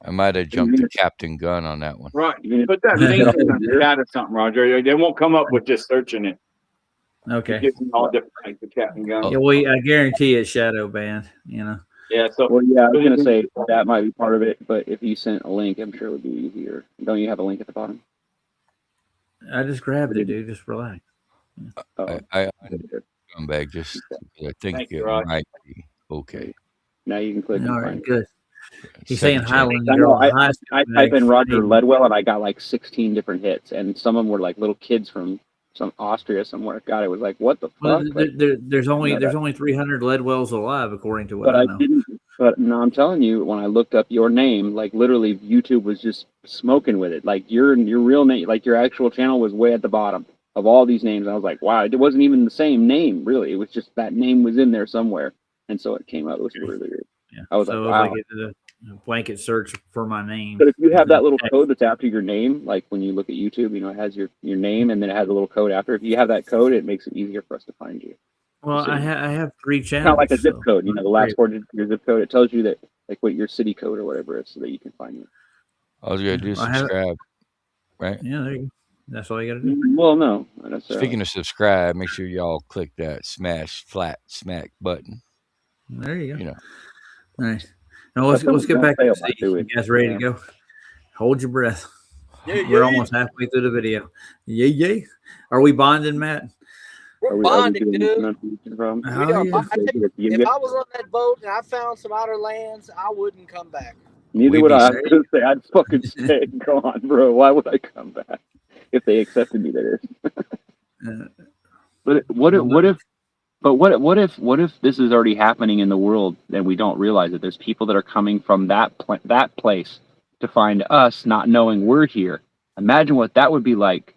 I might have jumped to Captain Gunn on that one. Right. Put that link in the chat or something, Roger. They won't come up with just searching it. Okay. It all different like the Captain Gunn. Yeah, well, I guarantee it's shadow banned, Yeah. So. Well, yeah, I was gonna say that might be part of it, but if you sent a link, I'm sure it would be easier. Don't you have a link at the bottom? I just grabbed it, dude. Just relax. I scumbag. Just I think it might be okay. Now you can click. All right, good. He's 17. saying Highland. I type in Roger Ledwell and I got like 16 different hits, and some of them were like little kids from some Austria somewhere. God, it was like, what the fuck? Well, there's only 300 Ledwells alive, according to what I know. But no, I'm telling you, when I looked up your name, like literally YouTube was just smoking with it. Like your real name, like your actual channel was way at the bottom of all these names. I was like, wow, it wasn't even the same name, really. It was just that name was in there somewhere. And so it came out. It was really weird. Yeah. I was so like, wow. It was like a blanket search for my name. But if you have that little code that's after your name, like when you look at YouTube, it has your name and then it has a little code after. If you have that code, it makes it easier for us to find you. Well, I have 3 channels. It's not like a zip code, the last 4 digits of your zip code. It tells you that, like, what your city code or whatever is, so that you can find you. All you gotta do is subscribe, right? Yeah, there you go. That's all you gotta do. Well, no. Speaking of subscribe, make sure y'all click that smack button. There you go. Nice. Now let's get back to the you guys ready to go? Hold your breath. We're almost halfway through the video. Yay. Are we bonding, Matt? We're bonding, dude. If I was on that boat and I found some outer lands, I wouldn't come back. Neither would I. I was going to say, I'd fucking stay. Go on, bro. Why would I come back? If they accepted me, that is. But what if this is already happening in the world and we don't realize it? There's people that are coming from that place to find us, not knowing we're here. Imagine what that would be like.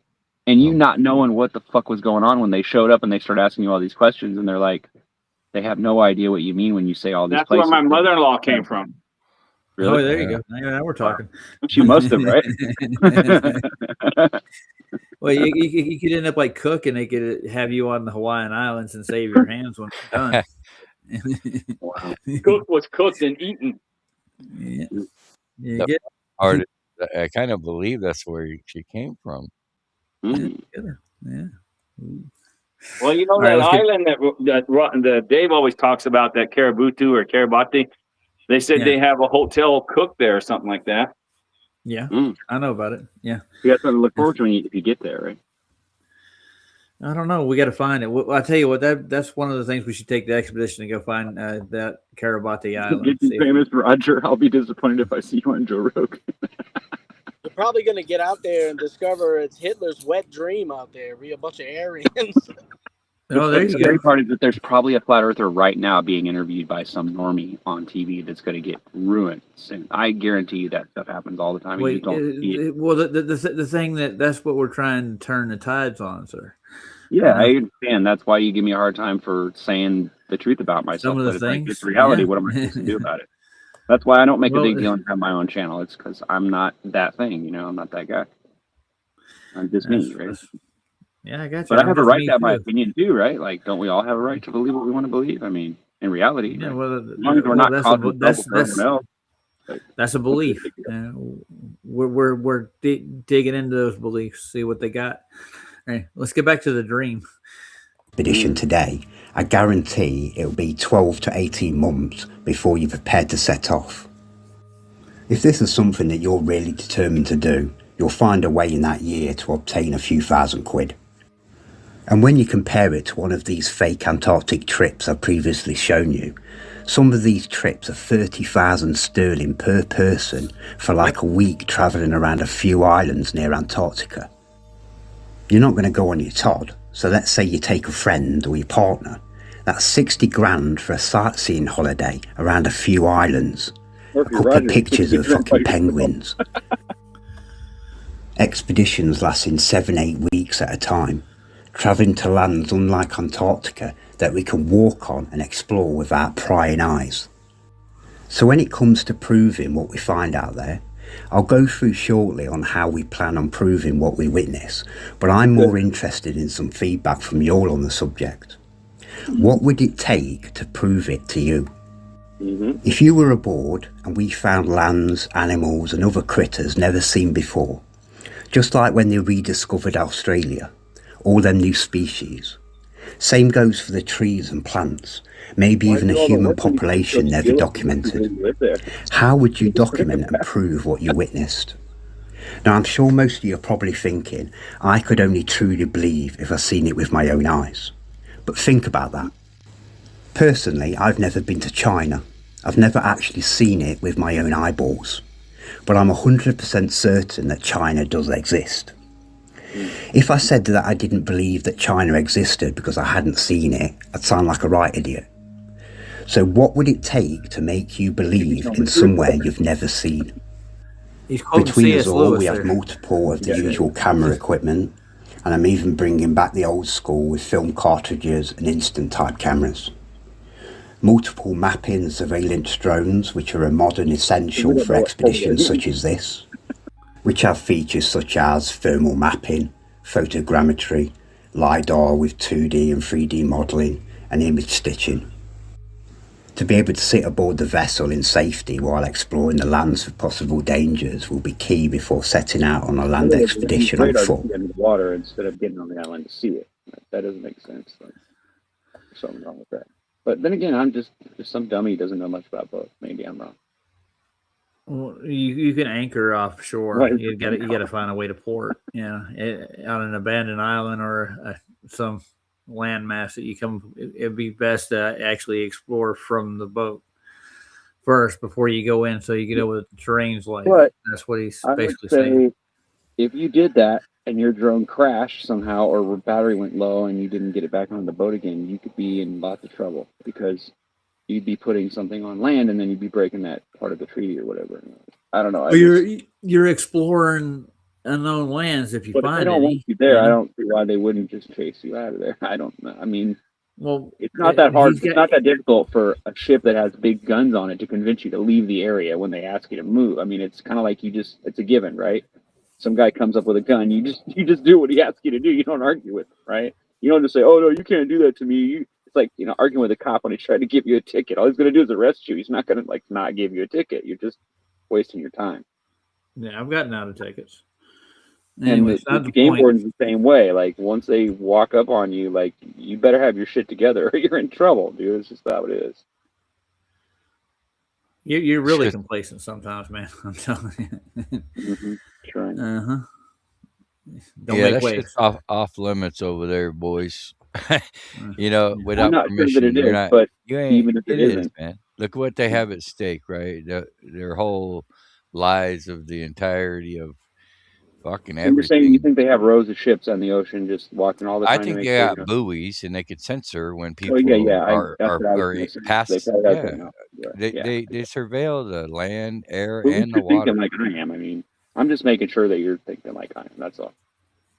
And you not knowing what the fuck was going on when they showed up and they start asking you all these questions, and they're like, they have no idea what you mean when you say all these places. That's where my mother-in-law came from. Really? Oh, there you go. Now we're talking. She must have, right? Well, you could end up like Cook, and they could have you on the Hawaiian Islands and save your hands when it's done. Wow. Cook was cooked and eaten. Yeah. I kind of believe that's where she came from. Yeah. Well, that island that Dave always talks about, that Karabutu or Kiribati, they said they have a hotel cook there or something like that. Yeah, I know about it. Yeah. You got something to look forward to if you get there, right? I don't know. We got to find it. I'll tell you what, that's one of the things we should take the expedition to go find that Kiribati island. Get you famous, Roger. I'll be disappointed if I see you on Joe Rogan. You're probably going to get out there and discover it's Hitler's wet dream out there. Be a bunch of Aryans. Oh, there The you scary go. part is that there's probably a flat earther right now being interviewed by some normie on TV that's going to get ruined. And I guarantee you that stuff happens all the time. You just Wait, don't see it. well, the thing that's what we're trying to turn the tides on, sir. Yeah, You I know, understand. That's why you give me a hard time for saying the truth about myself. some of the But it's like, it's things, reality. yeah. What am I supposed to do about it? That's why I don't make a Well, big deal and have my own channel. It's because I'm not that thing. You know, I'm not that guy. I'm just me, right? yeah, I got you. But I I'm have a just right me to have my too. opinion too, right? Like, don't we all have a right to believe what we want to believe? I mean, in reality, Yeah, right? well, As long as we're not causing trouble for everyone else. that's a belief. We're digging into those beliefs, see what they got. All right, let's get back to the dream. Expedition today, I guarantee it'll be 12 to 18 months before you're prepared to set off. If this is something that you're really determined to do, you'll find a way in that year to obtain a few £1,000. And when you compare it to one of these fake Antarctic trips I've previously shown you, some of these trips are 30,000 sterling per person for like a week travelling around a few islands near Antarctica. You're not going to go on your Todd, so let's say you take a friend or your partner. That's 60 grand for a sightseeing holiday around a few islands. A couple of pictures of fucking penguins. Expeditions lasting 7-8 weeks at a time, travelling to lands unlike Antarctica that we can walk on and explore without prying eyes. So when it comes to proving what we find out there, I'll go through shortly on how we plan on proving what we witness, but I'm more interested in some feedback from you all on the subject. What would it take to prove it to you? If you were aboard and we found lands, animals and other critters never seen before, just like when they rediscovered Australia, all them new species. Same goes for the trees and plants, maybe even a human population never documented. How would you document and prove what you witnessed? Now I'm sure most of you are probably thinking, I could only truly believe if I've seen it with my own eyes. But think about that. Personally, I've never been to China. I've never actually seen it with my own eyeballs. But I'm 100% certain that China does exist. If I said that I didn't believe that China existed because I hadn't seen it, I'd sound like a right idiot. So what would it take to make you believe in somewhere you've never seen? Between us all, we have multiple of the usual camera equipment, and I'm even bringing back the old school with film cartridges and instant type cameras. Multiple mapping and surveillance drones, which are a modern essential for expeditions such as this, which have features such as thermal mapping, photogrammetry, LiDAR with 2D and 3D modelling, and image stitching. To be able to sit aboard the vessel in safety while exploring the lands for possible dangers will be key before setting out on a land expedition on foot. In the water instead of getting on the island to see it. That doesn't make sense. Like, there's something wrong with that. But then again, I'm just some dummy who doesn't know much about boats. Maybe I'm wrong. Well, you can anchor offshore. Right. You got to find a way to port. Yeah, on an abandoned island or some landmass that you come. It'd be best to actually explore from the boat first before you go in, so you get over the terrain's like. But that's what he's basically saying. If you did that and your drone crashed somehow, or battery went low and you didn't get it back on the boat again, you could be in lots of trouble because you'd be putting something on land and then you'd be breaking that part of the treaty or whatever. I don't know. Well, you're exploring unknown lands if you find it. If they don't want you there, I don't see why they wouldn't just chase you out of there. I don't know. I mean, well, it's not that hard. It's not that difficult for a ship that has big guns on it to convince you to leave the area when they ask you to move. I mean, it's kind of like it's a given, right? Some guy comes up with a gun, you just do what he asks you to do. You don't argue with him, right? You don't just say, "Oh no, you can't do that to me." It's like, arguing with a cop when he's trying to give you a ticket. All he's going to do is arrest you. He's not going to not give you a ticket. You're just wasting your time. Yeah, I've gotten out of tickets. Anyway, and the game warden's the same way. Like, once they walk up on you, like, you better have your shit together or you're in trouble, dude. It's just how it is. You're really complacent sometimes, man. I'm telling you. Trying. Don't make waves. Off limits over there, boys. Without not permission, sure that it you're is, not. But you ain't. Even if it is, man. Look what they have at stake, right? Their whole lives of the entirety of fucking You're saying you everything. think they have rows of ships on the ocean just watching all the time? I think they got buoys and they could censor when people That's what I was gonna say. They past. probably have Yeah, technology. they surveil the land, air, But at and least the you're thinking water. like I am. I mean, I'm just making sure that you're thinking like I am. That's all.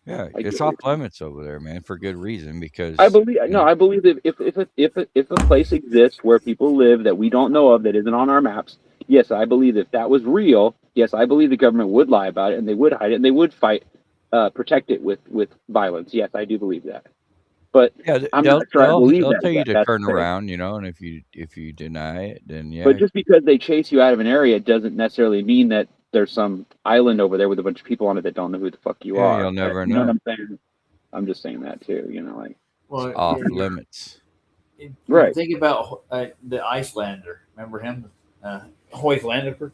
Yeah, I it's get off it. limits over there, man, for good reason. Because I believe I believe that if a place exists where people live that we don't know of that isn't on our maps, yes, I believe if that was real, yes, I believe the government would lie about it and they would hide it and they would protect it with violence. Yes, I do believe that. But yeah, I'm not sure I believe they'll that tell you to that's turn the case. around, and if you deny it, then But yeah, just because they chase you out of an area doesn't necessarily mean that there's some island over there with a bunch of people on it that don't know who the fuck you are. you'll never You know what know. I'm saying? I'm just saying that too. Like It's off limits. right. Think about the Icelander. Remember him, Hoylander?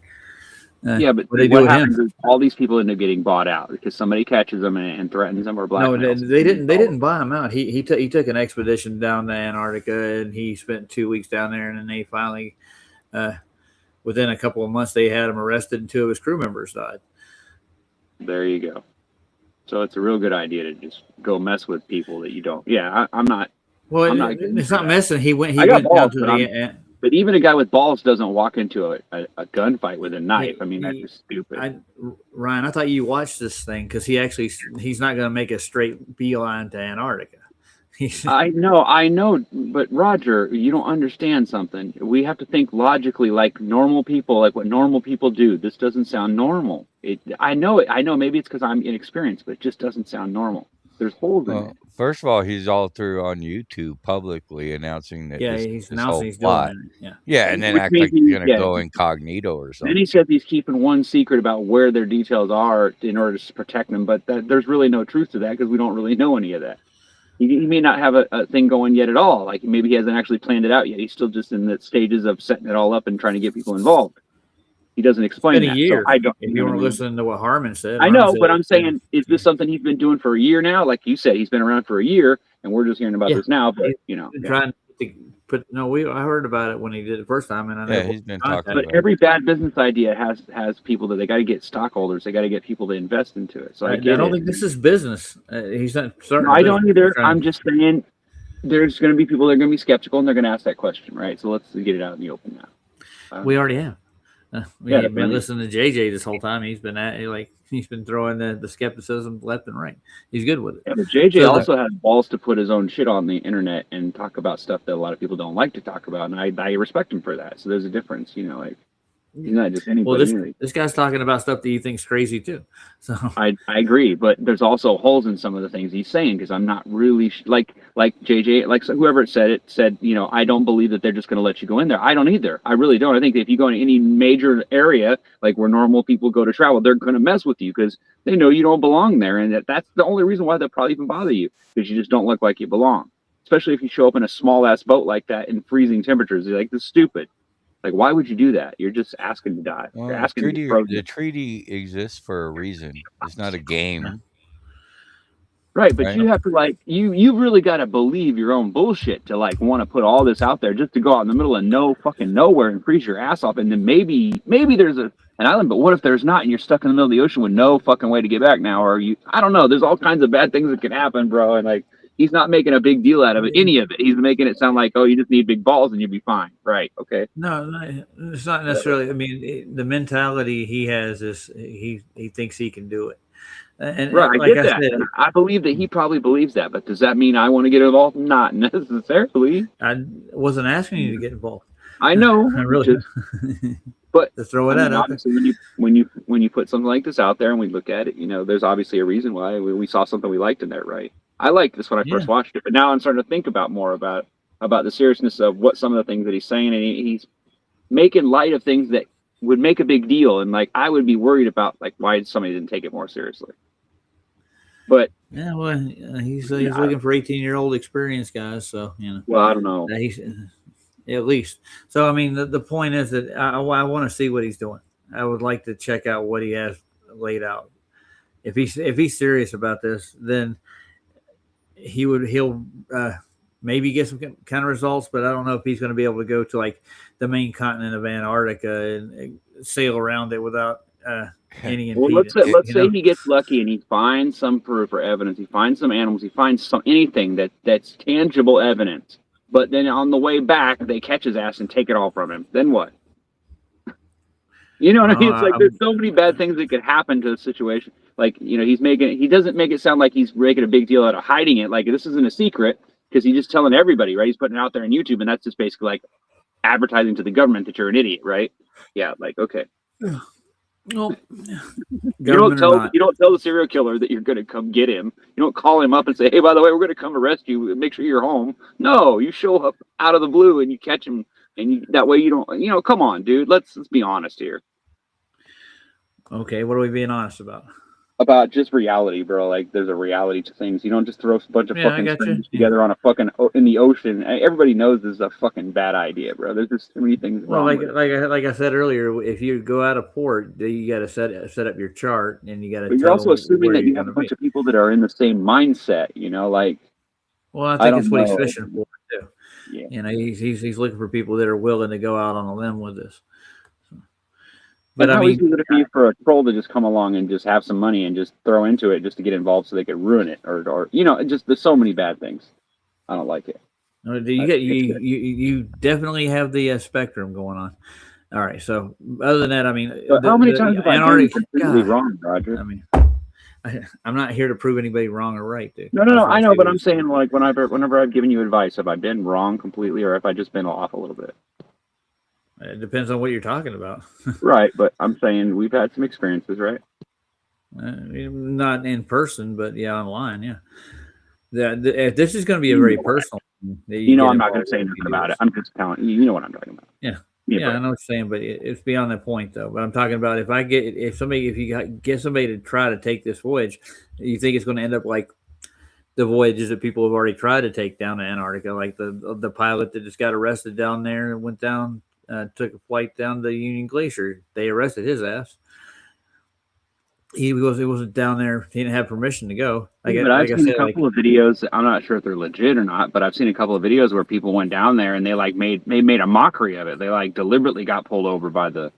Yeah, but what happens is all these people end up getting bought out because somebody catches them and threatens them or blackmails. No, they didn't. They didn't buy him out. He took an expedition down to Antarctica and he spent 2 weeks down there. And then they finally, within a couple of months, they had him arrested and 2 of his crew members died. There you go. So it's a real good idea to just go mess with people that you don't. Yeah, I'm not. Well, I'm not it's not messing. He went. I got went down balls, to the. But even a guy with balls doesn't walk into a gunfight with a knife. I mean, that's just stupid. Ryan, I thought you watched this thing because he's not going to make a straight beeline to Antarctica. I know, but Roger, you don't understand something. We have to think logically, like normal people, like what normal people do. This doesn't sound normal. I know it. I know maybe it's because I'm inexperienced, but it just doesn't sound normal. There's holes in it. First of all, he's all through on YouTube publicly announcing that he's this whole he's plot. doing it. Yeah, and then act like he's going to go incognito or something. Then he says he's keeping one secret about where their details are in order to protect them, but there's really no truth to that because we don't really know any of that. He may not have a thing going yet at all. Like maybe he hasn't actually planned it out yet. He's still just in the stages of setting it all up and trying to get people involved. He doesn't explain that. So I don't. If you weren't listening to what Harmon said, I know, but I'm saying, is this something he's been doing for a year now? Like you said, he's been around for a year, and we're just hearing about this now. But trying to put I heard about it when he did it the first time, and I know he's been talking. But every bad business idea has people that they got to get stockholders. They got to get people to invest into it. So I don't think this is business. He's not starting. No, I don't either. I'm just saying there's going to be people that are going to be skeptical and they're going to ask that question, right? So let's get it out in the open now. We already have. We've been listening to JJ this whole time. He's been throwing the skepticism left and right. He's good with it. Yeah, but JJ also has balls to put his own shit on the internet and talk about stuff that a lot of people don't like to talk about, and I respect him for that. So there's a difference, like he's not just anybody. Well, this guy's talking about stuff that he thinks crazy too. So I agree, but there's also holes in some of the things he's saying because I'm not really like JJ, like whoever said, I don't believe that they're just going to let you go in there. I don't either. I really don't. I think that if you go in any major area like where normal people go to travel, they're going to mess with you because they know you don't belong there, and that's the only reason why they'll probably even bother you because you just don't look like you belong. Especially if you show up in a small ass boat like that in freezing temperatures. You're like, this is stupid. Like, why would you do that? You're just asking to die. Well, You're asking to be frozen. The treaty exists for a reason. It's not a game. Right, but you have to you really got to believe your own bullshit to want to put all this out there just to go out in the middle of no fucking nowhere and freeze your ass off, and then maybe there's an island, but what if there's not, and you're stuck in the middle of the ocean with no fucking way to get back now, or I don't know. There's all kinds of bad things that can happen, bro, and he's not making a big deal out of it, any of it. He's making it sound like, oh, you just need big balls and you'll be fine. Right. Okay. No, it's not necessarily. I mean, the mentality he has is he thinks he can do it. And right. I get that. I believe that he probably believes that. But does that mean I want to get involved? Not necessarily. I wasn't asking you to get involved. I know. I really. But to throw it out. Obviously, when you put something like this out there and we look at it, there's obviously a reason why we saw something we liked in there, right? I liked this when I first watched it, but now I'm starting to think more about the seriousness of what some of the things that he's saying, and he's making light of things that would make a big deal, and I would be worried about why somebody didn't take it more seriously. But yeah, well, he's looking for 18-year-old experience guys, so Well, I don't know. He's at least. So I mean, the point is that I want to see what he's doing. I would like to check out what he has laid out. If he's serious about this, then he'll maybe get some kind of results, but I don't know if he's going to be able to go to the main continent of Antarctica and sail around it without any impedance. Well, let's say he gets lucky and he finds some proof or evidence. He finds some animals. He finds anything that's tangible evidence. But then on the way back, they catch his ass and take it all from him. Then what? You know what I mean? It's like there's so many bad things that could happen to the situation. Like, you know, he doesn't make it sound like he's making a big deal out of hiding it. Like, this isn't a secret because he's just telling everybody, right? He's putting it out there on YouTube, and that's just basically like advertising to the government that you're an idiot, right? Yeah, like, okay. Well, you don't tell the serial killer that you're going to come get him. You don't call him up and say, hey, by the way, we're going to come arrest you. Make sure you're home. No, you show up out of the blue and you catch him, and that way you don't. Come on, dude. Let's be honest here. Okay, what are we being honest about? About just reality, bro. Like, there's a reality to things. You don't just throw a bunch of fucking strangers together on a fucking in the ocean. Everybody knows this is a fucking bad idea, bro. There's just too many things wrong. Well, like I said earlier, if you go out of port, you got to set up your chart, and you got to. But you're also assuming that you have a bunch of people that are in the same mindset. You know, like. Well, I think it's what he's fishing for too. Yeah. You know, he's looking for people that are willing to go out on a limb with this. But how easy would it be for a troll to just come along and just have some money and just throw into it just to get involved so they could ruin it, or just there's so many bad things. I don't like it. You definitely have the spectrum going on. All right, so other than that, I mean, how many times have I been completely wrong, Roger? I mean, I'm not here to prove anybody wrong or right, dude. No, I know, but I'm saying, like, whenever I've given you advice, have I been wrong completely, or have I just been off a little bit? It depends on what you're talking about. Right, but I'm saying we've had some experiences, right? Not in person, but yeah, online, yeah. If this is going to be a very personal thing, I'm not going to say anything about it. I'm just telling you. You know what I'm talking about. Yeah, I know what you're saying, but it's beyond that point, though. But I'm talking about if you get somebody to try to take this voyage, you think it's going to end up like the voyages that people have already tried to take down to Antarctica, like the pilot that just got arrested down there and went down. Took a flight down the Union Glacier. They arrested his ass. He wasn't down there. He didn't have permission to go. I've seen a couple of videos. I'm not sure if they're legit or not, but I've seen a couple of videos where people went down there and they made a mockery of it. They like deliberately got pulled over by the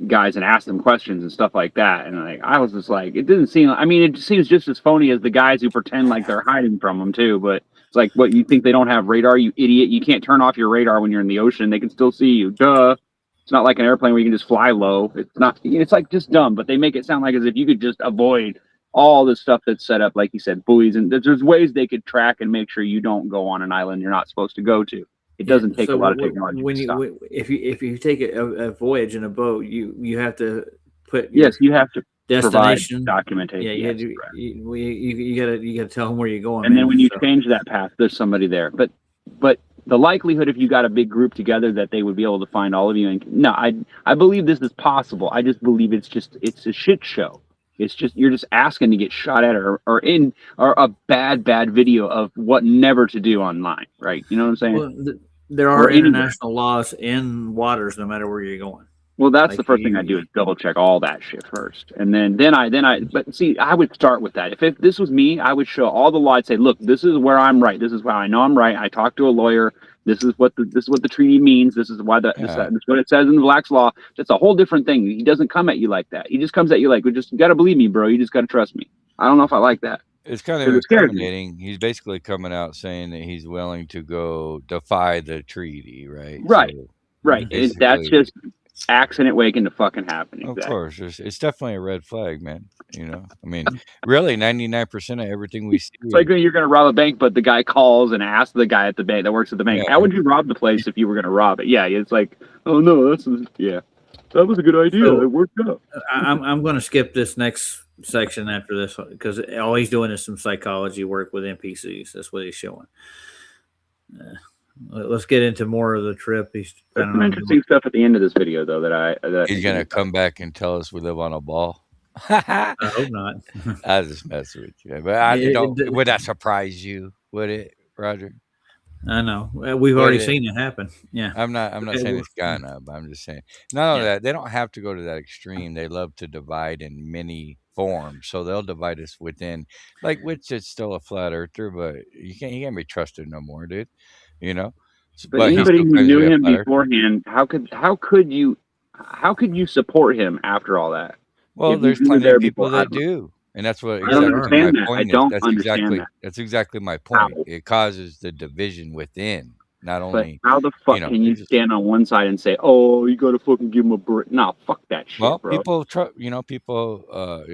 guys and asked them questions and stuff like that. And like I was just like, it didn't seem. I mean, it seems just as phony as the guys who pretend like they're hiding from them too. But it's like, what, you think they don't have radar, you idiot? You can't turn off your radar when you're in the ocean. They can still see you. Duh. It's not like an airplane where you can just fly low. It's not. It's like just dumb. But they make it sound like as if you could just avoid all the stuff that's set up, like you said, buoys, and there's ways they could track and make sure you don't go on an island you're not supposed to go to. It doesn't take a lot of technology. If you take a voyage in a boat, you have to put you have to destination documentation. Yeah, you gotta tell them where you're going. And then when you change that path, there's somebody there. But the likelihood, if you got a big group together, that they would be able to find all of you. And no, I believe this is possible. I just believe it's a shit show. It's just you're just asking to get shot at or a bad video of what never to do online, right? You know what I'm saying? Well, there are international laws in waters, no matter where you're going. Well, that's the first thing I do is double check all that shit first, and then I. But see, I would start with that. If this was me, I would show all the law. I'd say, look, this is where I'm right. This is why I know I'm right. I talked to a lawyer. This is what the treaty means. This is why this is what it says in the Black's Law. That's a whole different thing. He doesn't come at you like that. He just comes at you like, you got to believe me, bro. You just got to trust me. I don't know if I like that. It's kind of intimidating. He's basically coming out saying that he's willing to go defy the treaty, right? Right, so right. That's just accident waiting to fucking happen. Exactly. Of course, it's definitely a red flag, man. You know, I mean, really, 99% of everything we see. It's like when you're going to rob a bank, but the guy calls and asks the guy at the bank that works at the bank, "How would you rob the place if you were going to rob it?" Yeah, it's like, oh no, that was a good idea. So, it worked out. I'm going to skip this next section after this because all he's doing is some psychology work with NPCs. That's what he's showing. Let's get into more of the trip. There's some interesting stuff at the end of this video, though. That he's going to come back and tell us we live on a ball. I hope not. I just mess with you, but would that surprise you? Would it, Roger? I know we've already seen it happen. Yeah, I'm not saying it's gone up. I'm just saying none of that. They don't have to go to that extreme. They love to divide in many forms, so they'll divide us within. Like, which is still a flat earther, but you can't be trusted no more, dude. You know. But anybody who knew him beforehand, how could how could you support him after all that? Well, there's plenty of people that do, and that's what I don't exactly my understand that. I point is. don't That's understand that. That's exactly my How? point. It causes the division within. Not But only, how the fuck can you stand on one side and say, "Oh, you gotta fucking give him a break"? No, fuck that shit, well, bro. people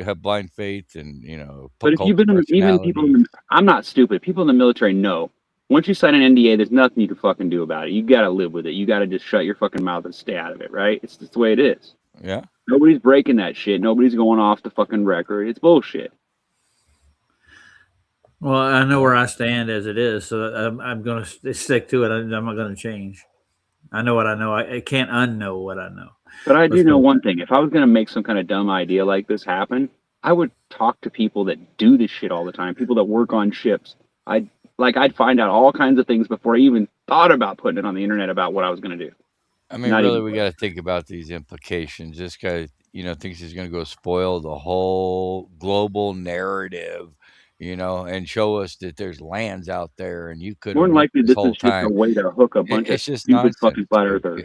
have blind faith and But if cult you've been in, even people, in the, I'm not stupid. People in the military know. Once you sign an NDA, there's nothing you can fucking do about it. You gotta live with it. You gotta just shut your fucking mouth and stay out of it, right? It's just the way it is. Yeah. Nobody's breaking that shit. Nobody's going off the fucking record. It's bullshit. Well, I know where I stand as it is, so I'm going to stick to it. I'm not going to change. I know what I know. I can't unknow what I know. But I do know one thing. If I was going to make some kind of dumb idea like this happen, I would talk to people that do this shit all the time, people that work on ships. I'd find out all kinds of things before I even thought about putting it on the internet about what I was going to do. I mean, really, we got to think about these implications. This guy, thinks he's going to go spoil the whole global narrative, and show us that there's lands out there, and you could more than likely this whole is just a way to hook a bunch of stupid fucking flat earthers.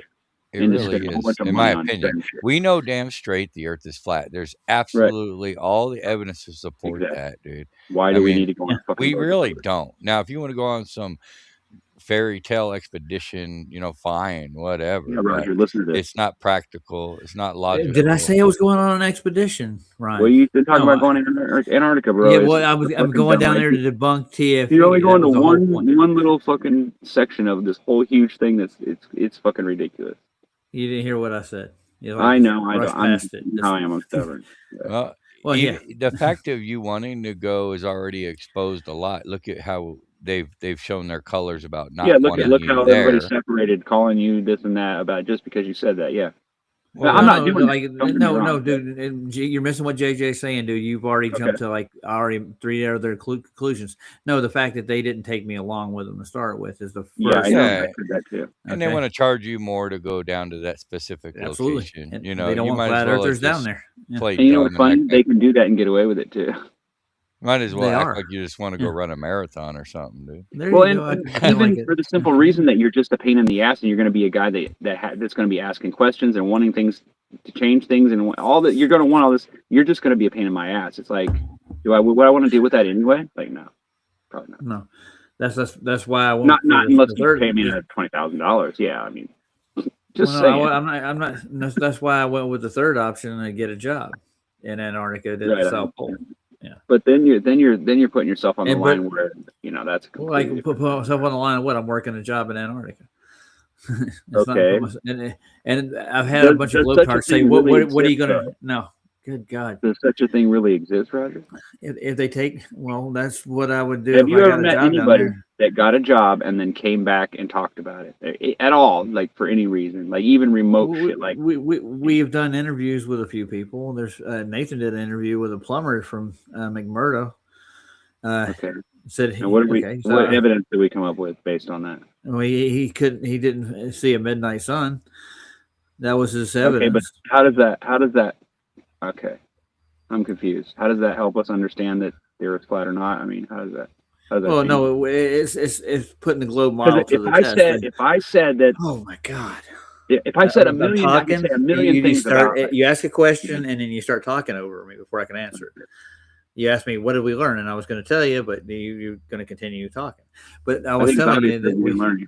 It really is, in my opinion. We know damn straight the Earth is flat. There's absolutely all the evidence to support that, dude. Why do we need to go on fucking We really don't. Now, if you want to go on some fairy tale expedition, fine, whatever. Yeah, Roger, listen to this. It's not practical. It's not logical. Did I say I was going on an expedition, Ryan? Well, you've been talking about going to Antarctica, bro. Yeah, well, I'm going down there to debunk TFE. You're only going to one little fucking section of this whole huge thing. It's fucking ridiculous. You didn't hear what I said. I know. I am stubborn. Well, the fact of you wanting to go is already exposed a lot. Look at how they've shown their colors about not. Yeah, look how everybody's separated, calling you this and that about just because you said that. Yeah. Well, I'm not doing no, dude. You're missing what JJ's saying, dude. You've already jumped to already 3 other conclusions. No, the fact that they didn't take me along with them to start with is the first. Yeah, I heard that too. And they want to charge you more to go down to that specific location. And they don't want flat earthers down there. Yeah. And you know what's funny? They can do that and get away with it too. Might as well act like you just want to go run a marathon or something, dude. Well, and even for the simple reason that you're just a pain in the ass, and you're going to be a guy that's going to be asking questions and wanting things to change things, and all that. You're going to want all this. You're just going to be a pain in my ass. It's like, would I want to deal with that anyway? Like, no, probably not. No, that's why I won't. Not unless you pay me $20,000. Yeah, I mean, just saying. I'm not. That's why I went with the third option and get a job in Antarctica to the South Pole. Yeah, but then you're putting yourself on the line where that's like put myself on the line of what I'm working a job in Antarctica. Okay, and I've had a bunch of globetrotters say, "What are you gonna?" No, good God, does such a thing really exist, Roger? If they take, well, that's what I would do. Have you ever met anybody that got a job and then came back and talked about it at all, like for any reason, like even remote shit? Like we've done interviews with a few people. There's Nathan did an interview with a plumber from McMurdo. Okay. Said and what evidence did we come up with based on that? Well, he didn't see a midnight sun. That was his evidence. Okay, but how does that? Okay, I'm confused. How does that help us understand that the Earth's flat or not? I mean, how does that? Well, no, it's putting the globe model to the test. If I said that, oh my God. If I said a million things about it. You ask a question and then you start talking over me before I can answer it. You asked me, what did we learn? And I was going to tell you, but you're going to continue talking. But I was telling you that we learned.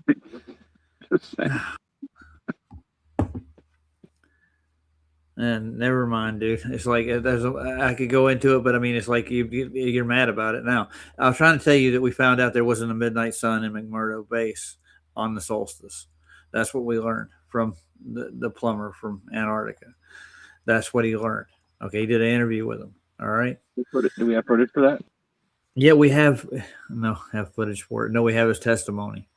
And never mind, dude. It's like I could go into it, but I mean, it's like you're mad about it now. I was trying to tell you that we found out there wasn't a midnight sun in McMurdo Base on the solstice. That's what we learned from the plumber from Antarctica. That's what he learned. Okay, he did an interview with him. All right. Do we have footage for that? Yeah, we have. No, have footage for it. No, we have his testimony.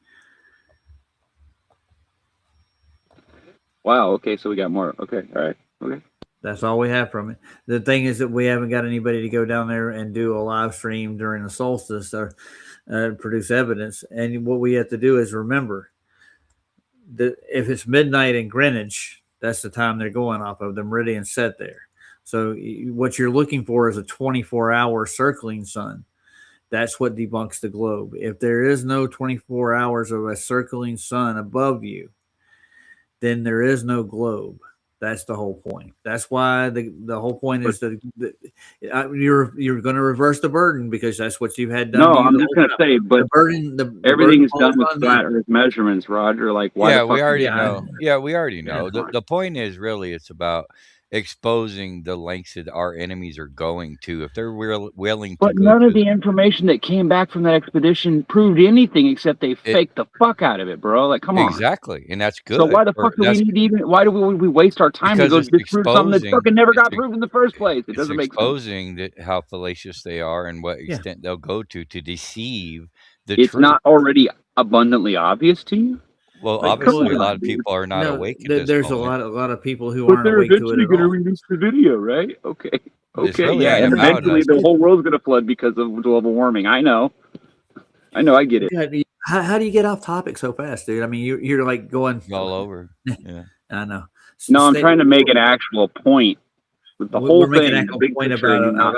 Wow. Okay, so we got more. Okay. All right. Okay. That's all we have from it. The thing is that we haven't got anybody to go down there and do a live stream during the solstice or produce evidence. And what we have to do is remember that if it's midnight in Greenwich, that's the time they're going off of. The meridian set there. So what you're looking for is a 24-hour circling sun. That's what debunks the globe. If there is no 24 hours of a circling sun above you, then there is no globe. That's the whole point. That's why the whole point is that you're going to reverse the burden because that's what you've had done. No, to you I'm just going to say, but everything is done with flat Earth measurements, Roger. Like, why the fuck? We already know. Yeah, we already know. The point is really it's about exposing the lengths that our enemies are going to if they're willing to. But none of the information that came back from that expedition proved anything except they faked the fuck out of it, bro. Like, come on. Exactly, and that's good. So why the fuck do we need even? Why do we waste our time to go disprove something that fucking never got proved in the first place? It doesn't make sense. Exposing how fallacious they are and what extent they'll go to deceive the truth. It's not already abundantly obvious to you. Well, like, obviously, a lot of people are not awake. There's a lot of people who aren't awake to it at all. But they're eventually going to release the video, right? Okay. Really and eventually the whole world's going to flood because of global warming. I know. I get it. Yeah, how do you get off topic so fast, dude? I mean, you're like going all over. Yeah, I know. No, I'm trying to make an actual point. With the whole thing, an actual point about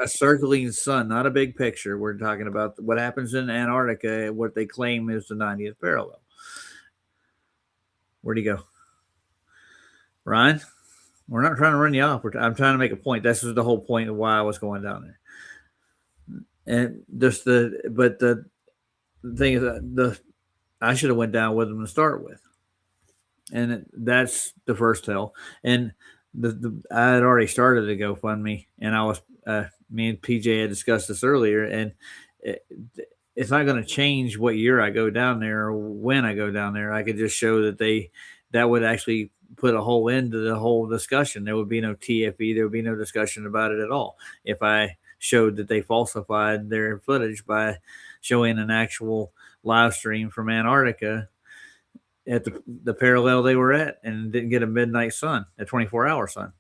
a circling sun, not a big picture. We're talking about what happens in Antarctica, what they claim is the 90th parallel. Where'd he go? Ryan? We're not trying to run you off. I'm trying to make a point. This is the whole point of why I was going down there. And just the thing is, I should have went down with them to start with. And that's the first tell. And I had already started a GoFundMe, and I was me and PJ had discussed this earlier, and it's not going to change what year I go down there or when I go down there. I could just show that would actually put a whole end to the whole discussion. There would be no TFE. There would be no discussion about it at all if I showed that they falsified their footage by showing an actual live stream from Antarctica at the parallel they were at and didn't get a midnight sun, a 24-hour sun.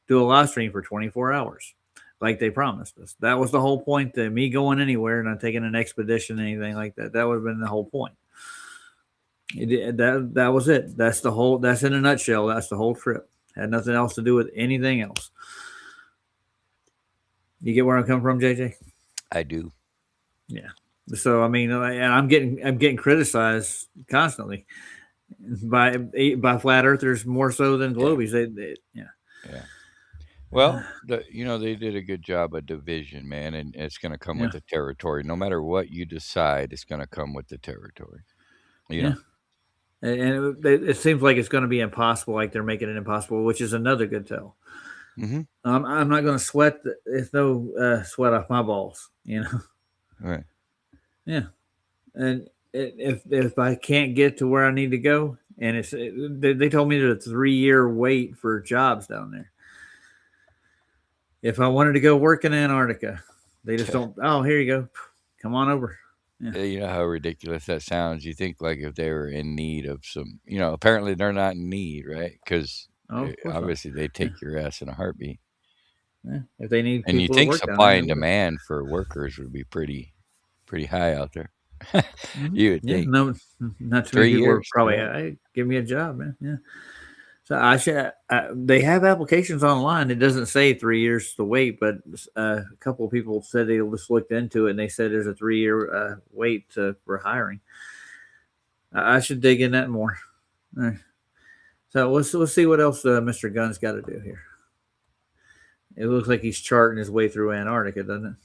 Do a live stream for 24 hours like they promised us. That was the whole point to me going anywhere and not taking an expedition, anything like that. That would have been the whole point. That was it. That's in a nutshell. That's the whole trip. Had nothing else to do with anything else. You get where I'm coming from, JJ? I do. Yeah. So I mean, and I'm getting criticized constantly by flat earthers more so than globies. Yeah. Well, they did a good job of division, man, and it's going to come with the territory. No matter what you decide, it's going to come with the territory. You know? And it seems like it's going to be impossible, like they're making it impossible, which is another good tell. Mm-hmm. I'm not going to sweat. It's no sweat off my balls, Right. Yeah. And if I can't get to where I need to go, and they told me there's a 3-year wait for jobs down there. If I wanted to go work in Antarctica, they just don't. Oh, here you go. Come on over. Yeah. You know how ridiculous that sounds. You think like if they were in need of some, apparently they're not in need, right? Because obviously they take your ass in a heartbeat. Yeah. If they need, and you think supply and demand for workers would be pretty high out there. You would think. No, not too many people are probably. Hey, give me a job, man. Yeah. So they have applications online. It doesn't say 3 years to wait, but a couple of people said they just looked into it and they said there's a 3-year wait for hiring. I should dig in that more. All right. So let's see what else Mr. Gunn's got to do here. It looks like he's charting his way through Antarctica, doesn't it?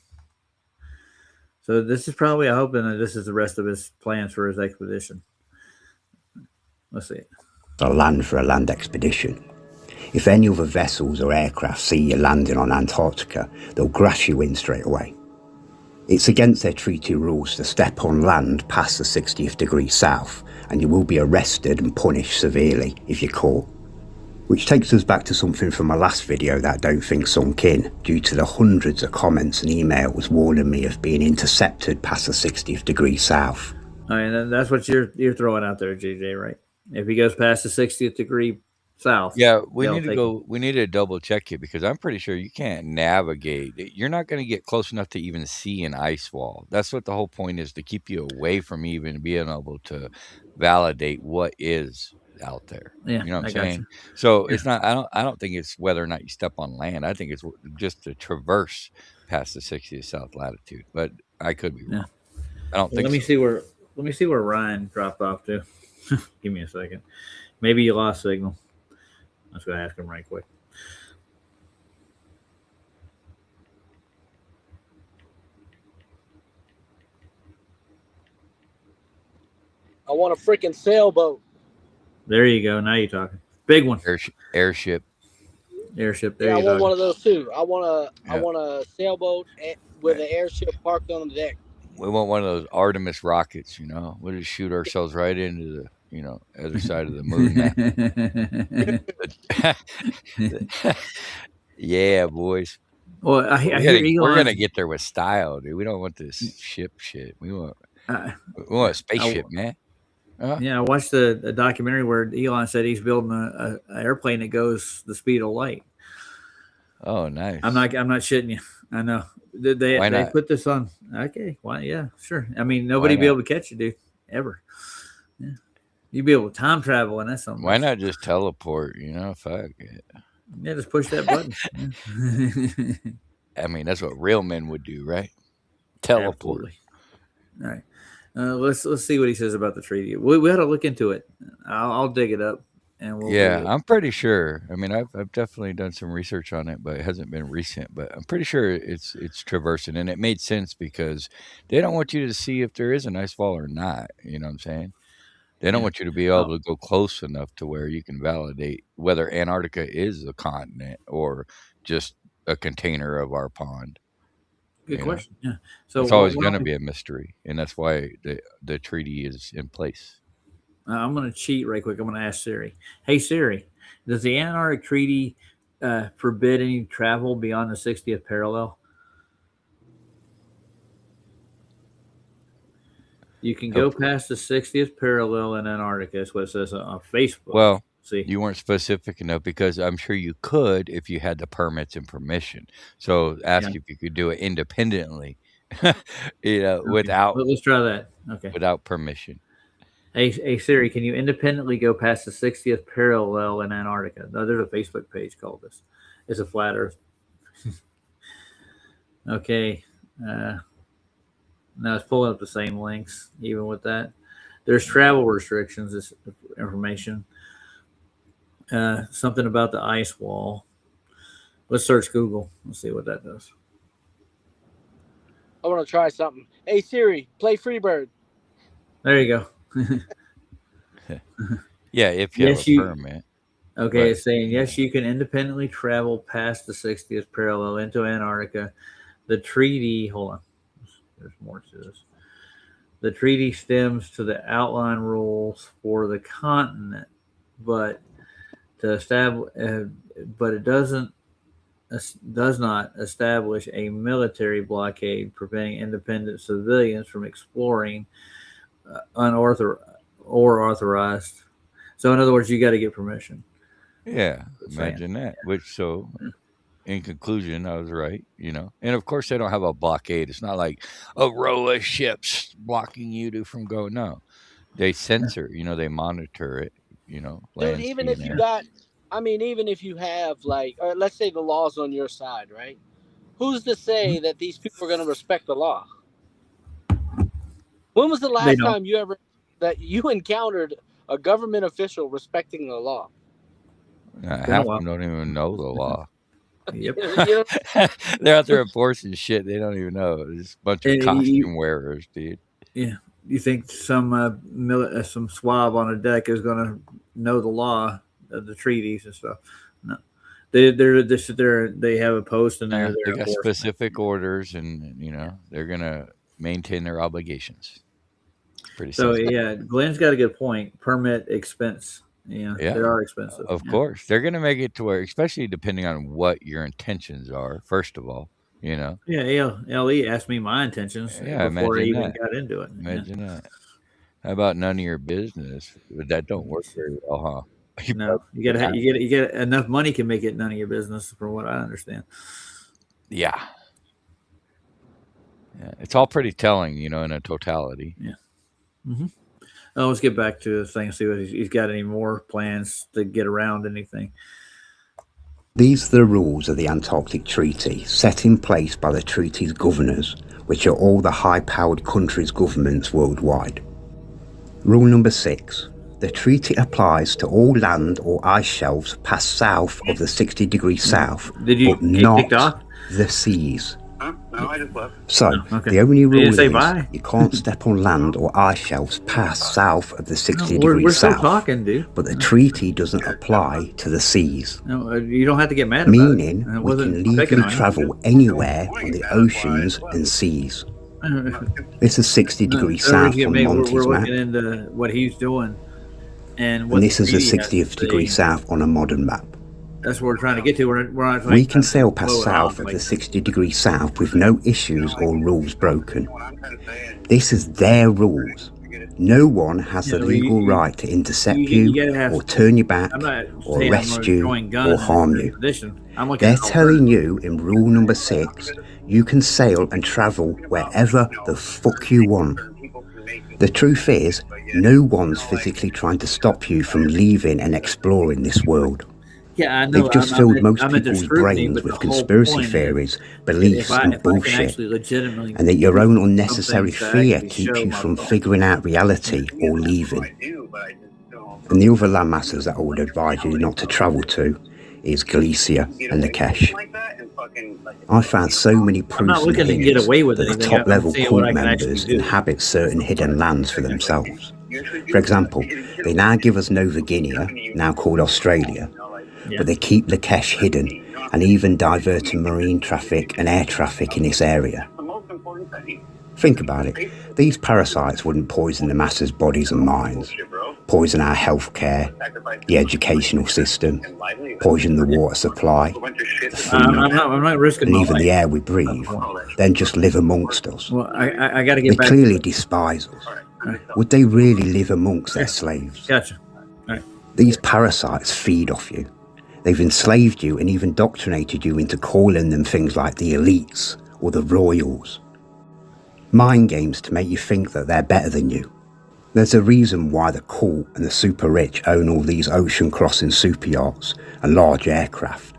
So this is probably, I'm hoping that this is the rest of his plans for his expedition. Let's see it. To land for a land expedition. If any other vessels or aircraft see you landing on Antarctica, they'll grass you in straight away. It's against their treaty rules to step on land past the 60th degree south, and you will be arrested and punished severely if you're caught. Which takes us back to something from my last video that I don't think sunk in, due to the hundreds of comments and emails warning me of being intercepted past the 60th degree south. I mean, that's what you're throwing out there, JJ, right? If he goes past the 60th degree south. Yeah, we need to double check it because I'm pretty sure you can't navigate. You're not going to get close enough to even see an ice wall. That's what the whole point is, to keep you away from even being able to validate what is out there. Yeah, you know what I'm saying? So it's not, I don't think it's whether or not you step on land. I think it's just to traverse past the 60th south latitude, but I could be wrong. I don't think let me see where Ryan dropped off to. Give me a second. Maybe you lost signal. Let's go ask him right quick. I want a freaking sailboat. There you go. Now you're talking. Big one. Airship. Airship. There Yeah, I you want go. one of those too. I want a sailboat with an airship parked on the deck. We want one of those Artemis rockets, you know. We'll just shoot ourselves right into the, you know, other side of the moon, man. Yeah, boys. Well, I hear we're gonna get there with style, dude. We don't want this ship shit. We want a spaceship, man. Yeah, I watched a documentary where Elon said he's building an airplane that goes the speed of light. Oh, nice. I'm not shitting you. I know. They put this on. Okay, why? Yeah, sure. I mean, nobody be able to catch you, dude, ever. Yeah, you'd be able to time travel, and that's something. Why not just teleport? You know, fuck it. Yeah, just push that button. I mean, that's what real men would do, right? Teleport. Absolutely. All right. Let's see what he says about the treaty. We had to look into it. I'll dig it up, and we'll. Yeah, I'm pretty sure. I mean, I've definitely done some research on it, but it hasn't been recent. But I'm pretty sure it's traversing, and it made sense because they don't want you to see if there is an ice fall or not. You know what I'm saying? They don't want you to be able to go close enough to where you can validate whether Antarctica is a continent or just a container of our pond. Good question. Yeah. So it's always going to be a mystery, and that's why the treaty is in place. I'm going to cheat right quick. I'm going to ask Siri. Hey, Siri, does the Antarctic Treaty forbid any travel beyond the 60th parallel? You can go past the 60th parallel in Antarctica. That's what it says on Facebook. Well, you weren't specific enough because I'm sure you could if you had the permits and permission. So ask if you could do it independently, you know, without. Let's try that. Okay. Without permission. Hey Siri, can you independently go past the 60th parallel in Antarctica? No, there's a Facebook page called this. It's a flat Earth. Okay. Now it's pulling up the same links, even with that. There's travel restrictions, this information. Something about the ice wall. Let's search Google. Let's see what that does. I want to try something. Hey Siri, play Freebird. There you go. Yeah, if you have a permit. Okay, it's saying, yes, you can independently travel past the 60th parallel into Antarctica. The treaty, hold on. There's more to this. The treaty stems to the outline rules for the continent, but it does not establish a military blockade preventing independent civilians from exploring unauthorized. So, in other words, you got to get permission. Yeah, imagine that. In conclusion, I was right, you know. And of course, they don't have a blockade. It's not like a row of ships blocking you from going. No, they censor. You know, they monitor it. You know, dude. Even if you got, I mean, even if you have like, or let's say the law's on your side, right? Who's to say that these people are going to respect the law? When was the last time you encountered a government official respecting the law? Half of them don't even know the law. Yep. They're out there enforcing shit they don't even know. It's a bunch of costume wearers, dude. Yeah. You think some swab on a deck is going to know the law of the treaties and stuff? No. They sit there. They have a post and they got specific orders, and you know they're going to maintain their obligations. Pretty so simple. Yeah, Glenn's got a good point. Permit expense. Yeah, they are expensive. Of course. They're going to make it to where, especially depending on what your intentions are, first of all, you know. Yeah, LE asked me my intentions before I even got into it. Imagine that. How about none of your business? But that don't work very well, huh? No, you get enough money can make it none of your business, from what I understand. Yeah. It's all pretty telling, you know, in a totality. Yeah. Mm-hmm. Oh, let's get back to the thing. See what he's got. Any more plans to get around anything? These are the rules of the Antarctic Treaty, set in place by the treaty's governors, which are all the high-powered countries' governments worldwide. Rule number 6. The treaty applies to all land or ice shelves passed south of the 60 degrees south, Did you but get not kicked off? the seas. Huh? No, I just left. So, Oh, okay. the only You didn't rule say is bye? you can't step on land or ice shelves passed south of the 60 No, we're degrees still south. talking, dude. But the treaty doesn't apply to the seas. No, you don't have to get mad about Meaning, it. It we wasn't can picking legally on you. travel anywhere on the oceans and seas. This is 60 degrees south We're on Monty's map, looking into what he's doing and what and this the is the treaty has to 60th degree say. south on a modern map. That's what we're trying to get to. We're not We like can sail past blow it south off, of like, the 60 degrees south with no issues or rules broken. This is their rules. No one has the legal right to intercept you gotta have, or turn you back I'm not or saying I'm arrest gonna you join Gunn or in harm this you. expedition. I'm looking They're at telling you in rule number 6, you can sail and travel wherever the fuck you want. The truth is, no one's physically trying to stop you from leaving and exploring this world. Yeah, I know. They've just filled most I'm into people's scrutiny, brains but with the whole conspiracy point is theories, that beliefs, and if I can bullshit, actually legitimately and that your own do unnecessary something to fear actually keeps show you my from thought. figuring out reality or leaving. And the other landmasses that I would advise you not to travel to is Galicia and Lakesh. I found so many I'm not proofs and looking to get hints away with that the anything. top-level seeing what cult I can actually members do. inhabit certain hidden lands for themselves. For example, they now give us Nova Guinea, now called Australia, but they keep Lakesh hidden and even diverting marine traffic and air traffic in this area. Think about it. These parasites wouldn't poison the masses' bodies and minds, poison our healthcare, the educational system, poison the water supply, the food, I'm not risking and my even life. the air we breathe, then just live amongst us. Well, I got to They get back. clearly despise us. Would they really live amongst their slaves? Gotcha. All right. These parasites feed off you. They've enslaved you and even indoctrinated you into calling them things like the elites or the royals. Mind games to make you think that they're better than you. There's a reason why the cool and the super rich own all these ocean crossing super yachts and large aircraft.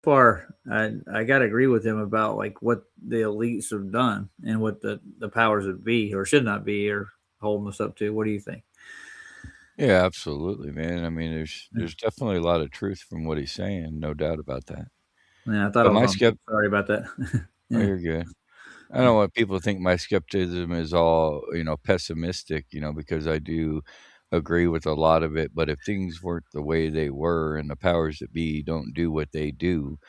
Far, I got to agree with him about like what the elites have done and what the powers that be or should not be are holding us up to. What do you think? Yeah, absolutely, man. I mean, there's definitely a lot of truth from what he's saying, no doubt about that. Yeah, I thought But I my was on. Sorry about that. Oh, you're good. I don't want people to think my skepticism is all, pessimistic, because I do agree with a lot of it. But if things weren't the way they were and the powers that be don't do what they do,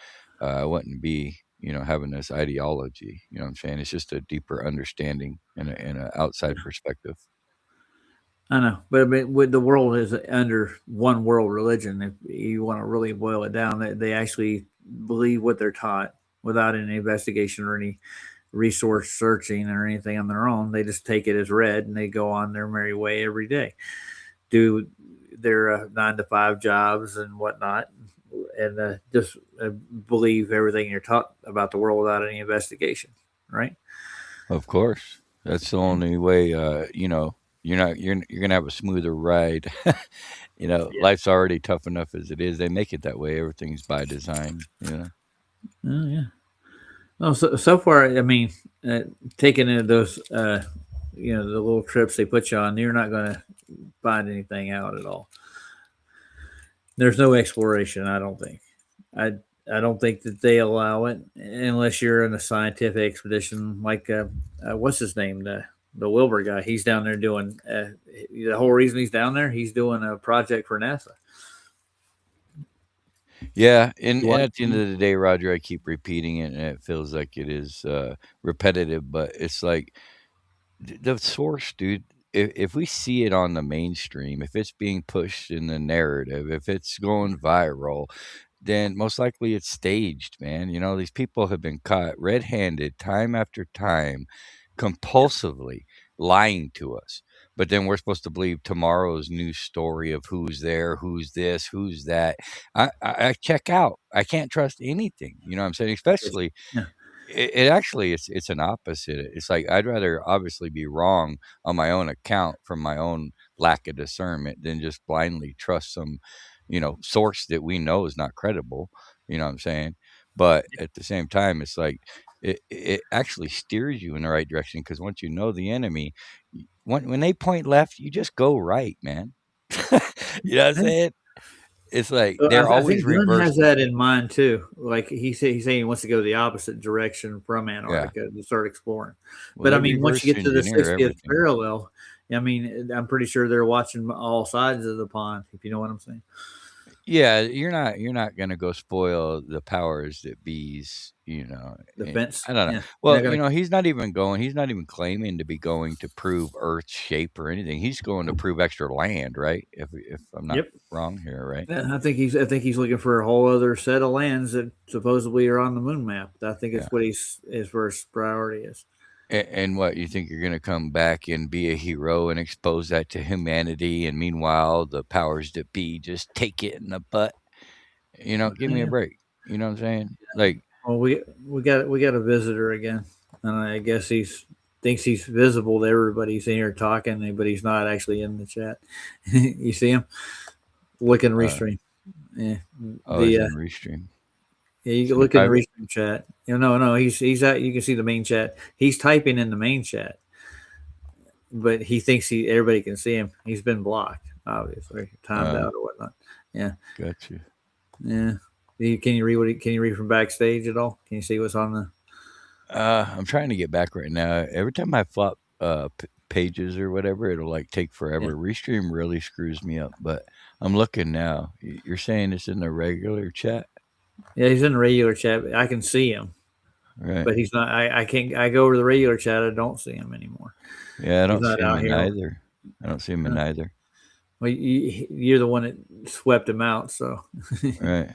I wouldn't be, having this ideology. You know what I'm saying? It's just a deeper understanding and an outside perspective. I know, but I mean, with the world is under one world religion. If you want to really boil it down, they actually believe what they're taught without any investigation or any resource searching or anything on their own. They just take it as read and they go on their merry way every day, do their 9 to 5 jobs and whatnot, and just believe everything you're taught about the world without any investigation, right? Of course, that's the only way. You're gonna have a smoother ride. Life's already tough enough as it is. They make it that way. Everything's by design. Oh yeah. Well, so far, I mean, taking in those, the little trips they put you on, you're not going to find anything out at all. There's no exploration, I don't think. I don't think that they allow it unless you're in a scientific expedition like what's his name, the Wilbur guy. He's down there doing the whole reason he's down there. He's doing a project for NASA. Yeah, and at the end of the day, Roger, I keep repeating it, and it feels like it is repetitive, but it's like the source, dude. If we see it on the mainstream, if it's being pushed in the narrative, if it's going viral, then most likely it's staged, man. These people have been caught red-handed time after time, compulsively lying to us. But then we're supposed to believe tomorrow's news story of who's there, who's this, who's that. I check out. I can't trust anything. You know what I'm saying? Especially Yeah. it actually it's an opposite. It's like I'd rather obviously be wrong on my own account from my own lack of discernment than just blindly trust some, source that we know is not credible. You know what I'm saying? But at the same time, it's like it actually steers you in the right direction, because once you know the enemy, when they point left, you just go right, man. You know what I'm saying? It's like they're I always think Gunn has reversing. that in mind too. Like he's saying he wants to go the opposite direction from Yeah. Antarctica to start exploring. Well, But I they mean, once you reverse get to the engineer 60th everything. parallel, I mean, I'm pretty sure they're watching all sides of the pond. If you know what I'm saying. Yeah, you're not gonna go spoil the powers that be's, you know. The fence. I don't know. Yeah. Well, You're not gonna, he's not even claiming to be going to prove Earth's shape or anything. He's going to prove extra land, right? If I'm not Yep. wrong here, right? Yeah, I think he's looking for a whole other set of lands that supposedly are on the moon map. I think it's Yeah. what his first priority is. And what, you think you're gonna come back and be a hero and expose that to humanity, and meanwhile the powers that be just take it in the butt? You know, give me a Yeah. break. You know what I'm saying? Like, Well, we got a visitor again, and I guess thinks he's visible to everybody. He's in here talking, but he's not actually in the chat. You see him? Look in restream. Yeah. he's in restream. Yeah, you Is can he look in the private? restream chat. No, he's at. You can see the main chat. He's typing in the main chat, but he thinks everybody can see him. He's been blocked, obviously, timed out or whatnot. Yeah. Got you. Yeah. Can you read from backstage at all? Can you see what's on the? I'm trying to get back right now. Every time I flop pages or whatever, it'll like take forever. Yeah. Restream really screws me up, but I'm looking now. You're saying it's in the regular chat? Yeah, he's in the regular chat. But I can see him, Right. but he's not. I can't. I go over to the regular chat. I don't see him anymore. Yeah, I don't He's not see him out in here. either. I don't see him in either. Well, you're the one that swept him out, so. Right.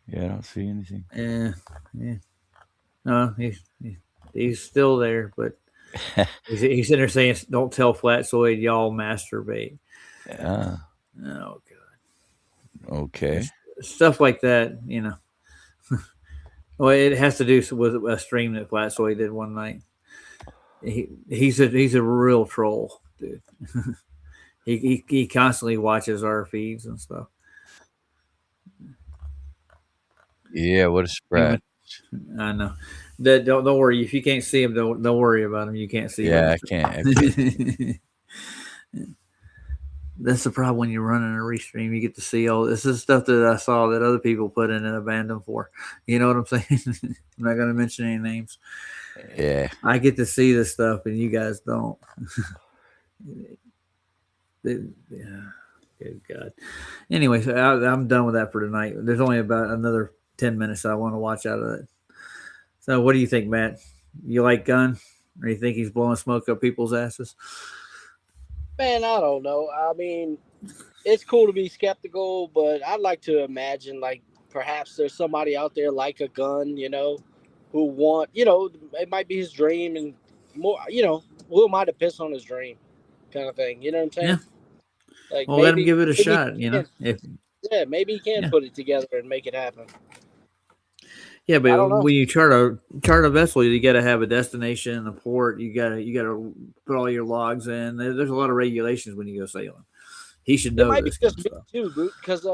Yeah, I don't see anything. Yeah. No, he's still there, but he's sitting there saying, "Don't tell Flatsoid y'all masturbate." Yeah. Oh God. Okay. Stuff like that, you know. Well, it has to do with a stream that Flatsoid did one night. He's a real troll, dude. he constantly watches our feeds and stuff. Yeah, what a spread. I know. Don't worry. If you can't see him, don't worry about him. You can't see him. Yeah, I can't. That's the problem when you're running a restream. You get to see all this is stuff that I saw that other people put in and abandoned for. You know what I'm saying? I'm not going to mention any names. Yeah. I get to see this stuff and you guys don't. Yeah. Good God. Anyway, so I'm done with that for tonight. There's only about another 10 minutes I want to watch out of it. So what do you think, Matt? You like Gunn? Or you think he's blowing smoke up people's asses? Man, I don't know. I mean, it's cool to be skeptical, but I'd like to imagine, like, perhaps there's somebody out there like a Gunn, who it might be his dream, and more, who am I to piss on his dream, kind of thing. You know what I'm saying? Yeah. Like, well, let him give it a shot. Maybe he can put it together and make it happen. Yeah, but when you chart a vessel, you got to have a destination and a port. You got to put all your logs in. There's a lot of regulations when you go sailing. He should know this kind of stuff too, because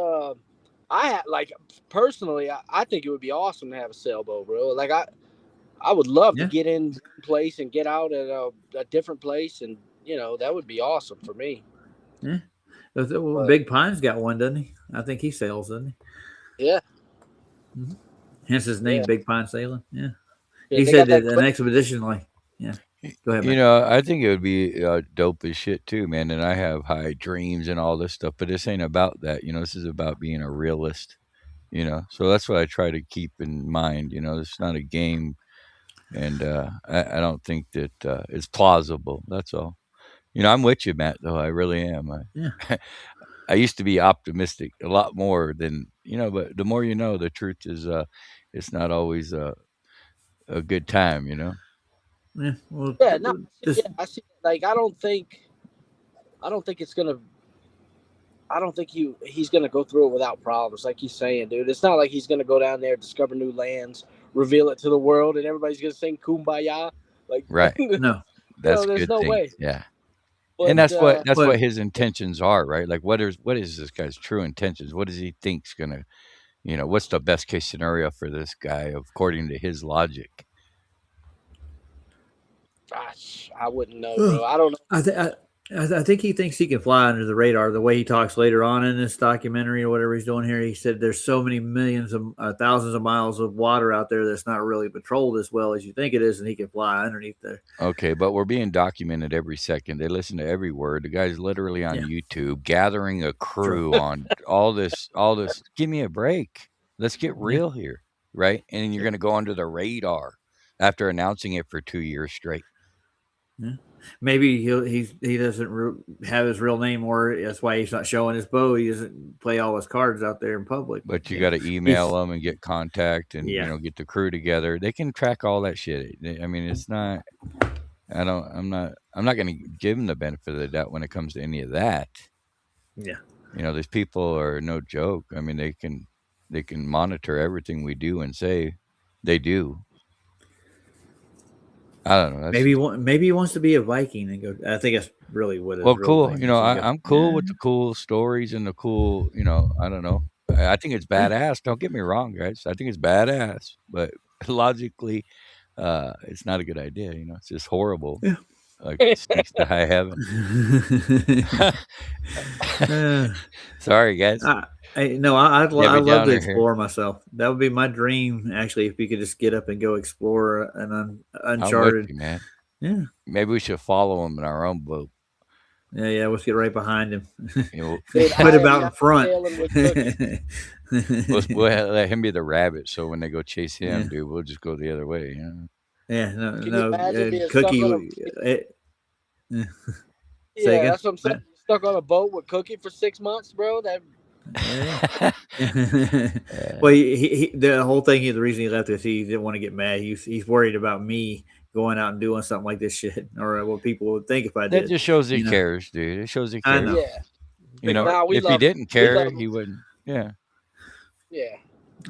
personally, I think it would be awesome to have a sailboat, bro. Like I would love to get in one place and get out at a different place, and that would be awesome for me. Yeah, well, Big Pine's got one, doesn't he? I think he sails, doesn't he? Yeah. Mm-hmm. Hence his name, Big Pine Sailing. Yeah. Yeah, he said that an expedition, Go ahead, man. I think it would be dope as shit too, man. And I have high dreams and all this stuff, but this ain't about that. This is about being a realist. So that's what I try to keep in mind. It's not a game, and I don't think that it's plausible. That's all. I'm with you, Matt. Though I really am. I used to be optimistic a lot more than but the more the truth is it's not always a good time. Yeah. Well, I see. Like I don't think it's gonna. I don't think he's gonna go through it without problems, like he's saying, dude. It's not like he's gonna go down there, discover new lands, reveal it to the world, and everybody's gonna sing "Kumbaya." Like, right? No, there's good no thing. way. Yeah, but, and that's what his intentions are, right? Like, what is this guy's true intentions? What does he think's gonna, You know, what's the best case scenario for this guy according to his logic? Gosh, I wouldn't know, bro. I don't know. I think he thinks he can fly under the radar. The way he talks later on in this documentary or whatever he's doing here, he said there's so many millions of thousands of miles of water out there that's not really patrolled as well as you think it is, and he can fly underneath there. Okay, but we're being documented every second. They listen to every word. The guy's literally on YouTube gathering a crew on all this. Give me a break. Let's get real here, right? And you're going to go under the radar after announcing it for 2 years straight. Yeah. Maybe he doesn't have his real name, or that's why he's not showing his bow. He doesn't play all his cards out there in public. But you got to email them and get contact and get the crew together. They can track all that shit. I mean, it's not. I'm not going to give them the benefit of the doubt when it comes to any of that. Yeah. You know, these people are no joke. I mean, they can monitor everything we do and say. They do. I don't know. Maybe he wants to be a Viking and go. I think that's really what. Well, cool. You know, I'm cool with the cool stories and the cool. You know, I don't know. I think it's badass. Don't get me wrong, guys. I think it's badass, but logically, it's not a good idea. You know, it's just horrible. Yeah. Like stinks to high heaven. Sorry, guys. I'd love to explore myself. That would be my dream, actually, if we could just get up and go explore an uncharted. You, man. Yeah. Maybe we should follow him in our own boat. Yeah. Let's get right behind him. Dude, put him out in front. We'll let him be the rabbit. So when they go chase him, dude, we'll just go the other way. You know? Yeah. No. Cookie. That's what I'm saying. Stuck on a boat with Cookie for 6 months, bro. That. Well, the whole thing. The reason he left is he didn't want to get mad. He's worried about me going out and doing something like this shit, or what people would think if I did. That just shows he cares, dude. It shows he cares. I know. Yeah. You know, if he didn't care, he wouldn't. Yeah. Yeah.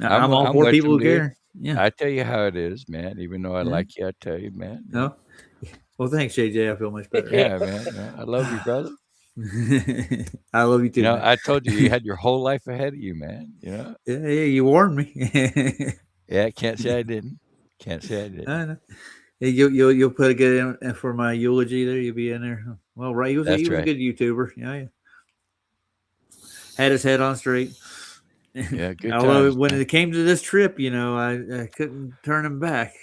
I'm all for people who care. Yeah. I tell you how it is, man. Even though I like you, I tell you, man. No. Well, thanks, JJ. I feel much better. Yeah, man. I love you, brother. I love you too. You know, man. I told you had your whole life ahead of you, man. You know. Yeah, you warned me. Yeah, can't say I didn't. Can't say I didn't. I know. You'll put a good in for my eulogy there. You'll be in there. Well, right. He was a good YouTuber. Yeah. Had his head on straight. Yeah, good. Although when it came to this trip, you know, I couldn't turn him back.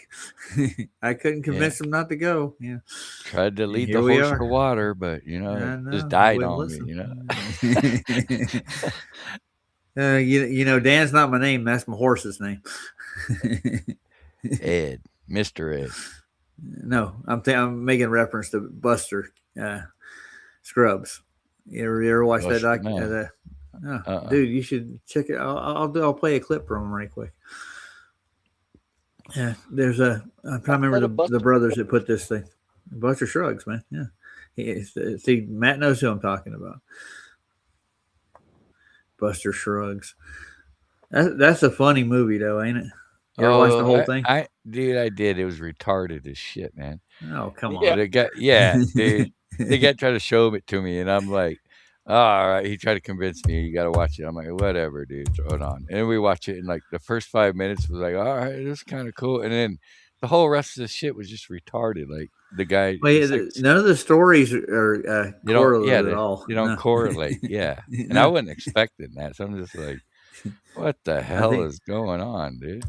I couldn't convince him not to go. Yeah, tried to lead the horse to water, but you know, just died on me. You know. You know, Dan's not my name. That's my horse's name. Ed, Mr. Ed. No, I'm making reference to Buster Scrubs. You ever watch that doc? Dude, you should check it. I'll play a clip from him right quick. Yeah, there's I'm trying to remember the brothers that put this thing. Buster Shrugs, man. Yeah, see, Matt knows who I'm talking about. Buster Shrugs. That's a funny movie, though, ain't it? You ever watched the whole thing? I did. It was retarded as shit, man. Oh, come on. Dude. They got trying to show it to me, and I'm like, oh, all right. He tried to convince me. You got to watch it. I'm like, whatever, dude. Throw it on. And we watch it, and like the first 5 minutes was like, all right, this is kind of cool. And then the whole rest of the shit was just retarded. Like the guy. Well, none of the stories are correlated at all. You don't correlate. Yeah. And I wasn't expecting that. So I'm just like, what the hell is going on, dude?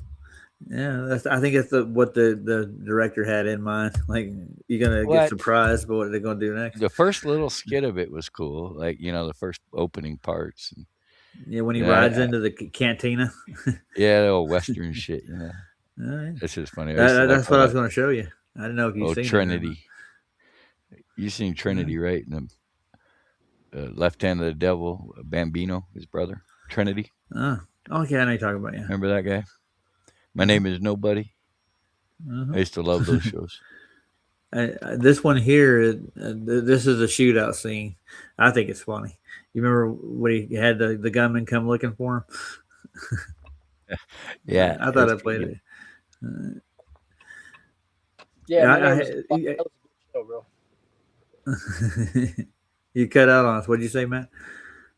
Yeah, I think that's what the director had in mind. Like, you're gonna get surprised by what they're gonna do next. The first little skit of it was cool, like the first opening parts. And, yeah, when he rides into the cantina. Yeah, the old Western shit. It's just funny. That's what I was going to show you. I don't know if you've seen Trinity. You seen Trinity, right? And the left hand of the devil, Bambino, his brother, Trinity. Okay, I know you're talking about. Yeah, remember that guy? My Name is Nobody. I used to love those shows. This one here, this is a shootout scene. I think it's funny. You remember when he had the gunman come looking for him? Yeah, I thought I played it. That was a good show, bro. You cut out on us. What did you say, Matt?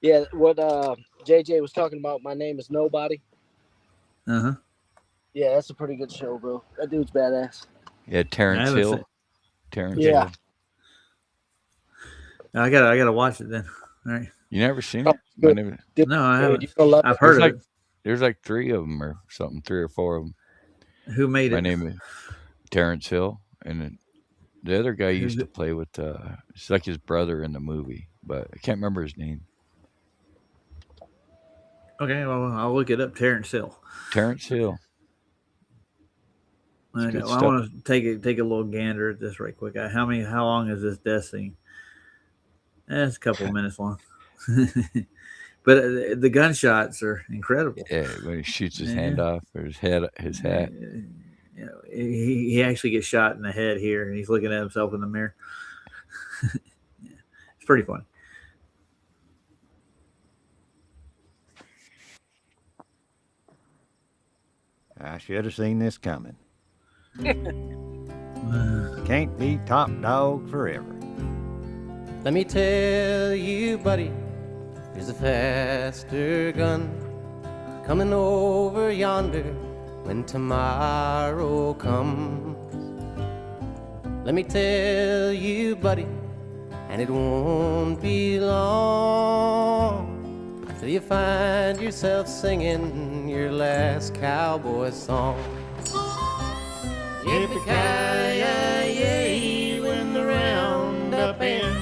Yeah, what JJ was talking about. My Name is Nobody. Uh-huh. Yeah, that's a pretty good show, bro. That dude's badass. Yeah, Terrence Hill. Terrence Yeah. Hill. I gotta watch it then. All right. You never seen Oh, it? good. No, I haven't. You gonna love I've it. heard of it. There's like 3 of them or something, 3 or 4 of them. Who made My it? name is Terrence Hill, and then the other guy used to play with. It's like his brother in the movie, but I can't remember his name. Okay, well, I'll look it up. Terrence Hill. Terrence Hill. Okay, well, I want to take a little gander at this right quick. How long is this death scene? It's a couple minutes long, but the gunshots are incredible. Yeah, when he shoots his hand off or his hat. You know, he actually gets shot in the head here, and he's looking at himself in the mirror. It's pretty funny. I should have seen this coming. Can't be top dog forever. Let me tell you, buddy, there's a faster gun coming over yonder when tomorrow comes. Let me tell you, buddy, and it won't be long till you find yourself singing your last cowboy song. Yippee-ki-yay, when the roundup ends.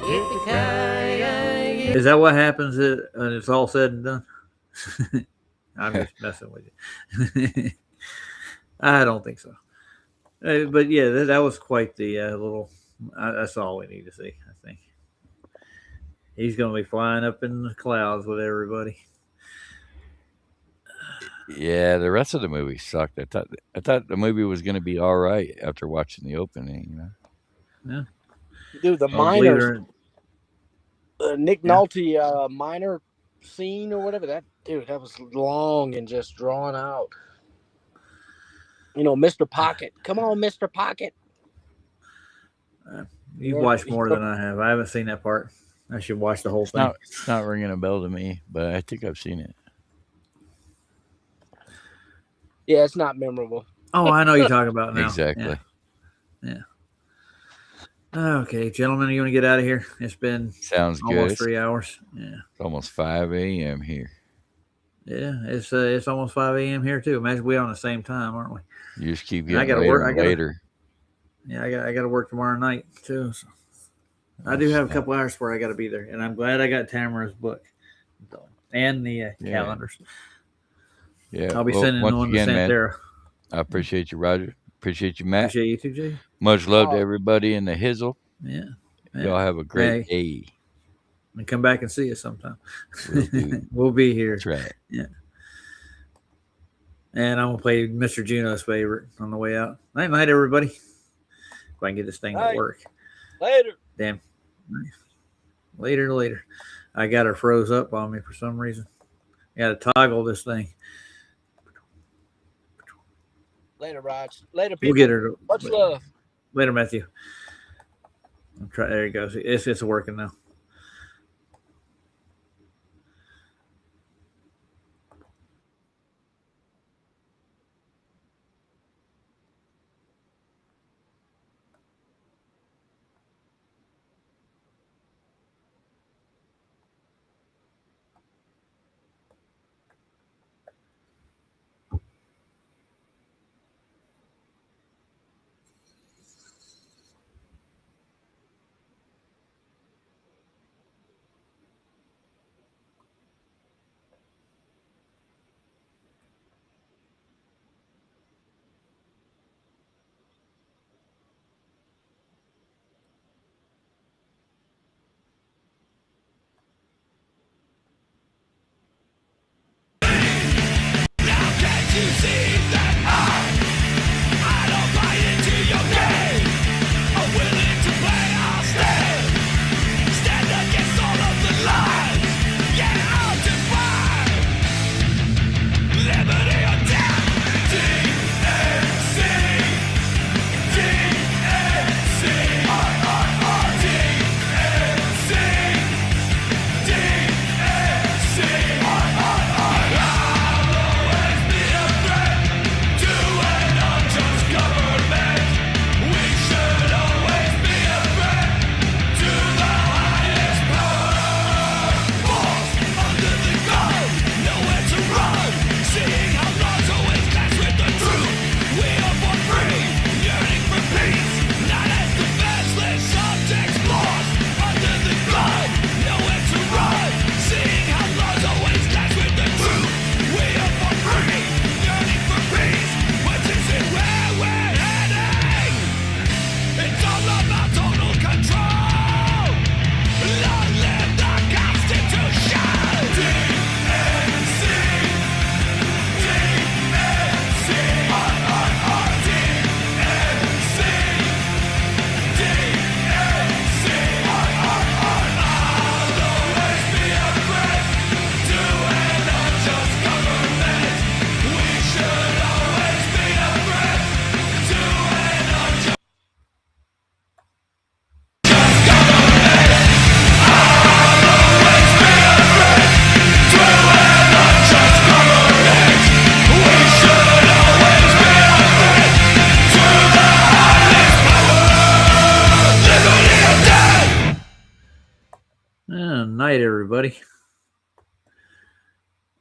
Yippee-ki-yay. Is that what happens when it's all said and done? I'm just messing with you. I don't think so. But yeah, that was quite the little. That's all we need to see, I think. He's going to be flying up in the clouds with everybody. Yeah, the rest of the movie sucked. I thought the movie was going to be all right after watching the opening. You know. Yeah. Dude, the miners. Nick Nolte minor scene or whatever. That was long and just drawn out. You know, Mr. Pocket. Come on, Mr. Pocket. You've watched more than I have. I haven't seen that part. I should watch the whole thing. It's not ringing a bell to me, but I think I've seen it. Yeah, it's not memorable. Oh, I know you're talking about now. Exactly. Yeah. Okay, gentlemen, you want to get out of here? It's been almost good. 3 hours. Yeah. It's almost 5 a.m. here. Yeah, it's almost 5 a.m. here too. Imagine we're on the same time, aren't we? You just keep getting later. Yeah, I got to work tomorrow night too. So I do have a couple hours where I got to be there, and I'm glad I got Tamara's book and the calendars. Yeah, I'll be sending one to Santera. Man, I appreciate you, Roger. Appreciate you, Matt. Appreciate you too, Jay. Much love to everybody in the Hizzle. Yeah. Y'all have a great day. And come back and see us sometime. We'll, we'll be here. That's right. Yeah. And I'm going to play Mr. Juno's favorite on the way out. Night, everybody. If I can get this thing to work. Later. Damn. Later. I got her froze up on me for some reason. I got to toggle this thing. Later, Raj. Later, people. We'll get her. Much love. Later, Matthew. There he goes. It's working now. right, everybody.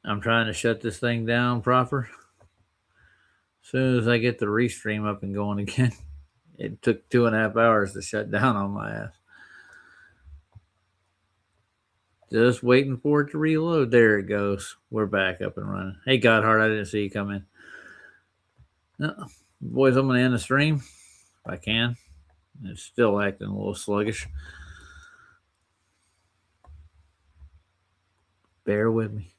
I'm trying to shut this thing down proper. As soon as I get the restream up and going again. It took 2.5 hours to shut down on my ass. Just waiting for it to reload. There it goes. We're back up and running. Hey, Godhard, I didn't see you come in. No. Boys, I'm going to end the stream if I can. It's still acting a little sluggish. Bear with me.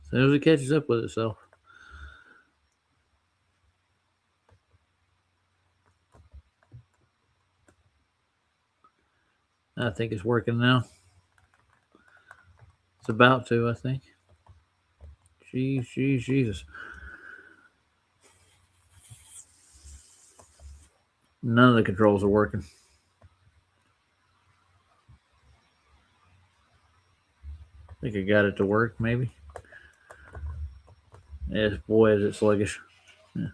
As soon as it catches up with itself. I think it's working now. It's about to, I think. Jesus. None of the controls are working. I think I got it to work, maybe. Yes, boy, is it sluggish. Yeah.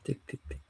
Tick, tick, tick.